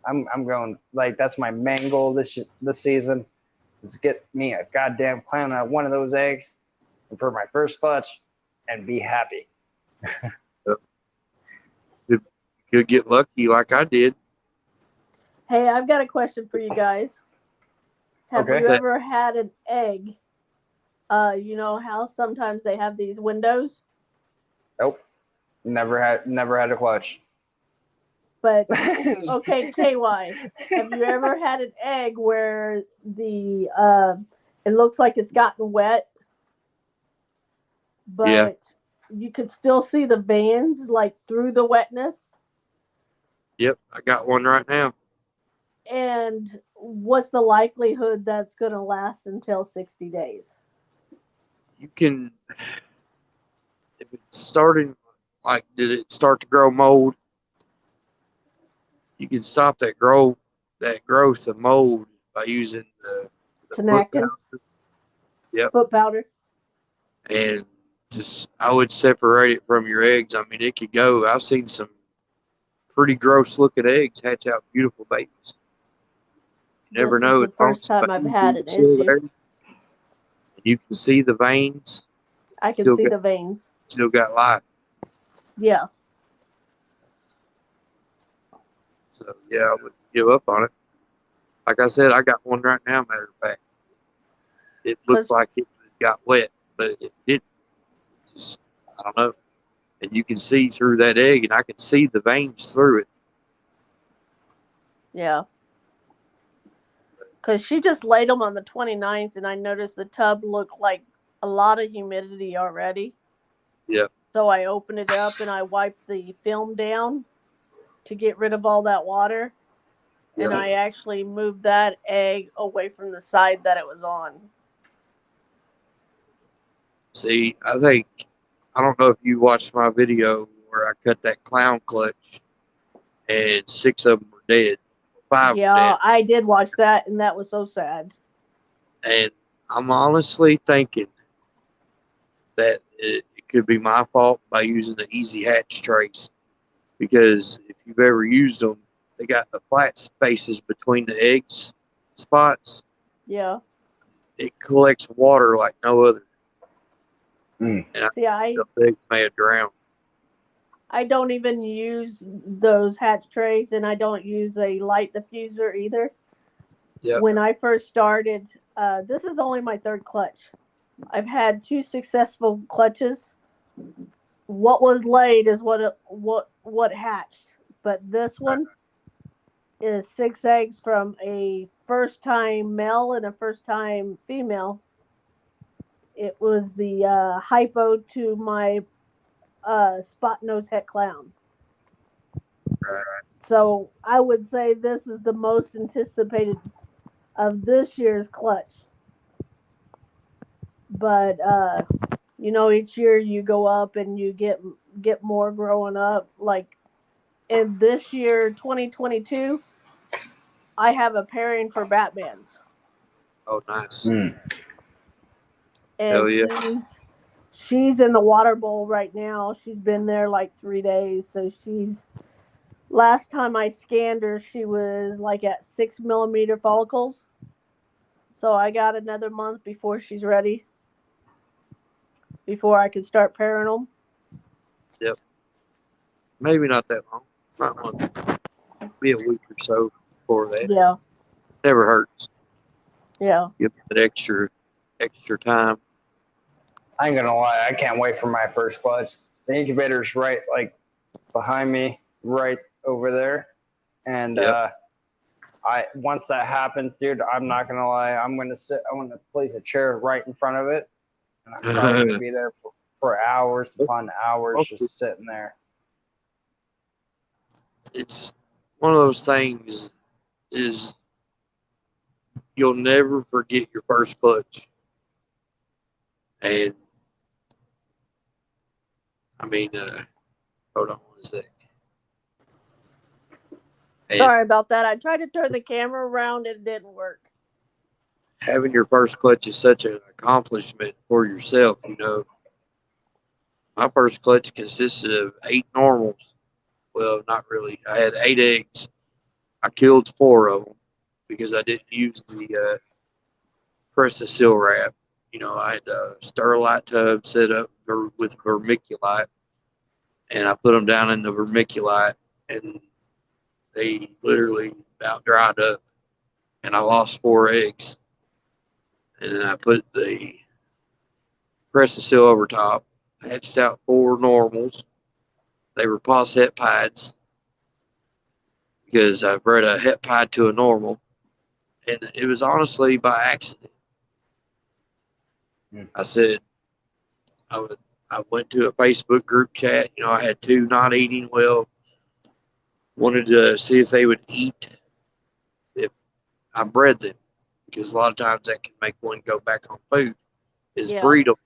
I'm going. Like, that's my main goal this season is get me a goddamn clown out of one of those eggs and for my first clutch and be happy. You'll get lucky like I did. Hey, I've got a question for you guys. Have Okay. you ever had an egg? You know how sometimes they have these windows? Nope. Never had a clutch. But okay, KY, have you ever had an egg where it looks like it's gotten wet, but you could still see the veins like through the wetness? Yep, I got one right now. And what's the likelihood that's going to last until 60 days? You can, if it's starting, like, did it start to grow mold? You can stop that growth of mold by using the foot Tinactin? powder. Yep. Foot powder? And just, I would separate it from your eggs. I mean, it could go. I've seen some pretty gross looking eggs hatch out beautiful babies. You never This is know. the It's first time I've had an issue. there. You can see the veins. I can see the veins. Still got life. Yeah. So, yeah, I wouldn't give up on it. Like I said, I got one right now, matter of fact. It looks like it got wet, but it didn't. Just, I don't know. And you can see through that egg, and I can see the veins through it. Yeah. Because she just laid them on the 29th, and I noticed the tub looked like a lot of humidity already. Yeah. So I opened it up, and I wiped the film down to get rid of all that water. Yeah. And I actually moved that egg away from the side that it was on. See, I don't know if you watched my video where I cut that clown clutch, and 6 of them were dead. 5 were dead. I did watch that, and that was so sad. And I'm honestly thinking that it could be my fault by using the easy hatch trays, because if you've ever used them, they got the flat spaces between the eggs spots. Yeah. It collects water like no other. Mm. And See, the eggs may have drowned. I don't even use those hatch trays, and I don't use a light diffuser either. Yep. When I first started, this is only my 3rd clutch. I've had 2 successful clutches. What was laid is what hatched, but this one is 6 eggs from a first-time male and a first-time female. It was the hypo to my spot nose het clown. Right. So I would say this is the most anticipated of this year's clutch. But each year you go up and you get more growing up. Like in this year, 2022, I have a pairing for Batmans. Oh, nice. Mm. Hell And yeah. she's in the water bowl right now. She's been there like 3 days. So she's last time I scanned her, she was like at 6 millimeter follicles. So I got another month before she's ready. Before I can start pairing them. Yep. Maybe not that long. Not one. Be a week or so before that. Yeah. Never hurts. Yeah. Give it extra time. I ain't gonna lie, I can't wait for my first clutch. The incubator's right like behind me, right over there. And Yep. once that happens, dude, I'm not gonna lie, I'm gonna place a chair right in front of it. And I'm probably gonna be there for hours upon hours just sitting there. It's one of those things is you'll never forget your first clutch. And I mean, hold on one sec. And Sorry about that. I tried to turn the camera around and it didn't work. having your first clutch is such an accomplishment for yourself, you know. My first clutch consisted of 8 normals. Well, not really. I had 8 eggs. I killed 4 of them because I didn't use the press-to-seal wrap. You know, I had a Sterlite tub set up with vermiculite, and I put them down in the vermiculite, and they literally about dried up, and I lost 4 eggs. And then I put the press-to-seal over top, hatched out 4 normals. They were pos het pieds because I bred a het pied to a normal, and it was honestly by accident. I said I went to a Facebook group chat. You know, I had 2 not eating well. Wanted to see if they would eat if I bred them, because a lot of times that can make one go back on food. Is breed them,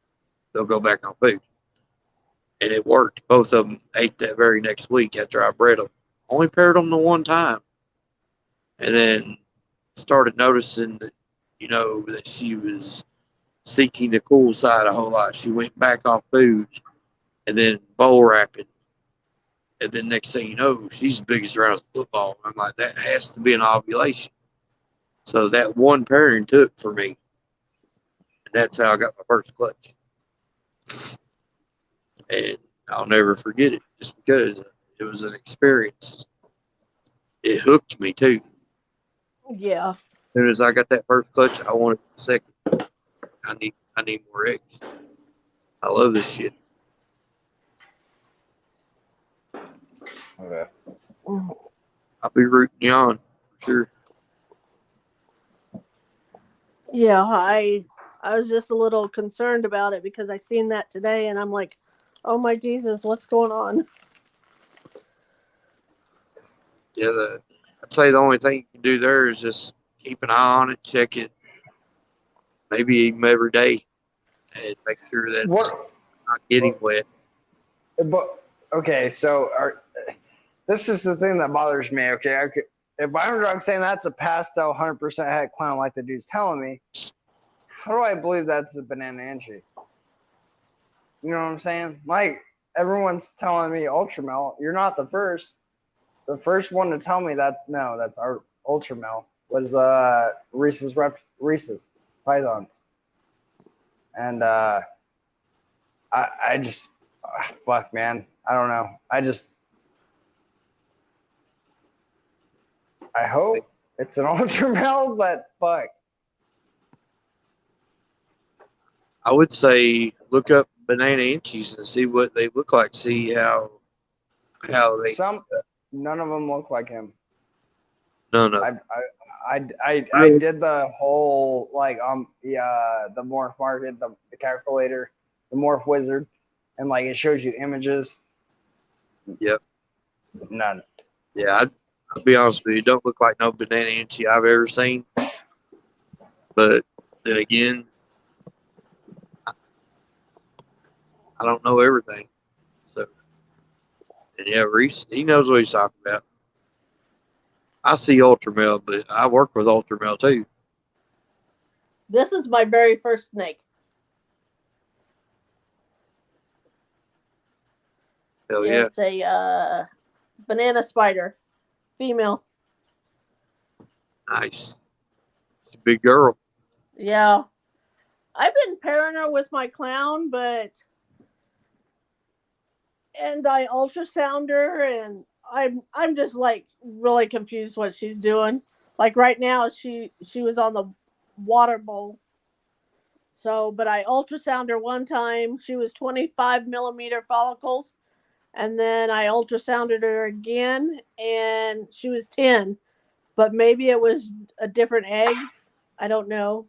they'll go back on food, and it worked. Both of them ate that very next week after I bred them. Only paired them the one time, and then started noticing that, you know, that she was seeking the cool side a whole lot. She went back off food and then bowl wrapping. And then next thing you know, she's as big as around a football. I'm like, that has to be an ovulation. So that one pairing took for me. And that's how I got my first clutch. And I'll never forget it just because it was an experience. It hooked me too. Yeah. As soon as I got that first clutch, I wanted the second. I need more eggs. I love this shit. Okay. I'll be rooting you on for sure. Yeah, I was just a little concerned about it because I seen that today and I'm like, oh my Jesus, what's going on? Yeah, I'd say the only thing you can do there is just keep an eye on it, check it, maybe even every day, and make sure that it's not getting wet. But okay, so this is the thing that bothers me. Okay, if I'm drunk saying that's a pastel 100% head clown like the dude's telling me, how do I believe that's a banana Angie? You know what I'm saying? Like, everyone's telling me Ultramel. You're not the first. The first one to tell me that, no, that's our Ultramel, was Reese's Pythons. And I just, fuck, man. I don't know. I hope it's an Ultramel, but fuck. I would say look up banana inchies and see what they look like. See how they. None of them look like him. No. I did the whole like the morph market, the calculator, the morph wizard, and like it shows you images. Yep. None. Yeah, I'll be honest with you. Don't look like no banana inchie I've ever seen. But then again, I don't know everything. So, and yeah, Reese, he knows what he's talking about. I see Ultramel, but I work with Ultramel too. This is my very first snake. Hell yeah. It's a banana spider, female. Nice. She's a big girl. Yeah. I've been pairing her with my clown, and I ultrasound her, and I'm just like really confused what she's doing. Like right now, she was on the water bowl. So, but I ultrasound her one time. She was 25 millimeter follicles, and then I ultrasounded her again, and she was 10. But maybe it was a different egg. I don't know.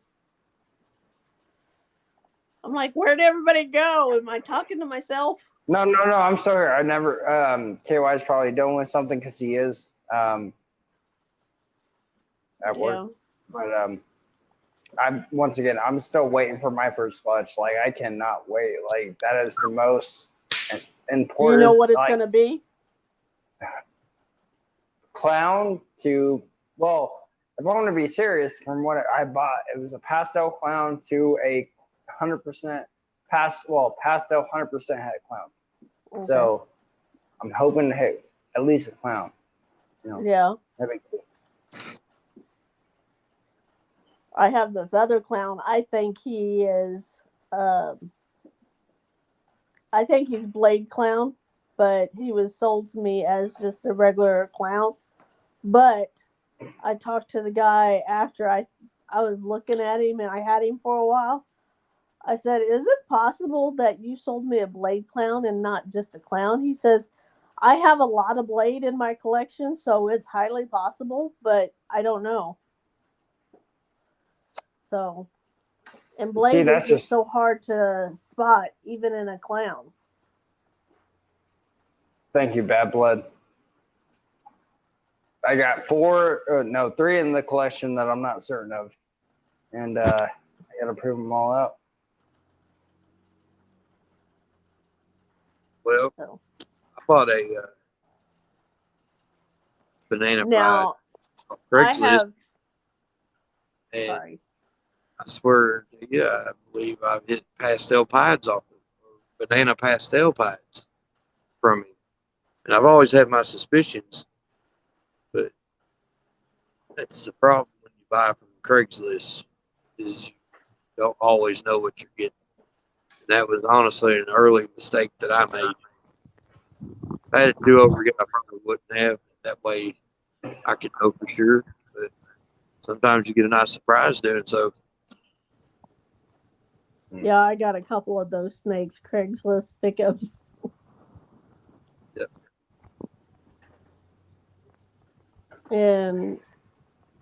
I'm like, where'd everybody go? Am I talking to myself? No. I'm sorry. I never. KY's probably doing something because he is at work. But I'm once again. I'm still waiting for my first clutch. Like I cannot wait. Like that is the most important. Do you know what it's like, gonna be? Clown to if I want to be serious, from what I bought, it was a pastel clown to a 100% pastel 100% head clown. Okay. So I'm hoping to hit at least a clown. You know, Yeah. that'd be cool. I have this other clown. I think he is. I think he's Blade Clown, but he was sold to me as just a regular clown. But I talked to the guy after I was looking at him, and I had him for a while. I said, "Is it possible that you sold me a Blade Clown and not just a clown?" He says, "I have a lot of Blade in my collection, so it's highly possible, but I don't know." So, and Blade is just so hard to spot, even in a clown. Thank you, Bad Blood. I got 3 in the collection that I'm not certain of, and I gotta prove them all out. Well, I bought a banana now, on Craigslist. I have. And Sorry. I swear, I believe I've hit pastel pieds off of banana pastel pieds from him. And I've always had my suspicions, but that's the problem when you buy from Craigslist, is you don't always know what you're getting. And that was honestly an early mistake that I made. If I had to do over again, I probably wouldn't have. That way I could know for sure. But sometimes you get a nice surprise doing so. Yeah, I got a couple of those snakes, Craigslist pickups. Yep. And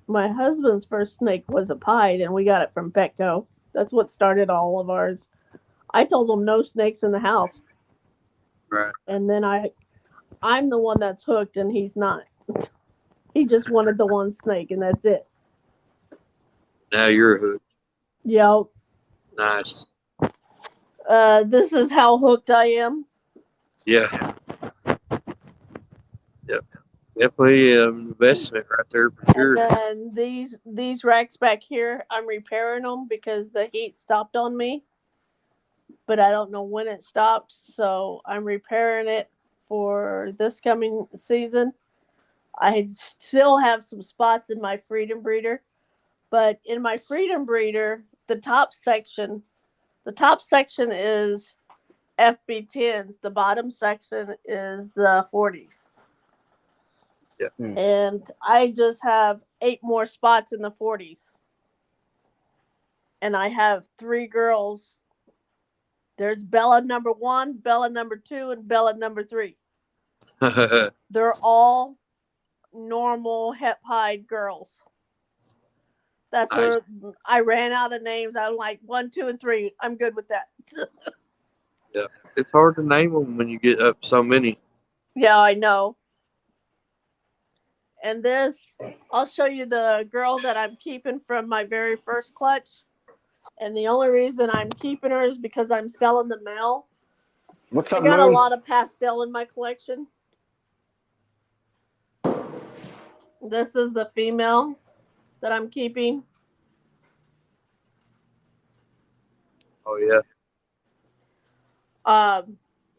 my husband's first snake was a pied, and we got it from Petco. That's what started all of ours. I told him no snakes in the house. Right. And then I'm the one that's hooked, and he's not. He just wanted the one snake, and that's it. Now you're hooked. Yep. Nice. This is how hooked I am. Yeah. Yep. Definitely an investment right there for sure. And then these racks back here, I'm repairing them because the heat stopped on me. But I don't know when it stops, so I'm repairing it for this coming season. I still have some spots in my Freedom Breeder, but in my Freedom Breeder, the top section is FB10s. The bottom section is the 40s. Yeah. And I just have 8 more spots in the 40s. And I have 3 girls. There's Bella number 1, Bella number 2, and Bella number 3. They're all normal hep-hide girls. That's nice. where I ran out of names. I was like 1, 2, and 3. I'm good with that. Yeah, it's hard to name them when you get up so many. Yeah, I know. And this, I'll show you the girl that I'm keeping from my very first clutch. And the only reason I'm keeping her is because I'm selling the male. What's up, I got Moon? a lot of pastel in my collection. This is the female that I'm keeping. Oh yeah.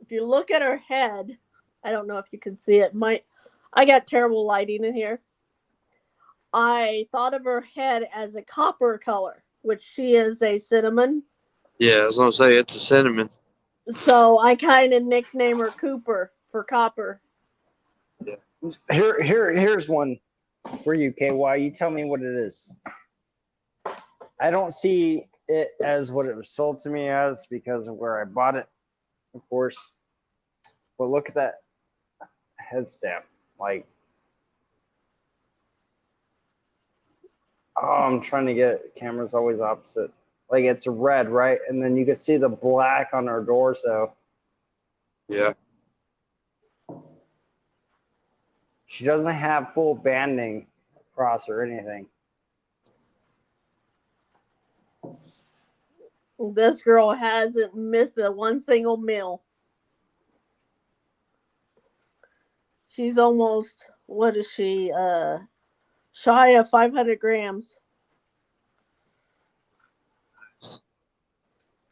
If you look at her head, I don't know if you can see it. I got terrible lighting in here. I thought of her head as a copper color, which she is a cinnamon. Yeah, I was gonna say it's a cinnamon. So I kind of nickname her Cooper for copper. Here's one for you, KY. You tell me what it is. I don't see it as what it was sold to me as because of where I bought it, of course. But look at that head stamp. Like, oh, I'm trying to get camera's always opposite. Like it's red, right? And then you can see the black on her torso. Yeah. She doesn't have full banding across or anything. This girl hasn't missed one single meal. She's almost, what is she? Shy of 500 grams.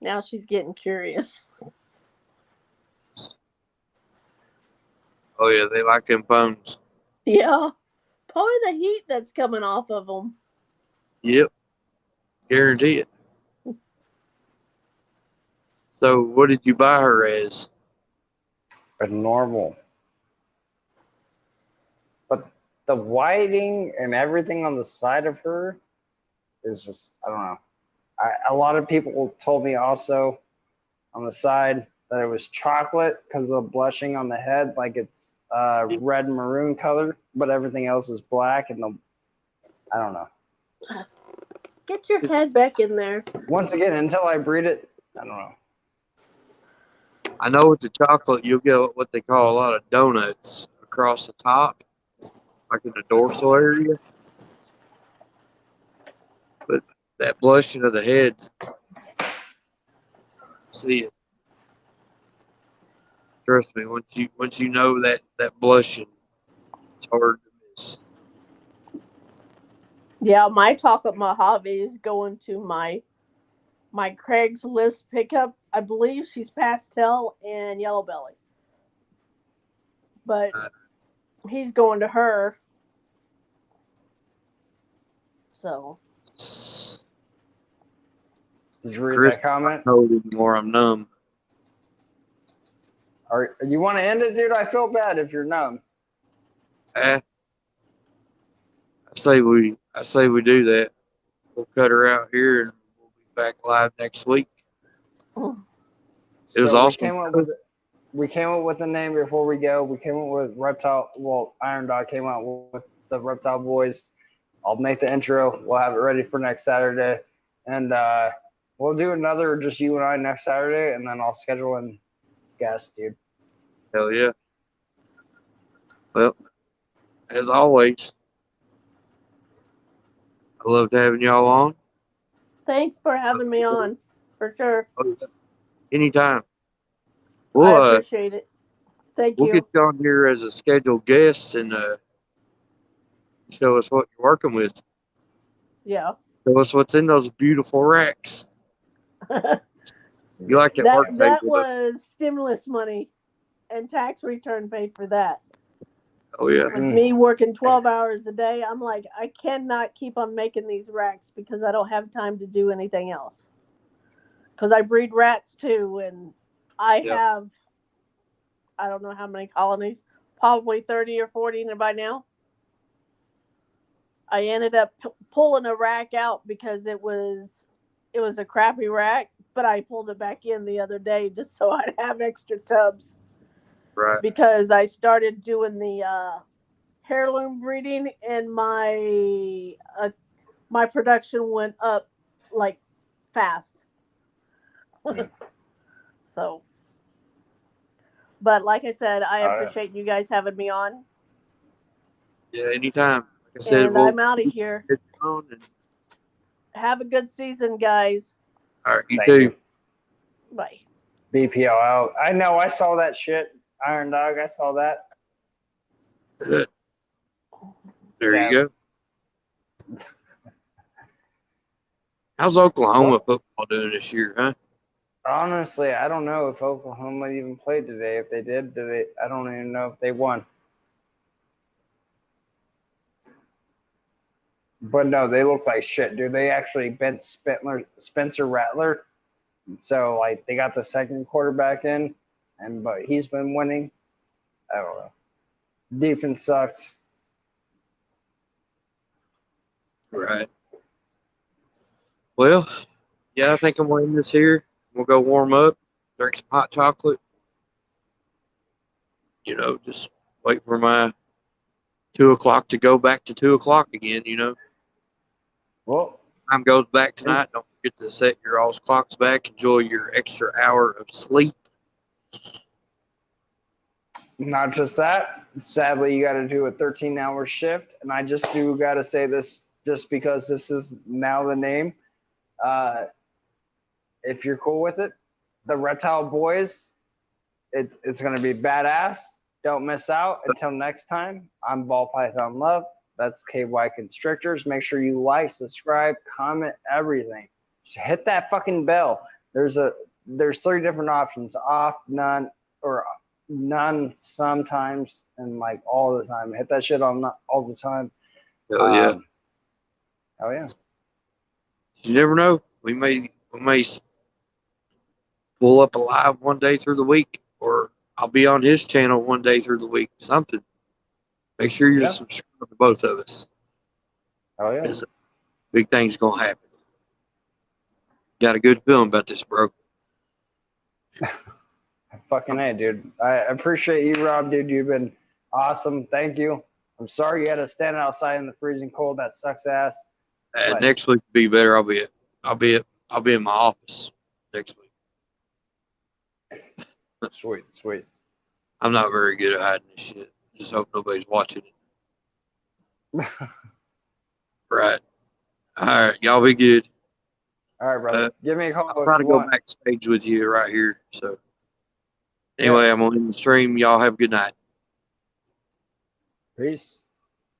Now she's getting curious. Oh yeah, they like them phones. Yeah. Probably the heat that's coming off of them. Yep. Guarantee it. So what did you buy her as? A normal. But the whiting and everything on the side of her is just, I don't know. A lot of people told me also on the side that it was chocolate because of the blushing on the head, like it's red and maroon color, but everything else is black. And I don't know. Get your head back in there. Once again, until I breed it, I don't know. I know with the chocolate, you'll get what they call a lot of donuts across the top, like in the dorsal area. But that blushing of the head, see it. Trust me, once you know that blushing, it's hard to miss. Yeah, my chocolate Mojave is going to my Craigslist pickup. I believe she's pastel and yellow belly. But he's going to her. So. Did you read Chris, that comment? I don't know anymore. I'm numb. You want to end it, dude? I feel bad if you're numb. I say we do that. We'll cut her out here and we'll be back live next week. It was awesome. We came up with the name before we go. We came up with Reptile. Well, Iron Dog came out with the Reptile Boys. I'll make the intro. We'll have it ready for next Saturday. And we'll do another just you and I next Saturday, and then I'll schedule in guests, dude. Hell yeah. Well, as always, I loved having y'all on. Thanks for having me on, for sure. Anytime. I appreciate it. Thank you. We'll get you on here as a scheduled guest and show us what you're working with. Yeah. Show us what's in those beautiful racks. You like that work? That was stimulus money, and tax return paid for that. Oh yeah. With me working 12 hours a day, I'm like, I cannot keep on making these racks because I don't have time to do anything else. Because I breed rats too, and I have, I don't know how many colonies, probably 30 or 40 by now. I ended up pulling a rack out because it was a crappy rack, but I pulled it back in the other day just so I'd have extra tubs. Right. Because I started doing the heirloom breeding, and my production went up like fast. So, but like I said, I appreciate you guys having me on. Yeah, anytime. Like I said, I'm out of here. Have a good season, guys. All right, you too. Bye. BPL out. I know. I saw that shit. Iron Dog. I saw that. Good. There you go. How's Oklahoma football doing this year, huh? Honestly, I don't know if Oklahoma even played today. If they did they? I don't even know if they won. But no, they look like shit, dude. They actually bent Spencer Rattler. So like they got the second quarterback in, but he's been winning. I don't know. Defense sucks. Right. Well, yeah, I think I'm winning this here. We'll go warm up, drink some hot chocolate. You know, just wait for my 2 o'clock to go back to 2 o'clock again. You know, Well, time goes back tonight. Don't forget to set your all's clocks back. Enjoy your extra hour of sleep. not just that. Sadly, you got to do a 13-hour shift, and I just do got to say this just because this is now the name. If you're cool with it, the Reptile Boys, it's going to be badass. Don't miss out. Until next time, I'm Ball Python Love. That's KY Constrictors. Make sure you like, subscribe, comment, everything. Just hit that fucking bell. There's 3 different options: off, none, or none sometimes, and like all the time. Hit that shit on all the time. Hell yeah. Oh yeah. You never know. We may pull up a live one day through the week, or I'll be on his channel one day through the week. Something. Make sure you're subscribed to both of us. Oh yeah. Big things gonna happen. Got a good feeling about this, bro. Fucking A, dude. I appreciate you, Rob, dude. You've been awesome. Thank you. I'm sorry you had to stand outside in the freezing cold. That sucks ass. Next week will be better. I'll be in my office next week. Sweet. I'm not very good at hiding this shit. Just hope nobody's watching it. Right. All right. Y'all be good. All right, brother. Give me a call. I'll try to go backstage with you right here. So anyway, I'm on the stream. Y'all have a good night. Peace.